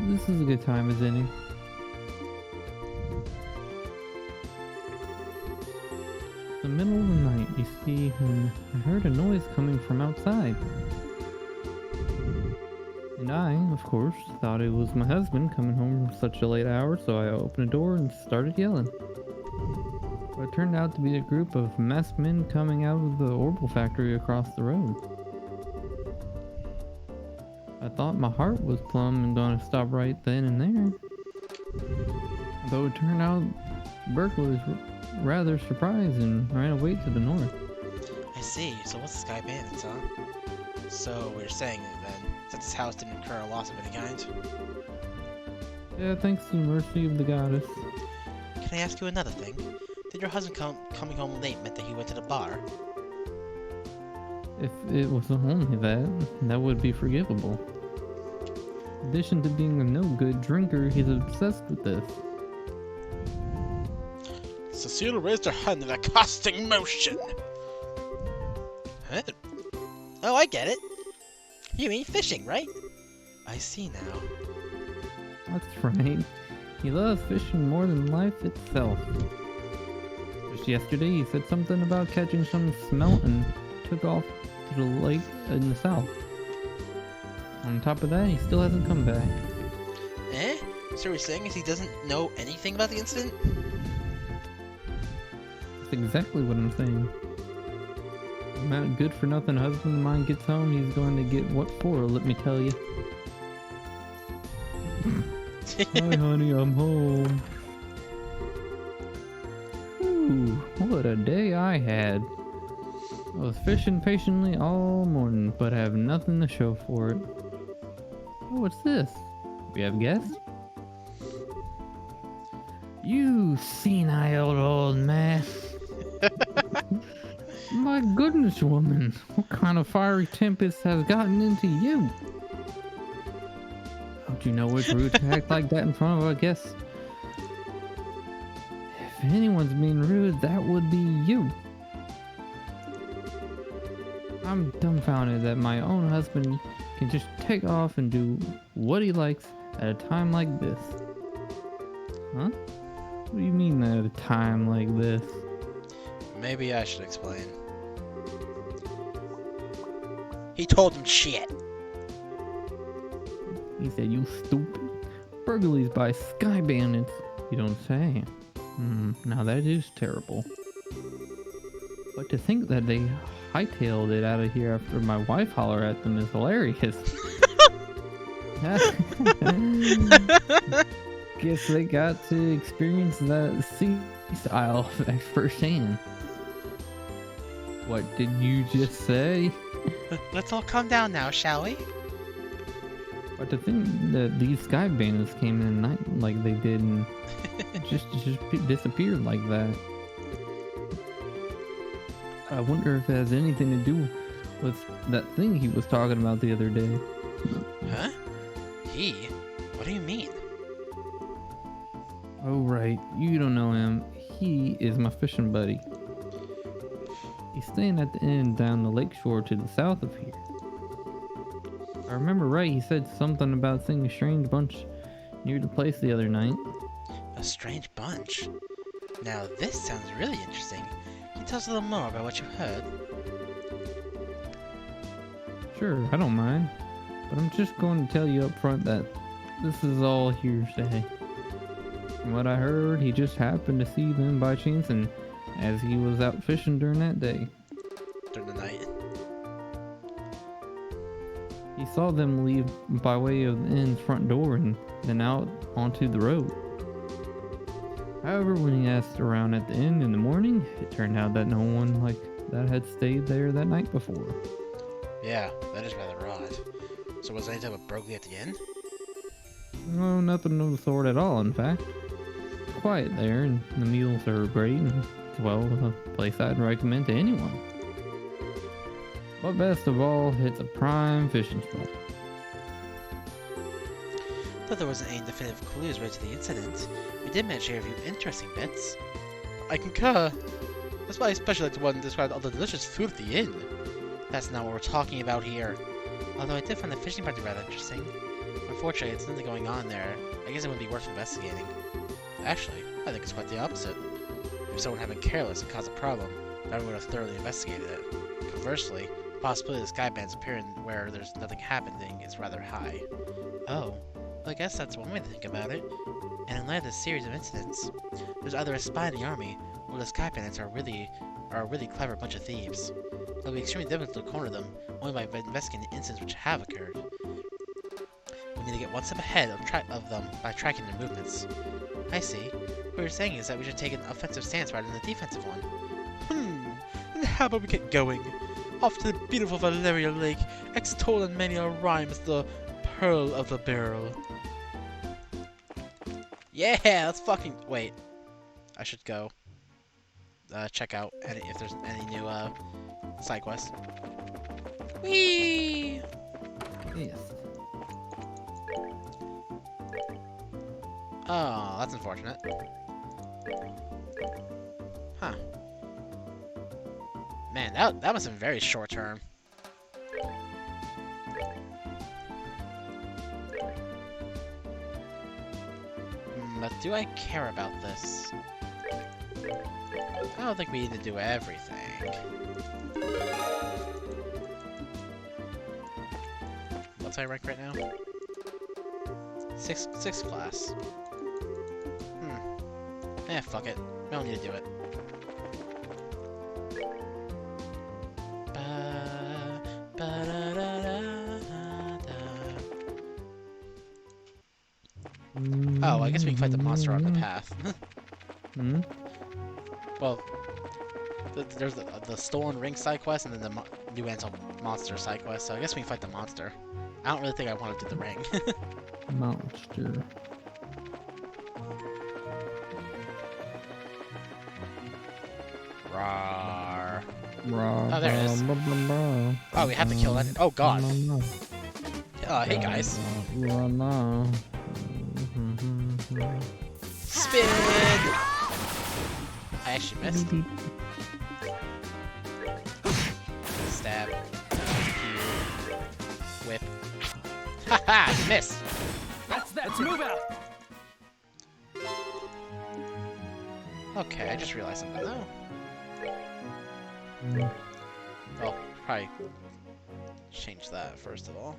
this is a good time as any. The middle of the night, you see, when I heard a noise coming from outside. And I, of course, thought it was my husband coming home from such a late hour, so I opened the door and started yelling. But it turned out to be a group of masked men coming out of the Orbital factory across the road. I thought my heart was plumb and gonna stop right then and there. Though it turned out burglars were rather surprised and ran away to the north. I see. So what's this guy bandits, huh? So what you're saying then, is that this house didn't incur a loss of any kind? Yeah, thanks to the mercy of the goddess. Can I ask you another thing? Did your husband coming home late meant that he went to the bar? If it was only that, that would be forgivable. In addition to being a no-good drinker, he's obsessed with this. Cecile raised her hand in a casting motion. Huh? Oh, I get it. You mean fishing, right? I see now. That's right. He loves fishing more than life itself. Just yesterday, he said something about catching some smelt and took off to the lake in the south. On top of that, he still hasn't come back. Eh? So what you're saying is he doesn't know anything about the incident? That's exactly what I'm saying. When that good-for-nothing husband of mine gets home, he's going to get what for, let me tell you. Hi, honey, I'm home. Ooh, what a day I had. I was fishing patiently all morning, but have nothing to show for it. Oh, what's this? We have guests? You senile old man. My goodness, woman. What kind of fiery tempest has gotten into you? Don't you know it's rude to act like that in front of a guest? If anyone's being rude, that would be you. I'm dumbfounded that my own husband can just take off and do what he likes at a time like this. Huh? What do you mean at a time like this? Maybe I should explain. He told him shit. He said, you stupid. Burglaries by sky bandits. You don't say. Now that is terrible. But to think that they hightailed it out of here after my wife hollered at them is hilarious. Guess they got to experience that sea style effect firsthand. What did you just say? Let's all calm down now, shall we? But to think that these sky bandits came in at night like they did and just disappeared like that. I wonder if it has anything to do with that thing he was talking about the other day. Huh? He? What do you mean? Oh right, you don't know him. He is my fishing buddy. He's staying at the inn down the lakeshore to the south of here. If I remember right, he said something about seeing a strange bunch near the place the other night. A strange bunch? Now this sounds really interesting. Can you tell us a little more about what you've heard? Sure, I don't mind. But I'm just going to tell you up front that this is all hearsay. From what I heard, he just happened to see them by chance and as he was out fishing during that day. During the night? He saw them leave by way of the inn's front door and then out onto the road. However, when he asked around at the inn in the morning, it turned out that no one like that had stayed there that night before. Yeah, that is rather odd. So was there any type of burglary at the inn? No, nothing of the sort at all, in fact. Quiet there, and the meals are great, and it's, well, a place I'd recommend to anyone. But best of all, it's a prime fishing spot. Though there wasn't any definitive clues related to the incident, we did manage to hear a few interesting bits. I concur. That's why I especially like the one that described all the delicious food at the inn. That's not what we're talking about here. Although I did find the fishing party rather interesting. Unfortunately, it's nothing going on there. I guess it wouldn't be worth investigating. Actually, I think it's quite the opposite. If someone had been careless and caused a problem, everyone would have thoroughly investigated it. Conversely, the possibility of the sky bands appearing where there's nothing happening is rather high. Oh, well, I guess that's one way to think about it. And in light of this series of incidents, there's either a spy in the army, or the sky bandits are a really clever bunch of thieves. It'll be extremely difficult to corner them only by investigating the incidents which have occurred. We need to get one step ahead of them by tracking their movements. I see. What you're saying is that we should take an offensive stance rather than a defensive one. And how about we get going? Off to the beautiful Valeria Lake, extol and mania rhymes the pearl of the barrel. Yeah, let's fucking... Wait. I should go check out if there's any new side quests. Whee! Yes. Oh, that's unfortunate. Huh. Man, that must have been very short term. But do I care about this? I don't think we need to do everything. What's my rank right now? 6 class. Eh, fuck it. We don't need to do it. Oh, I guess we can fight the monster on the path. Well, there's the stolen ring side quest and then the new Ansel monster side quest, so I guess we can fight the monster. I don't really think I want to do the ring. Monster. Rawr. Oh, there it is. Oh, we have to kill that. Oh god. Hey guys. Spin! I actually missed. Stab. Pew. Whip. Haha! Missed! Let's move out. Okay, I just realized something though. Well, probably change that first of all.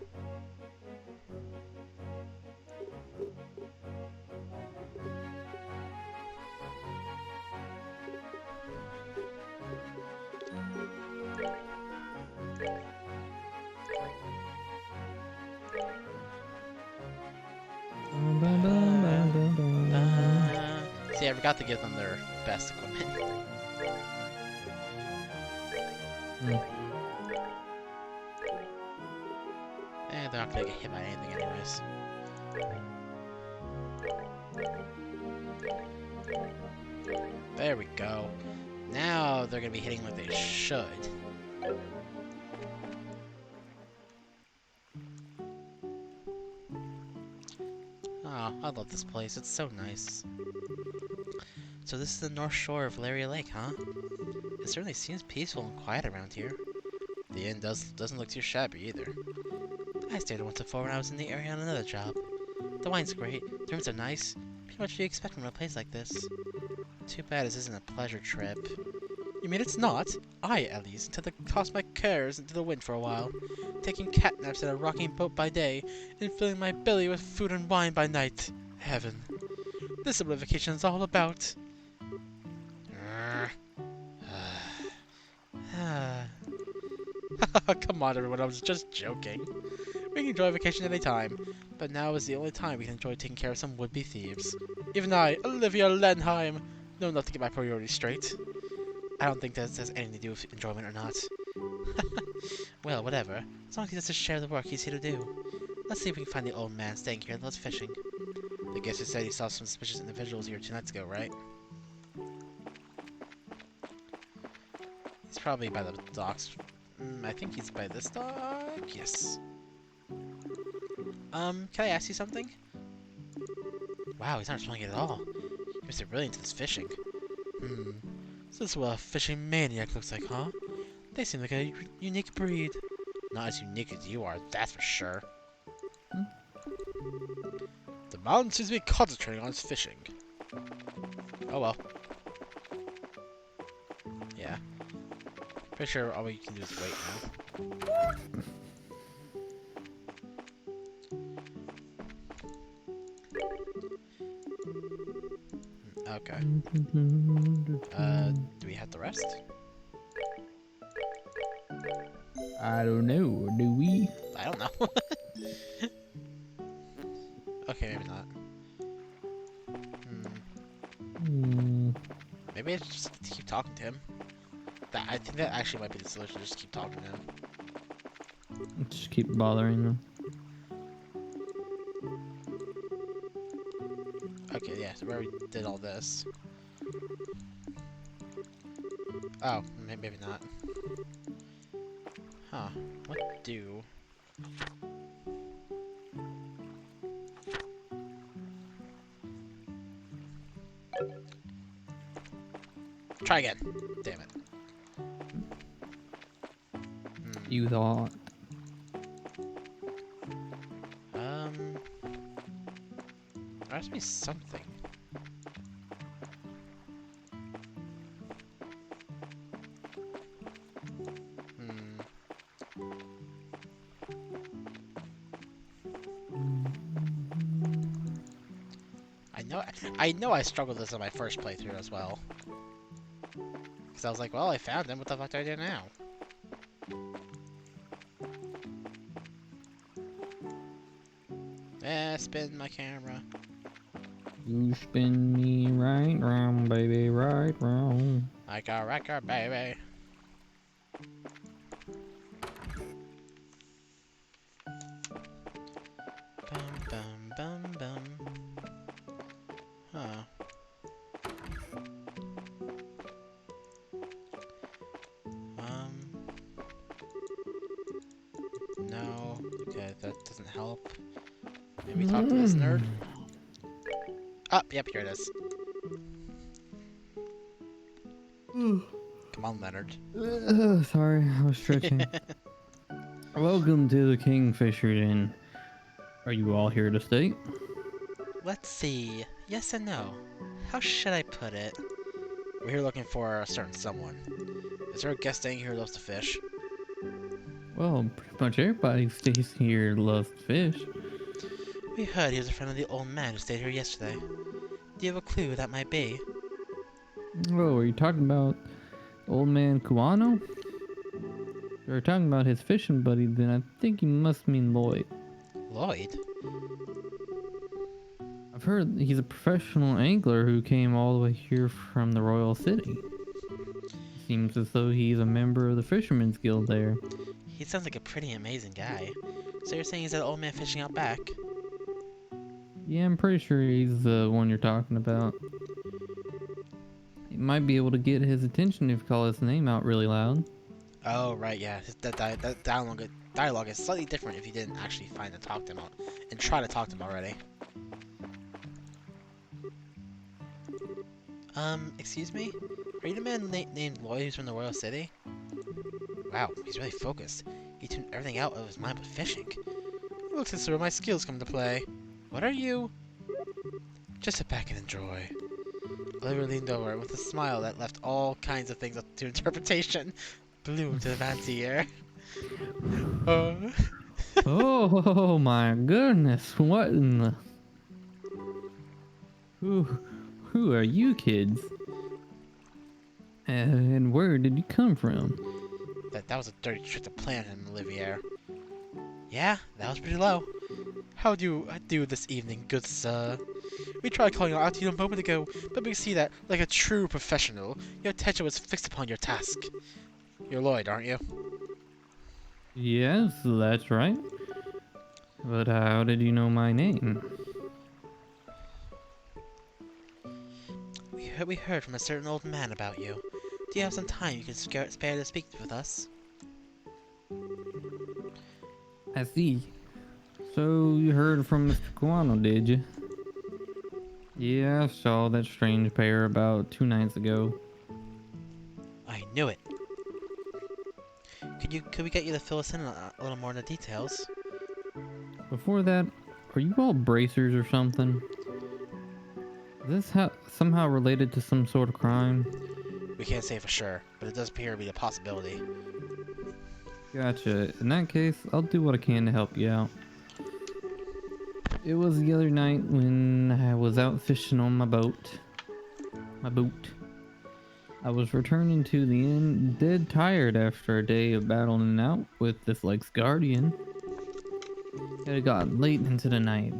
See, I forgot to give them their best equipment. They're not gonna get hit by anything anyways. There we go. Now they're gonna be hitting like they should. Oh, I love this place. It's so nice. So this is the north shore of Laria Lake, huh? It certainly seems peaceful and quiet around here. The inn doesn't look too shabby either. I stayed once before when I was in the area on another job. The wine's great, the rooms are nice. Pretty much what you expect from a place like this. Too bad this isn't a pleasure trip. You mean it's not? I, at least, intend to toss my cares into the wind for a while, taking cat naps in a rocking boat by day, and filling my belly with food and wine by night. Heaven. This is what vacation is all about. Come on, everyone, I was just joking. We can enjoy vacation any time, but now is the only time we can enjoy taking care of some would-be thieves. Even I, Olivia Lenheim, know enough to get my priorities straight. I don't think that has anything to do with enjoyment or not. Well, whatever. As long as he doesn't share the work he's here to do. Let's see if we can find the old man staying here and loves fishing. I guess you said he saw some suspicious individuals here 2 nights ago, right? He's probably by the docks. I think he's by this dock? Yes. Can I ask you something? Wow, he's not responding at all. He must be really into this fishing. So this is what a fishing maniac looks like, huh? They seem like a unique breed. Not as unique as you are, that's for sure. The mountain seems to be concentrating on its fishing. Oh well. Yeah. Pretty sure all we can do is wait now. Okay. Do we have the rest? I don't know. Do we? I don't know. Okay, maybe not. Maybe I just have to keep talking to him. I think that actually might be the solution. Just keep talking to him. Just keep bothering them. Okay, yeah, so we already did all this. Oh, maybe not. Huh. What do... Try again. Damn it. You thought. There has to be something. I know I struggled with this on my first playthrough as well. Because I was like, well, I found him, what the fuck do I do now? Spin my camera. You spin me right round, baby, right round. Like a record, baby. Bum bum bum bum. Huh. doesn't help. Maybe talk to this nerd? Ah, yep, here it is. Come on, Leonard. Sorry, I was stretching. Welcome to the Kingfisher Inn. Are you all here to stay? Let's see. Yes and no. How should I put it? We're here looking for a certain someone. Is there a guest staying here who loves to fish? Well, pretty much everybody who stays here loves fish. We heard he was a friend of the old man who stayed here yesterday. Do you have a clue who that might be? Oh, are you talking about old man Kuano? If you're talking about his fishing buddy, then I think you must mean Lloyd. Lloyd? I've heard he's a professional angler who came all the way here from the Royal City. Seems as though he's a member of the Fisherman's Guild there. He sounds like a pretty amazing guy. So you're saying he's that old man fishing out back? Yeah, I'm pretty sure he's the one you're talking about. You might be able to get his attention if you call his name out really loud. Oh, right, yeah. That dialogue is slightly different if you didn't actually find and talk to him and try to talk to him already. Excuse me? Are you the man named Lloyd who's from the Royal City? Wow, he's really focused. He tuned everything out of his mind but fishing. It looks as though my skills come into play. What are you? Just sit back and enjoy. Oliver leaned over with a smile that left all kinds of things up to interpretation. Blew to the fancy ear. Oh my goodness, what in the... Who are you kids? And where did you come from? That was a dirty trick to plant him, Olivier. Yeah, that was pretty low. How do I do this evening, good sir? We tried calling out to you a moment ago, but we see that, like a true professional, your attention was fixed upon your task. You're Lloyd, aren't you? Yes, that's right. But how did you know my name? We heard from a certain old man about you. Do you have some time you can spare to speak with us? I see. So you heard from Mr. Guano, did you? Yeah, I saw that strange pair about 2 nights ago. I knew it. Could we get you to fill us in a little more on the details? Before that, are you all bracers or something? Is this somehow related to some sort of crime? We can't say for sure, but it does appear to be a possibility. Gotcha. In that case, I'll do what I can to help you out. It was the other night when I was out fishing on my boat. I was returning to the inn dead tired after a day of battling out with this lake's guardian. It had gotten late into the night.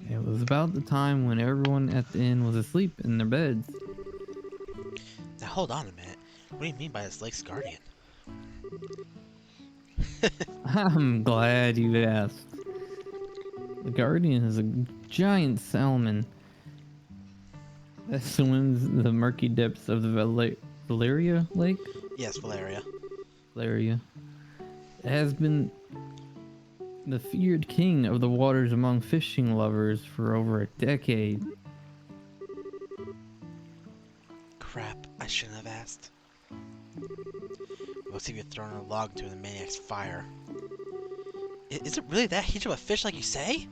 It was about the time when everyone at the inn was asleep in their beds. Now hold on a minute. What do you mean by this lake's guardian? I'm glad you asked. The guardian is a giant salmon that swims the murky depths of the Valeria Lake. Yes, Valeria. Valeria. It has been the feared king of the waters among fishing lovers for over a decade. Crap, I shouldn't have asked. Looks like you've thrown a log into the Maniac's fire. Is it really that huge of a fish like you say?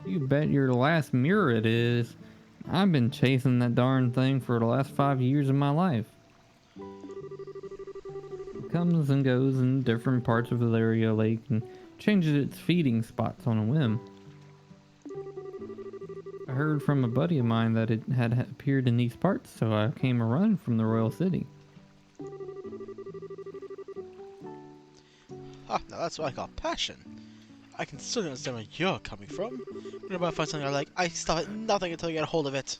You bet your last mirror it is. I've been chasing that darn thing for the last 5 years of my life. It comes and goes in different parts of Valeria Lake and changes its feeding spots on a whim. I heard from a buddy of mine that it had appeared in these parts, so I came a run from the Royal City. Ah, now that's what I call passion. I can certainly understand where you're coming from. Whenever I find something I like, I stop at nothing until I get a hold of it.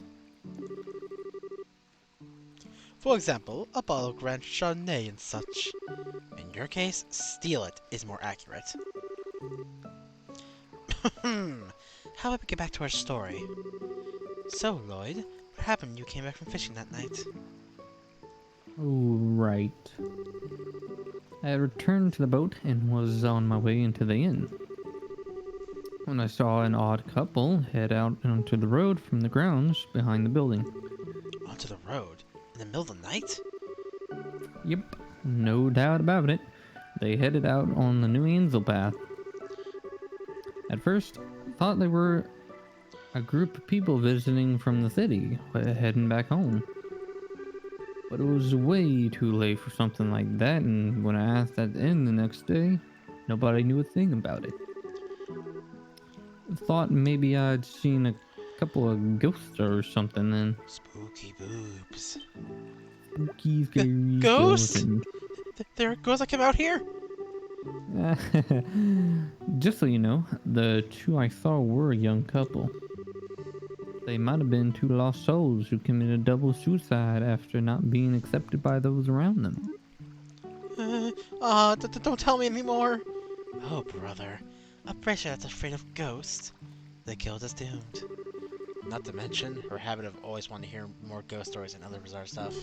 For example, a bottle of Grand Chardonnay and such. In your case, steal it is more accurate. How about we get back to our story? So, Lloyd, what happened when you came back from fishing that night? Oh, right. I had returned to the boat and was on my way into the inn when I saw an odd couple head out onto the road from the grounds behind the building. Onto the road? In the middle of the night? Yep, no doubt about it. They headed out on the New Angel path. At first, I thought they were a group of people visiting from the city, heading back home. But it was way too late for something like that, and when I asked at the inn the next day, nobody knew a thing about it. I thought maybe I'd seen a couple of ghosts or something then. Spooky boobs. Spooky, scary Ghosts? skeletons. There are ghosts that came out here? Just so you know, the two I saw were a young couple. They might have been two lost souls who committed double suicide after not being accepted by those around them. Don't tell me anymore. Oh, brother. A pressure that's afraid of ghosts. The guild is doomed. Not to mention her habit of always wanting to hear more ghost stories and other bizarre stuff.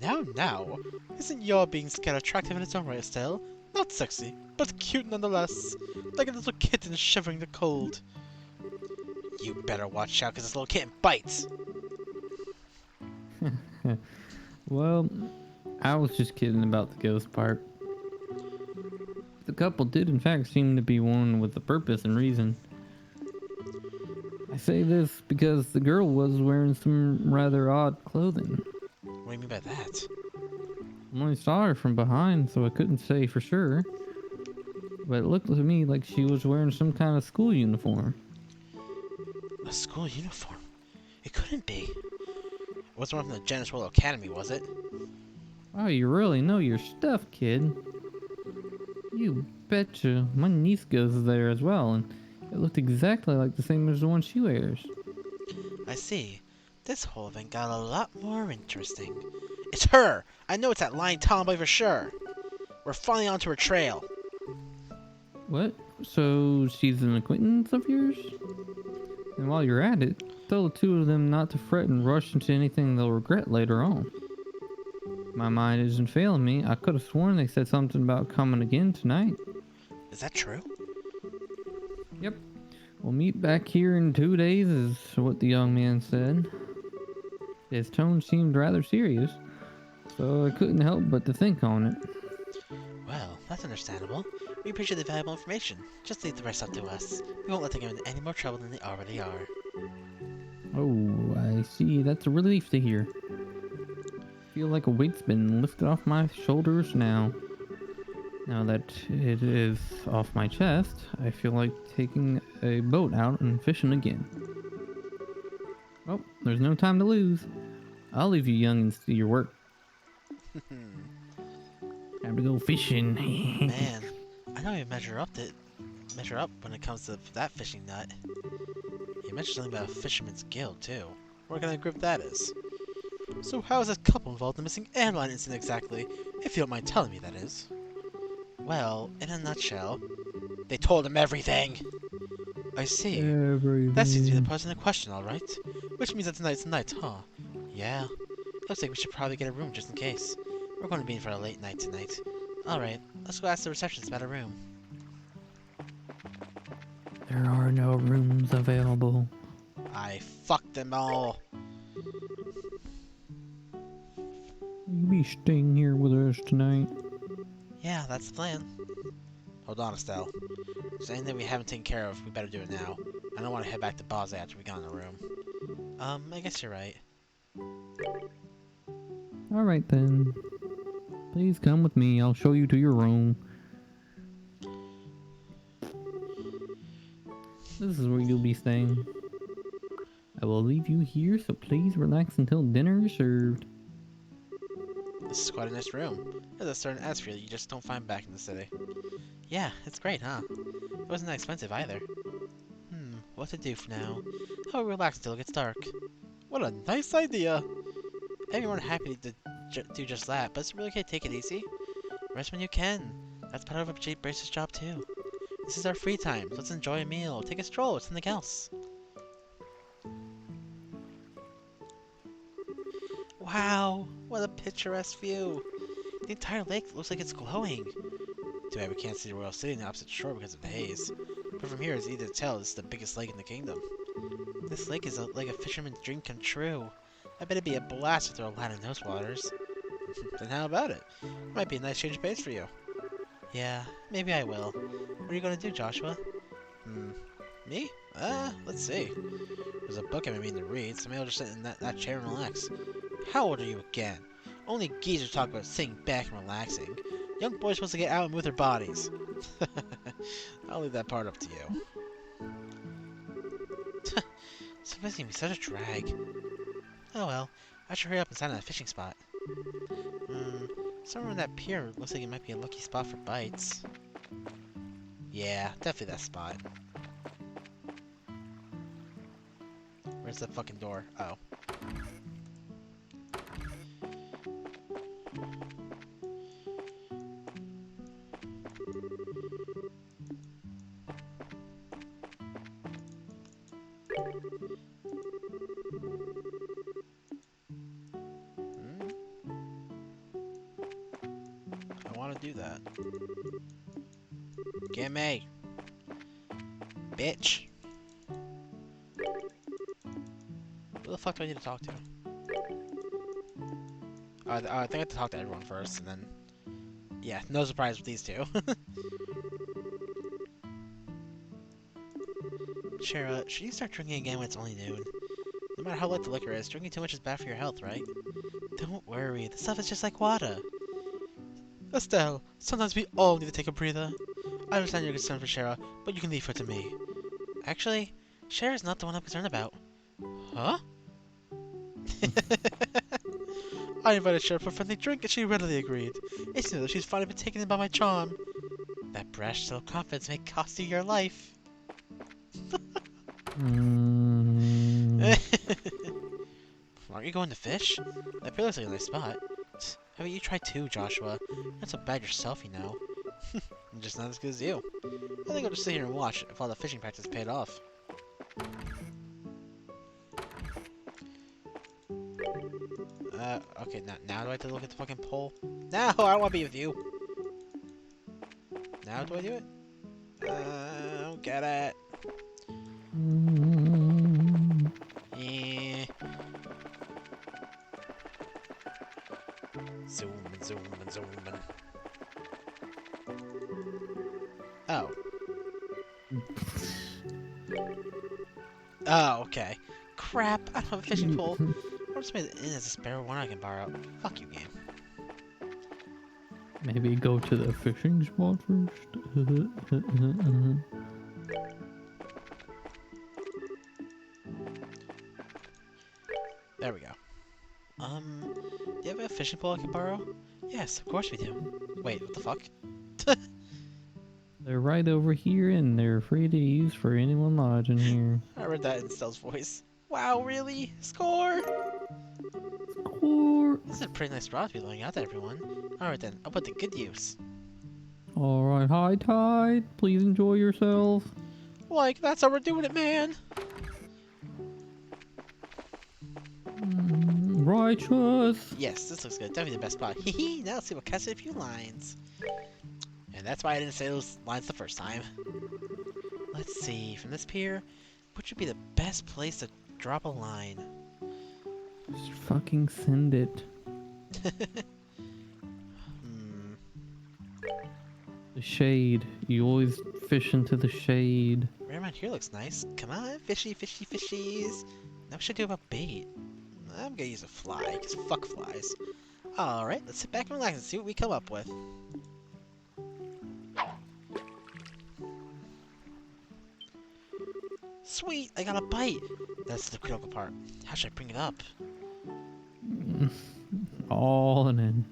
Now, isn't your being scared attractive in its own right, Estelle? Not sexy, but cute nonetheless. Like a little kitten shivering in the cold. You better watch out, because this little kitten bites! Well, I was just kidding about the ghost part. The couple did in fact seem to be one with a purpose and reason. I say this because the girl was wearing some rather odd clothing. What do you mean by that? I only saw her from behind, so I couldn't say for sure. But it looked to me like she was wearing some kind of school uniform. A school uniform? It couldn't be. It wasn't one from the Janitorial Academy, was it? Oh, you really know your stuff, kid. You betcha. My niece goes there as well, and it looked exactly like the same as the one she wears. I see. This whole event got a lot more interesting. It's her! I know it's that lying tomboy for sure! We're finally onto her trail. What? So she's an acquaintance of yours? And while you're at it, tell the two of them not to fret and rush into anything they'll regret later on. My mind isn't failing me. I could have sworn they said something about coming again tonight. Is that true? Yep. We'll meet back here in 2 days, is what the young man said. His tone seemed rather serious, so I couldn't help but to think on it. Well, that's understandable. We appreciate the valuable information. Just leave the rest up to us. We won't let them get in any more trouble than they already are. Oh, I see. That's a relief to hear. Feel like a weight's been lifted off my shoulders now. Now that it is off my chest, I feel like taking a boat out and fishing again. Oh, there's no time to lose. I'll leave you youngins to your work. Time to go fishing. Man, I know you measure up when it comes to that fishing nut. You mentioned something about a fisherman's guild too. What kind of group that is? So how is this couple involved in the missing airline incident exactly? If you don't mind telling me, that is. Well, in a nutshell, they told him everything. I see. Everything. That seems to be the person in question, alright. Which means that tonight's the night, huh? Yeah. Looks like we should probably get a room just in case. We're going to be in for a late night tonight. Alright, let's go ask the receptionist about a room. There are no rooms available. I fucked them all. You be staying here with us tonight. Yeah, that's the plan. Hold on, Estelle. If there's anything we haven't taken care of, we better do it now. I don't want to head back to Baza after we got in the room. I guess you're right. Alright then. Please come with me. I'll show you to your room. This is where you'll be staying. I will leave you here, so please relax until dinner is served. This is quite a nice room. There's a certain atmosphere that you just don't find back in the city. Yeah, it's great, huh? It wasn't that expensive either. What to do for now? How relax until it gets dark. What a nice idea! Everyone happy to do just that, but it's really okay to take it easy. Rest when you can. That's part of a brace's job too. This is our free time. Let's enjoy a meal, take a stroll, or something else. Wow, what a picturesque view. The entire lake looks like it's glowing. Too bad we can't see the royal city on the opposite shore because of the haze. But from here, it's easy to tell this is the biggest lake in the kingdom. This lake is like a fisherman's dream come true. I bet it'd be a blast to throw a line in those waters. Then how about it? Might be a nice change of pace for you. Yeah, maybe I will. What are you gonna do, Joshua? Me? Let's see. There's a book I've been meaning to read, so maybe I'll just sit in that chair and relax. How old are you again? Only geezers talk about sitting back and relaxing. Young boys supposed to get out and move their bodies. I'll leave that part up to you. This is gonna be such a drag. Oh well, I should hurry up and sign on a fishing spot. Somewhere on that pier looks like it might be a lucky spot for bites. Yeah, definitely that spot. Where's the fucking door? Oh. I want to do that. Gimme! Bitch! Who the fuck do I need to talk to? I think I have to talk to everyone first, and then... Yeah, no surprise with these two. Shara, should you start drinking again when it's only noon? No matter how light the liquor is, drinking too much is bad for your health, right? Don't worry, the stuff is just like water. Estelle, sometimes we all need to take a breather. I understand your concern for Shara, but you can leave her to me. Actually, Shara's not the one I'm concerned about. Huh? I invited Shara for a friendly drink and she readily agreed. It's new that she's finally been taken in by my charm. That brash self-confidence may cost you your life. Aren't you going to fish? That pier looks like a nice spot. How about you try too, Joshua? You're not so bad yourself, you know. I'm just not as good as you. I think I'll just sit here and watch if all the fishing practice paid off. Okay, now do I have to look at the fucking pole? No, I don't want to be with you. Now do I do it? I don't get it. Zooming, zooming, zooming. Oh. Oh, okay. Crap, I don't have a fishing pole. I'll just make it in as a spare one I can borrow. Fuck you, game. Maybe go to the fishing spot first. There we go. Do you have a fishing pole I can borrow? Yes, of course we do. Wait, what the fuck? They're right over here and they're free to use for anyone lodging here. I read that in Stell's voice. Wow, really? Score! Score! This is a pretty nice spot to be laying out to everyone. Alright then, I'll put the good use. Alright, high tide. Please enjoy yourself. Like, that's how we're doing it, man! Righteous. Yes, this looks good. Definitely the best spot. Hee now let's see what catches a few lines. And that's why I didn't say those lines the first time. Let's see, from this pier, which would be the best place to drop a line? Just fucking send it. The shade. You always fish into the shade. Right around here looks nice. Come on, fishy, fishy, fishies. Now what should I do about bait? I'm gonna use a fly, because fuck flies. Alright, let's sit back and relax and see what we come up with. Sweet, I got a bite! That's the critical part. How should I bring it up? All in.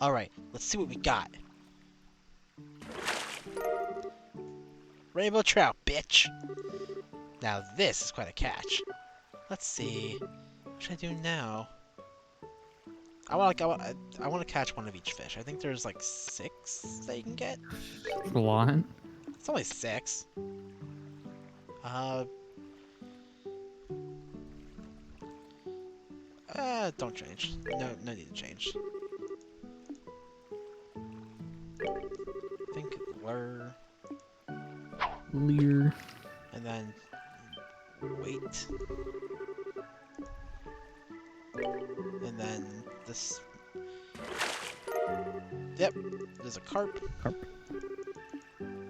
Alright, let's see what we got. Rainbow trout, bitch! Now this is quite a catch. Let's see. What should I do now? I want to catch one of each fish. I think there's like 6 that you can get. A lot. It's only 6. Don't change. No need to change. Think lure, Lear. and then wait, and then this. Yep, there's a carp. Carp.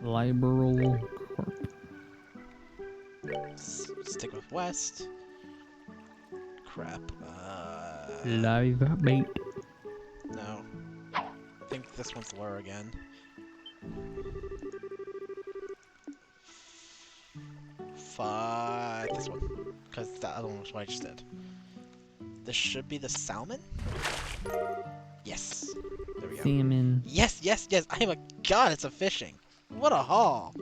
Liberal carp. Stick with west. Crap. Live bait. No. I think this one's lure again. This one. Because the other one was what I just did. This should be the salmon? Yes. There we go. Salmon. Yes, yes, yes! I am a god at fishing! What a haul!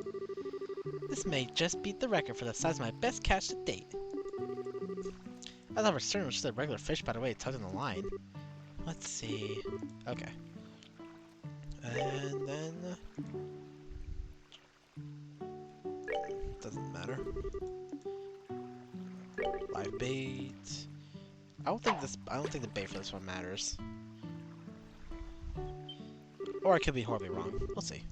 This may just beat the record for the size of my best catch to date. I thought for certain it was just a regular fish by the way it tugged on the line. Let's see. Okay. And then... doesn't matter. Live bait. I don't think the bait for this one matters. Or I could be horribly wrong. We'll see.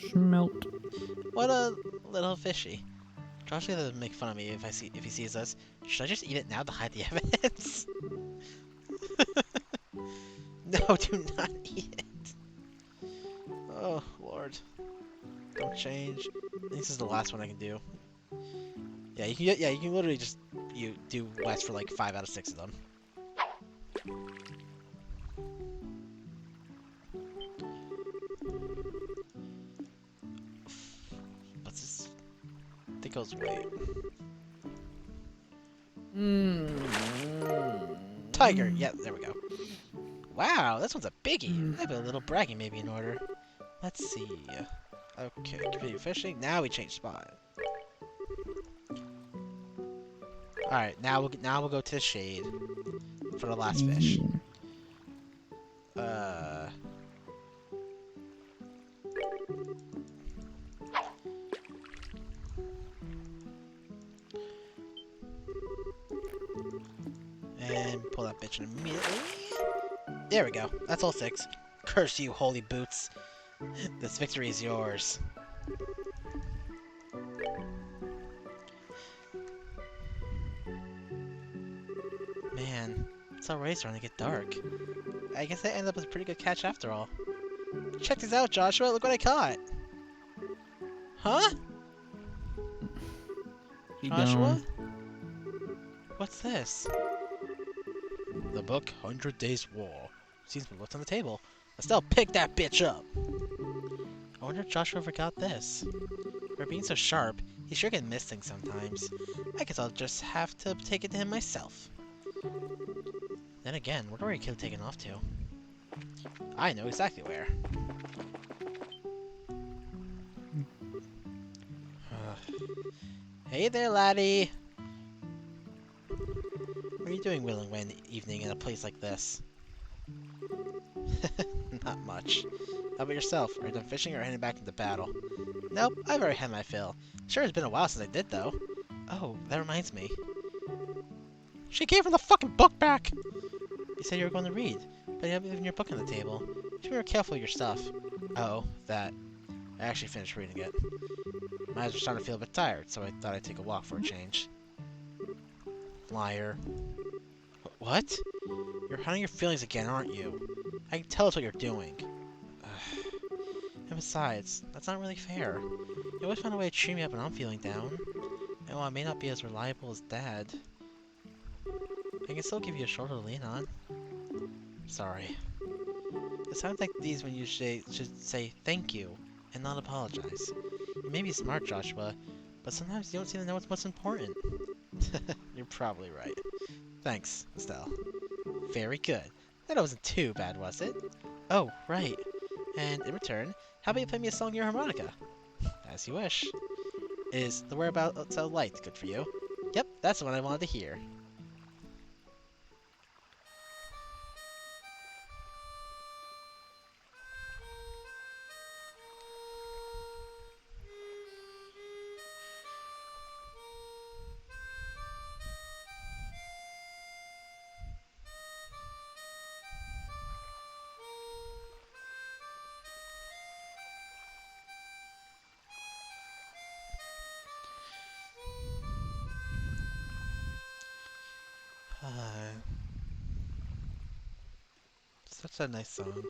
Smelt. What a little fishy. Josh is gonna make fun of me if he sees us. Should I just eat it now to hide the evidence? No, do not eat it. Oh Lord. Don't change. I think this is the last one I can do. Yeah, you can literally just do west for like 5 out of 6 of them. What's this? I think it was wait. Tiger. Yeah, there we go. Wow, this one's a biggie. I have a little bragging maybe in order. Let's see. Okay, continue fishing. Now we change spot. All right, now we'll go to the shade for the last fish. And pull that bitch in immediately. There we go. That's all 6. Curse you, holy boots. This victory is yours. Man, it's already starting to get dark. I guess that ended up with a pretty good catch after all. Check this out, Joshua. Look what I caught. Huh? Keep Joshua? going. What's this? The book 100 Days War. Seems to be what's on the table. Estelle, pick that bitch up! I wonder if Joshua forgot this. For being so sharp, he sure can miss things sometimes. I guess I'll just have to take it to him myself. Then again, where do our kid taken off to? I know exactly where. Hey there, laddie! What are you doing willing one evening in a place like this? Not much. How about yourself? Are you done fishing or heading back into battle? Nope, I've already had my fill. Sure, it's been a while since I did, though. Oh, that reminds me. She gave her the fucking book back! You said you were going to read, but you haven't even your book on the table. You should be more careful with your stuff. Oh, that. I actually finished reading it. My eyes were starting to feel a bit tired, so I thought I'd take a walk for a change. Liar. What? You're hiding your feelings again, aren't you? I can tell us what you're doing. And besides, that's not really fair. You always find a way to cheer me up when I'm feeling down. And while I may not be as reliable as Dad, I can still give you a shoulder to lean on. Sorry. It sounds like these when you should say thank you and not apologize. You may be smart, Joshua, but sometimes you don't seem to know what's most important. You're probably right. Thanks, Estelle. Very good. That wasn't too bad, was it? Oh, right. And in return, how about you play me a song on your harmonica? As you wish. Is The Whereabouts of Light good for you? Yep, that's the one I wanted to hear. Such a nice song.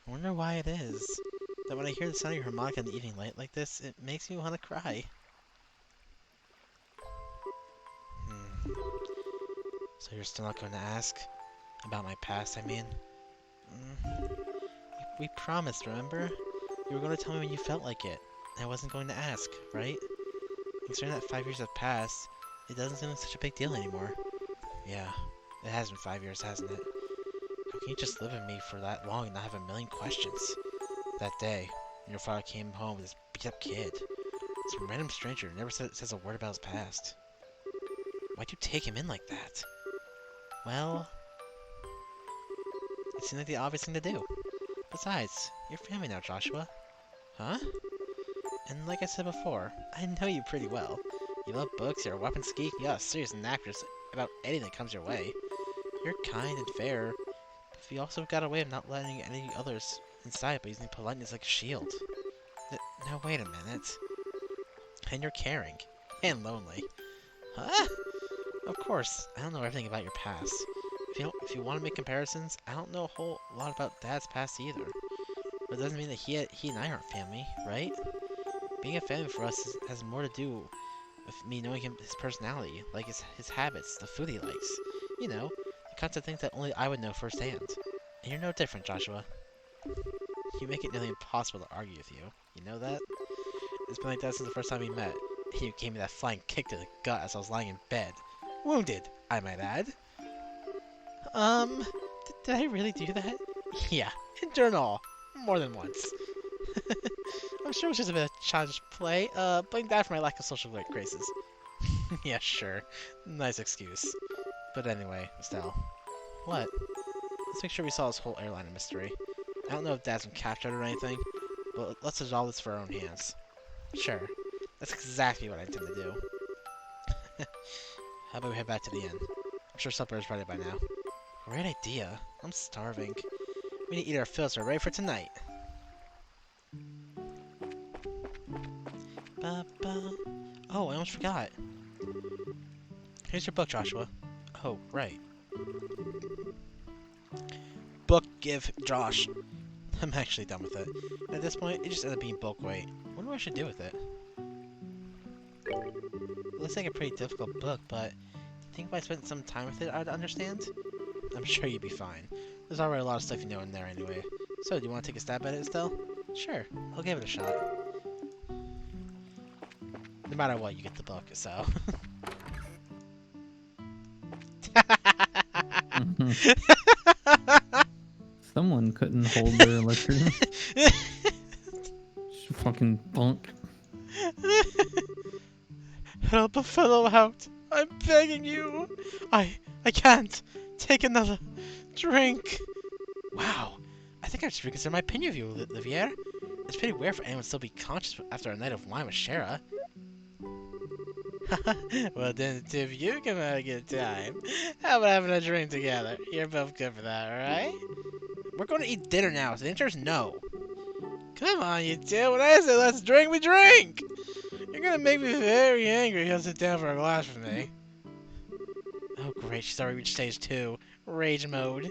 I wonder why it is that when I hear the sound of your harmonica in the evening light like this, it makes me want to cry. So you're still not going to ask? About my past, I mean? We promised, remember? You were going to tell me when you felt like it. I wasn't going to ask, right? Considering that 5 years have passed, it doesn't seem like such a big deal anymore. Yeah, it has been 5 years, hasn't it? How can you just live with me for that long and not have a million questions? That day, when your father came home with this beat-up kid. Some random stranger who never says a word about his past. Why'd you take him in like that? Well, it seemed like the obvious thing to do. Besides, you're family now, Joshua. Huh? And like I said before, I know you pretty well. You love books, you're a weapons geek, you got a serious knackers about anything that comes your way. You're kind and fair, but you also got a way of not letting any others inside by using politeness like a shield. Now wait a minute. And you're caring. And lonely. Huh? Of course, I don't know everything about your past. If you want to make comparisons, I don't know a whole lot about Dad's past either. But it doesn't mean that he and I aren't family, right? Being a family for us has more to do with me knowing his personality, like his habits, the food he likes. You know, the kinds of things that only I would know firsthand. And you're no different, Joshua. You make it nearly impossible to argue with you. You know that? It's been like that since the first time we met. And you gave me that flying kick to the gut as I was lying in bed. Wounded, I might add. Did I really do that? Yeah, in journal. More than once. I'm sure it was just a bit of childish play. Blame Dad for my lack of social graces. Yeah, sure. Nice excuse. But anyway, Estelle. What? Let's make sure we solve this whole airline mystery. I don't know if Dad's been captured or anything, but let's resolve this for our own hands. Sure. That's exactly what I intend to do. How about we head back to the inn? I'm sure supper is ready by now. Great idea. I'm starving. We need to eat our fill so we're ready for tonight. Ba-ba. Oh, I almost forgot. Here's your book, Joshua. Oh, right. Book give Josh. I'm actually done with it. At this point, it just ended up being bulk weight. I wonder what I should do with it. It looks like a pretty difficult book, but I think if I spent some time with it, I'd understand. I'm sure you'd be fine. There's already a lot of stuff you know in there anyway. So, do you want to take a stab at it, Estelle? Sure, I'll give it a shot. No matter what, you get the book, so... Someone couldn't hold their liquor. Just fucking bunk. Help a fellow out. I'm begging you. I can't take another drink. Wow. I think I should reconsider my opinion of you, Olivier. It's pretty weird for anyone to still be conscious after a night of wine with Shara. Well, then, if you can have a good time, how about having a drink together? You're both good for that, alright? We're going to eat dinner now, so the answer is no. Come on, you two. When I say let's drink, we drink! You're gonna make me very angry if you sit down for a glass with me. Oh, great. She's already reached stage 2. Rage mode.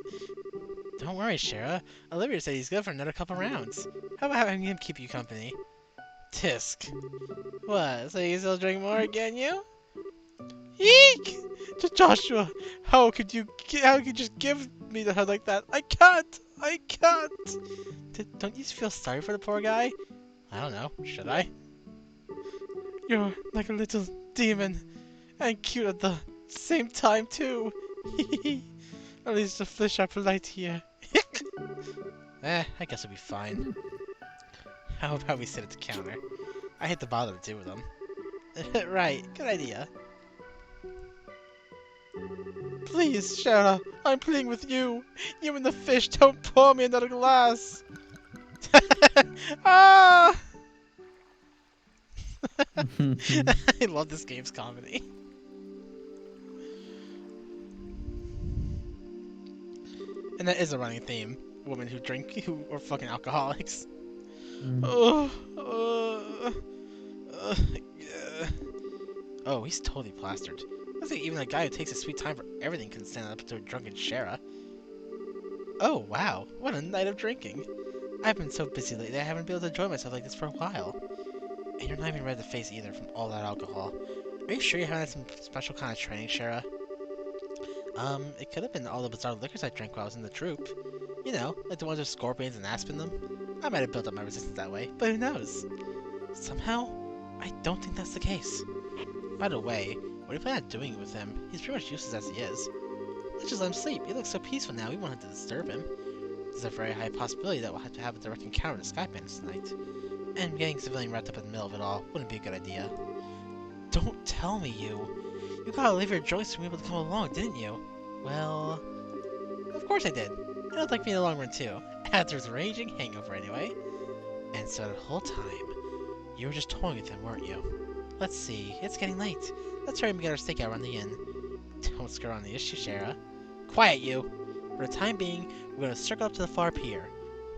Don't worry, Shara. Olivia said he's good for another couple rounds. How about having him keep you company? Tisk. What? So you still drink more again, you? Eek! Joshua, how could you just give me the head like that? I can't! I can't! Don't you feel sorry for the poor guy? I don't know. Should I? You're like a little demon. And cute at the same time, too. At least the fish are polite here. I guess it'll be fine. How about we sit at the counter? I hate to bother the two of them. Right, good idea. Please, Shara, I'm pleading with you. You and the fish, don't pour me another glass. Ah! I love this game's comedy. And that is a running theme. Women who are fucking alcoholics. Oh, he's totally plastered. Looks like even a guy who takes his sweet time for everything can stand up to a drunken Shara. Oh, wow. What a night of drinking. I've been so busy lately I haven't been able to enjoy myself like this for a while. And you're not even red in the face either from all that alcohol. Are you sure you haven't had some special kind of training, Shara? It could have been all the bizarre liquors I drank while I was in the troop. You know, like the ones with scorpions and asp in them. I might have built up my resistance that way, but who knows? Somehow, I don't think that's the case. By the way, what do you plan on doing with him? He's pretty much useless as he is. Let's just let him sleep. He looks so peaceful now, we won't have to disturb him. There's a very high possibility that we'll have to have a direct encounter with the Sky Bandits tonight. And getting civilian wrapped up in the middle of it all wouldn't be a good idea. Don't tell me you gotta leave your joints to be able to come along, didn't you? Well, of course I did. And I'd like me in the long run too. After his raging hangover anyway. And so the whole time, you were just toying with him, weren't you? Let's see, it's getting late. Let's hurry and get our stakeout around the inn. Don't skirt on the issue, Shara. Quiet, you! For the time being, we're gonna circle up to the far pier.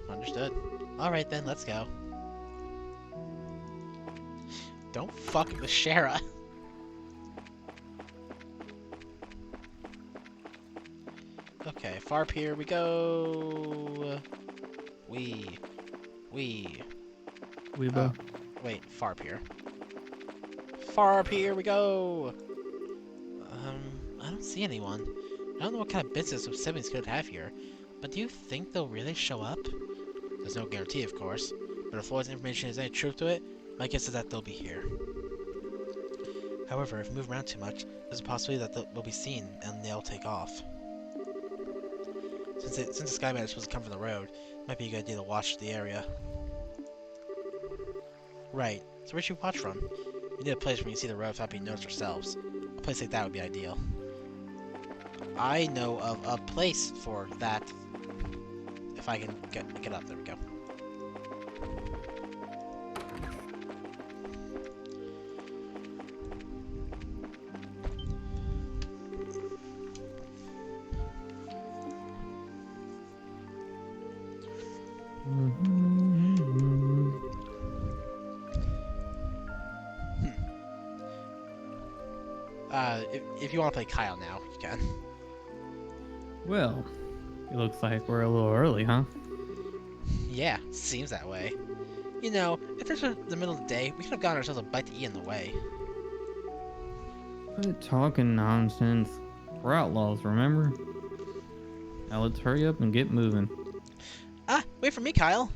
Understood. Alright then, let's go. Don't fuck with Shara. Okay, far pier we go. We. Weebo. Wait, far pier. Far pier we go. I don't see anyone. I don't know what kind of business some siblings could have here, but do you think they'll really show up? There's no guarantee, of course, but if Floyd's information has any truth to it, my guess is that they'll be here. However, if we move around too much, there's a possibility that we'll be seen and they'll take off. Since the Sky Bandit is supposed to come from the road, it might be a good idea to watch the area. Right, so where should we watch from? We need a place where we can see the road without being noticed ourselves. A place like that would be ideal. I know of a place for that. If I can get up, there we go. If you want to play Kyle now, you can. Well, it looks like we're a little early, huh? Yeah, seems that way. You know, if this was the middle of the day, we could have gotten ourselves a bite to eat on the way. Quit talking nonsense. We're outlaws, remember? Now let's hurry up and get moving. Ah, wait for me, Kyle.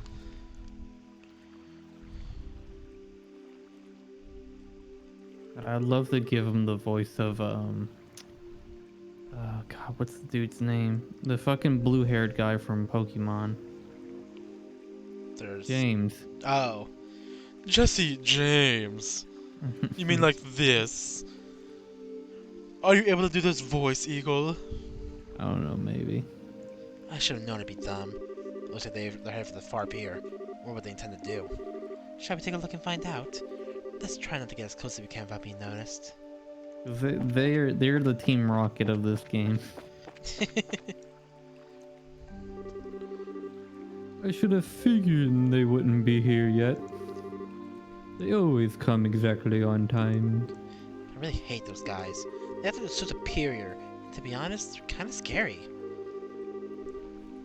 I'd love to give him the voice of, oh god, what's the dude's name? The fucking blue-haired guy from Pokemon. There's... James. Oh. Jesse James. You mean like this? Are you able to do this voice, Eagle? I don't know, maybe. I should have known it'd be dumb. Looks like they're headed for the far pier. Or what they intend to do. Shall we take a look and find out? Let's try not to get as close as we can without being noticed. They're the Team Rocket of this game. I should have figured they wouldn't be here yet. They always come exactly on time. I really hate those guys. They have to be so superior. And to be honest, they're kind of scary.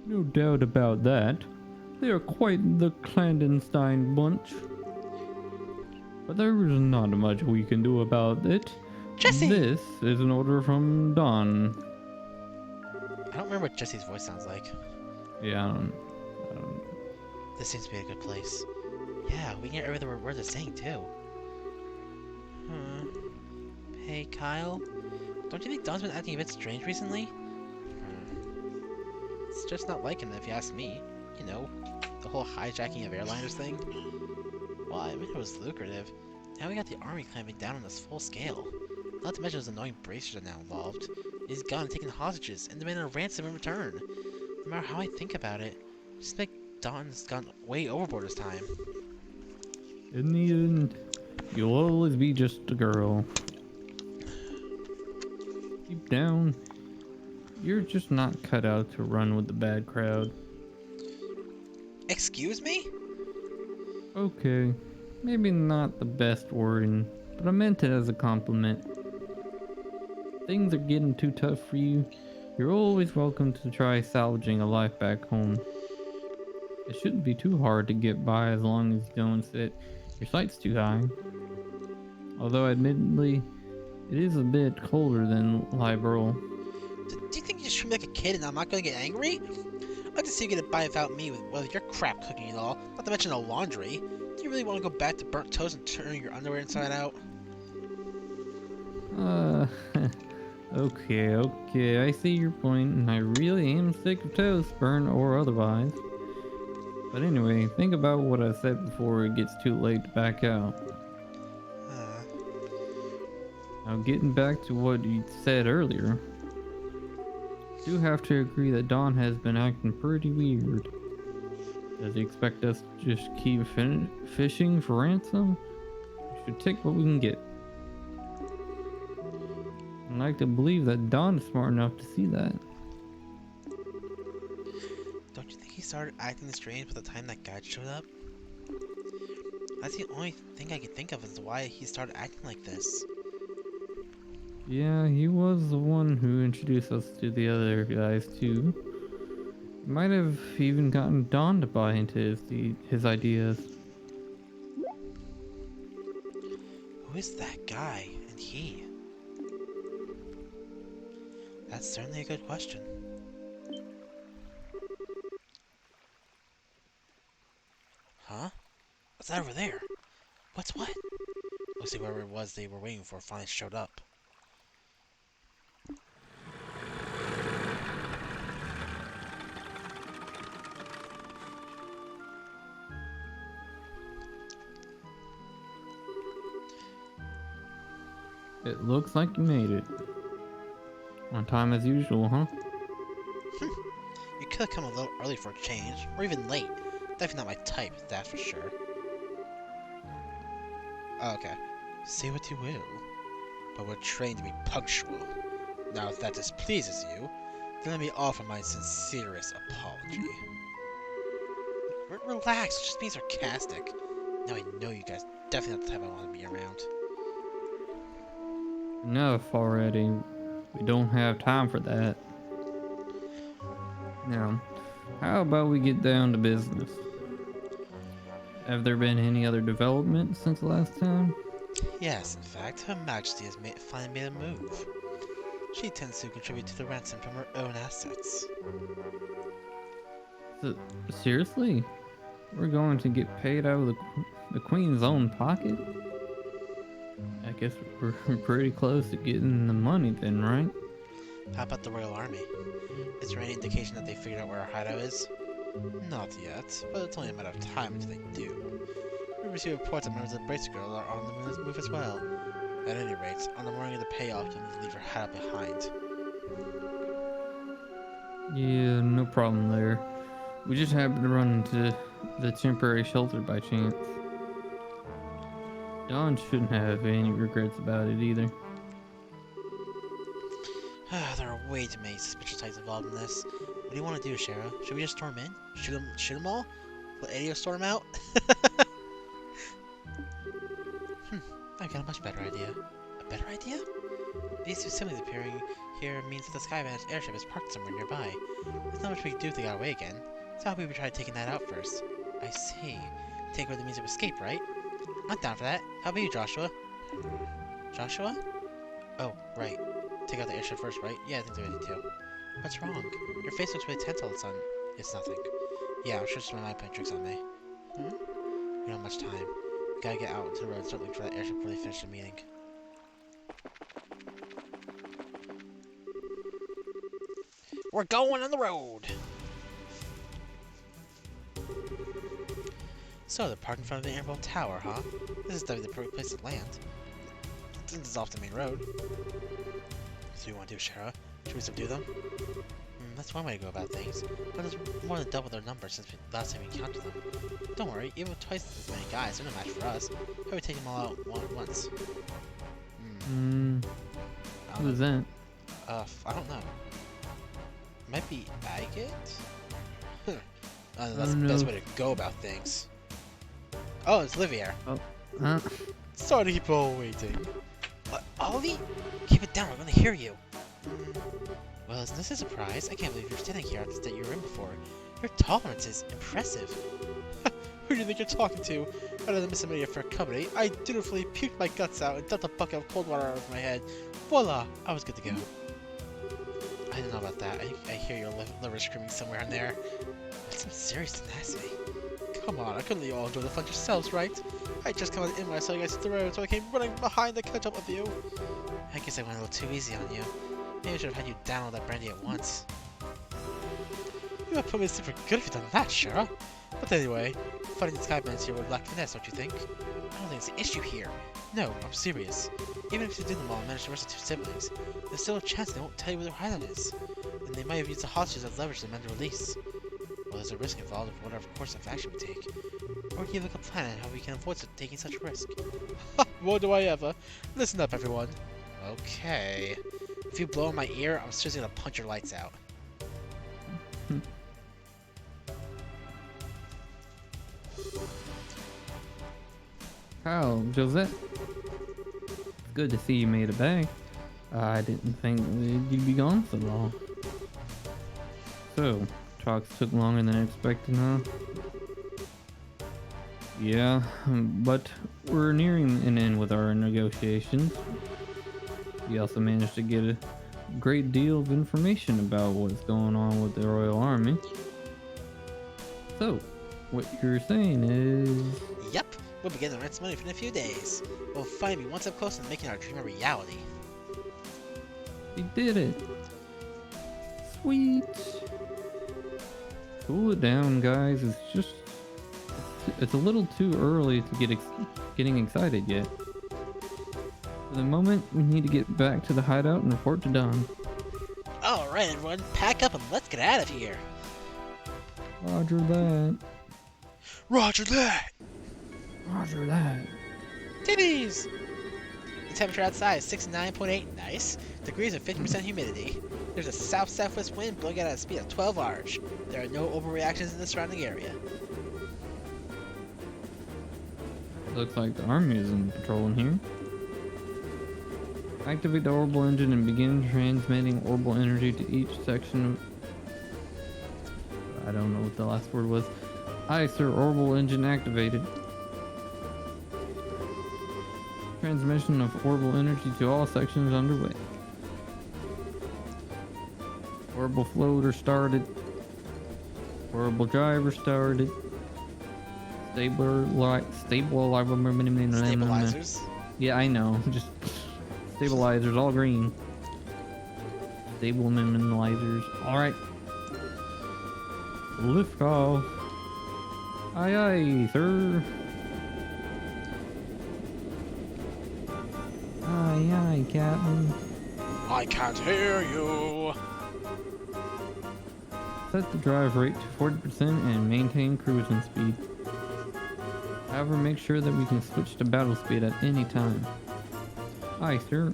No doubt about that. They are quite the clandestine bunch. But there is not much we can do about it. Jesse! This is an order from Don. I don't remember what Jesse's voice sounds like. Yeah, I don't... This seems to be a good place. Yeah, we can hear every word they're saying too. Hey, Kyle? Don't you think Don's been acting a bit strange recently? It's just not like him if you ask me. You know, the whole hijacking of airliners thing. Well, I mean, it was lucrative. Now we got the army clamping down on us full scale. Not to mention those annoying bracers are now involved. He's gone and taken hostages and demanded a ransom in return. No matter how I think about it, it just like Don's gone way overboard this time. In the end, you'll always be just a girl. Deep down, you're just not cut out to run with the bad crowd. Excuse me? Okay, maybe not the best wording, but I meant it as a compliment. things are getting too tough for you, you're always welcome to try salvaging a life back home. It shouldn't be too hard to get by as long as you don't set your sights too high. Although, admittedly, it is a bit colder than Liberal. Do you think you just treat me like a kid and I'm not gonna get angry? I'd like to see you get by without me with your crap cooking and all, not to mention the laundry. Do you really want to go back to burnt toast and turning your underwear inside out? Okay, I see your point, and I really am sick of toast, burnt or otherwise. But anyway, think about what I said before it gets too late to back out. Now, getting back to what you said earlier, I do have to agree that Don has been acting pretty weird. Does he expect us to just keep fishing for ransom? We should take what we can get. I'd like to believe that Don's smart enough to see that. Don't you think he started acting strange by the time that guide showed up? That's the only thing I can think of as to why he started acting like this. Yeah, he was the one who introduced us to the other guys too. Might have even gotten Don to buy into his ideas. Who is that guy and he? That's certainly a good question. Huh? What's that over there? What's what? Looks like whoever it was they were waiting for finally showed up. It looks like you made it. On time as usual, huh? You could have come a little early for a change, or even late. Definitely not my type, that's for sure. Oh, okay. Say what you will, but we're trained to be punctual. Now, if that displeases you, then let me offer my sincerest apology. Relax, just being sarcastic. Now I know you guys definitely not the type I want to be around. Enough already. We don't have time for that. Now, how about we get down to business? Have there been any other developments since the last time? Yes, in fact, Her Majesty has finally made a move. She tends to contribute to the ransom from her own assets. Seriously? We're going to get paid out of the Queen's own pocket? I guess we're pretty close to getting the money then, right? How about the Royal Army? Is there any indication that they figured out where our hideout is? Not yet, but it's only a matter of time until they do. We received reports that members of the Bracer Girl are on the move as well. At any rate, on the morning of the payoff, you'll need to leave your hideout behind. Yeah, no problem there. We just happened to run into the temporary shelter by chance. Don shouldn't have any regrets about it either. There are way too many suspicious types involved in this. What do you want to do, Shara? Should we just storm in? Shoot them all? Let Adio storm out? I've got a much better idea. A better idea? These two siblings appearing here means that the Skyvan's airship is parked somewhere nearby. There's not much we can do if they got away again. So how about we try taking that out first? I see. Take away the means of escape, right? I'm down for that. How about you, Joshua? Joshua? Oh, right. Take out the airship first, right? Yeah, I think they're ready too. What's wrong? Your face looks really tense all of a sudden. It's nothing. Yeah, I'm sure it's my playing tricks on me. We don't have much time. We gotta get out into the road and start looking for that airship before they finish the meeting. We're going on the road! So, the park in front of the Airboat Tower, huh? This is definitely the perfect place to land. Since it's off the main road. So you want to do, Shara? Should we subdue them? That's one way to go about things. But there's more than double their number since last time we counted them. Don't worry, even with twice as many guys, they're no match for us. How about we take them all out at once? Who is that? I don't know. Might be Agate? That's the best way to go about things. Oh, it's Livier. Oh, Sorry to keep you all waiting. Ollie? Keep it down, we're gonna hear you. Well, isn't this a surprise? I can't believe you're standing here at the state you were in before. Your tolerance is impressive. Who do you think you're talking to? Rather than Miss Amelia for company, I dutifully puked my guts out and dumped a bucket of cold water over my head. Voila! I was good to go. I don't know about that. I hear your liver screaming somewhere in there. That's some serious tenacity. Come on, I couldn't let you all enjoy the fun yourselves, right? I just come out in when I saw you guys hit the road, so I came running behind to catch up with you. I guess I went a little too easy on you. Maybe I should have had you down all that brandy at once. You would put me to sleep for good if you'd done that, Shara. But anyway, fighting these Skybands here would lack finesse, don't you think? I don't think it's the issue here. No, I'm serious. Even if you did them all and managed to arrest the two siblings, there's still a chance they won't tell you where their hideout is. And they might have used the hostages as leverage to demand the release. Well, there's a risk involved with whatever course of action we take. Or can you look a plan on how we can avoid taking such a risk? Ha! More do I ever! Listen up, everyone. Okay. If you blow in my ear, I'm seriously gonna punch your lights out. Kyle, Josette. Good to see you made it back. I didn't think that you'd be gone so long. So, talks took longer than expected, huh? Yeah, but we're nearing an end with our negotiations. We also managed to get a great deal of information about what's going on with the Royal Army. So, what you're saying is... Yep, we'll be getting the rent's money in a few days. We'll finally be one step closer to making our dream a reality. We did it! Sweet! Cool it down, guys. It's just... It's a little too early to get getting excited yet. For the moment, we need to get back to the hideout and report to Don. Alright everyone, pack up and let's get out of here! Roger that. Roger that! Roger that. Titties! The temperature outside is 69.8 nice degrees and 50% humidity. There's a south-southwest wind blowing at a speed of 12 Rj. There are no overreactions in the surrounding area. Looks like the army is in patrol in here. Activate the orbital engine and begin transmitting orbital energy to each section of... I don't know what the last word was. Aye, sir. Orbital engine activated. Transmission of orbital energy to all sections underway. Orbital floater started. Orbital driver started. Stabilizers. Yeah, I know. Just stabilizers, all green. Stabilizers. All right. Lift off. Aye, aye, sir. Aye, aye, Captain. I can't hear you. Set the drive rate to 40% and maintain cruising speed. However, make sure that we can switch to battle speed at any time. Aye, sir.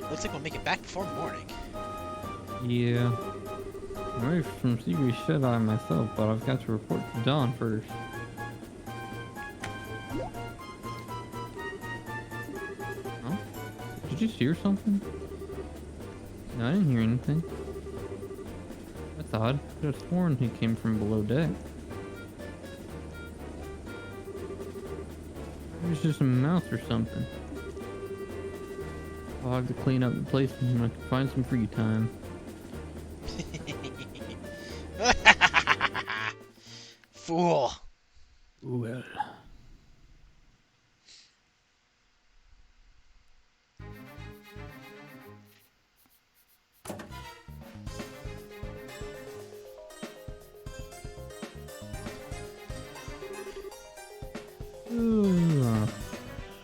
Looks like we'll make it back before morning. Yeah. I'm ready for some serious shut-eye myself, but I've got to report to Don first. Huh? Did you just hear something? No, I didn't hear anything. That's odd. I could have sworn he came from below deck. Maybe it's just a mouse or something. I'll have to clean up the place and I can find some free time. Fool. Well.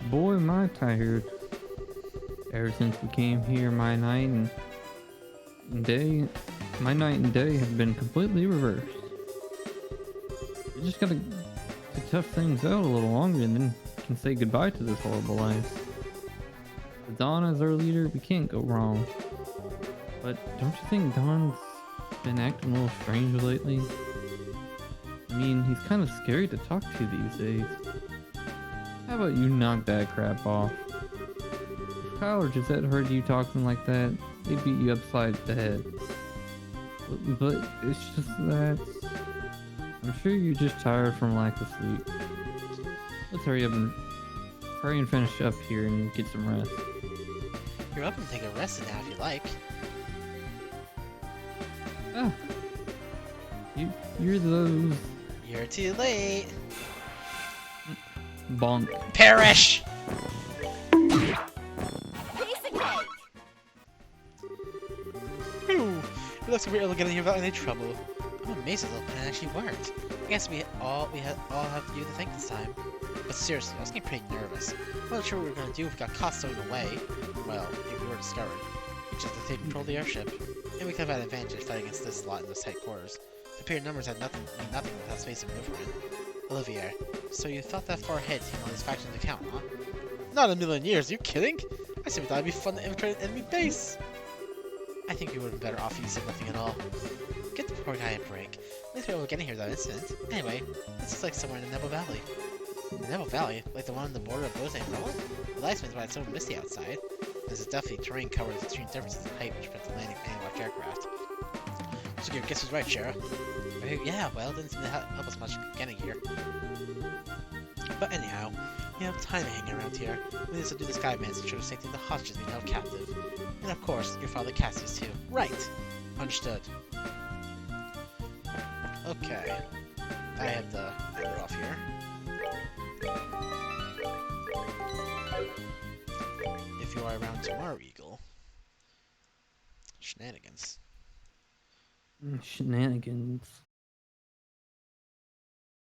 Boy, am I tired. Ever since we came here, my night and day have been completely reversed. We just gotta tough things out a little longer and then can say goodbye to this horrible life. With Don as our leader, we can't go wrong. But don't you think Don's been acting a little strange lately? I mean, he's kind of scary to talk to these days. How about you knock that crap off? College has that heard you talking like that? They beat you upside the head. But it's just that I'm sure you're just tired from lack of sleep. Let's hurry and finish up here and get some rest. You're welcome to take a rest now if you like. Ah, you're those You're too late. bonk. Perish! Piece of cake. Whew. It looks like we were able to get in here without any trouble. I'm amazed that little plan actually worked. I guess we all have you to thank this time. But seriously, I was getting pretty nervous. I'm not sure what we were gonna do if we got caught stowing away. Well, if we were discovered. We just had to take control of the airship. And we could have had an advantage fighting against this lot in those tight quarters. The superior numbers had nothing without space to maneuver in. Olivier, so you thought that far ahead taking all these factions into account, huh? Not a million years, are you kidding? I simply thought it'd be fun to infiltrate an enemy base. I think we would have been better off if you said nothing at all. Get the poor guy a break. At least we were getting here without incident. Anyway, this is like somewhere in the Nebo Valley. The Nebo Valley? Like the one on the border of Bose and Rowan? The light explains why it's so misty outside. This is definitely terrain covered with extreme differences in height which prevents the landing of any large aircraft. So your guess was right, Shara. Yeah, well, it didn't seem to help us much getting here. But anyhow, we have time to hang around here. We need to do the Skyman to ensure the safety of the hostages we held captive. And of course, your father Cassius too. Right! Understood. Okay. I have the anchor off here. If you are around tomorrow, Eagle. Shenanigans. Shenanigans.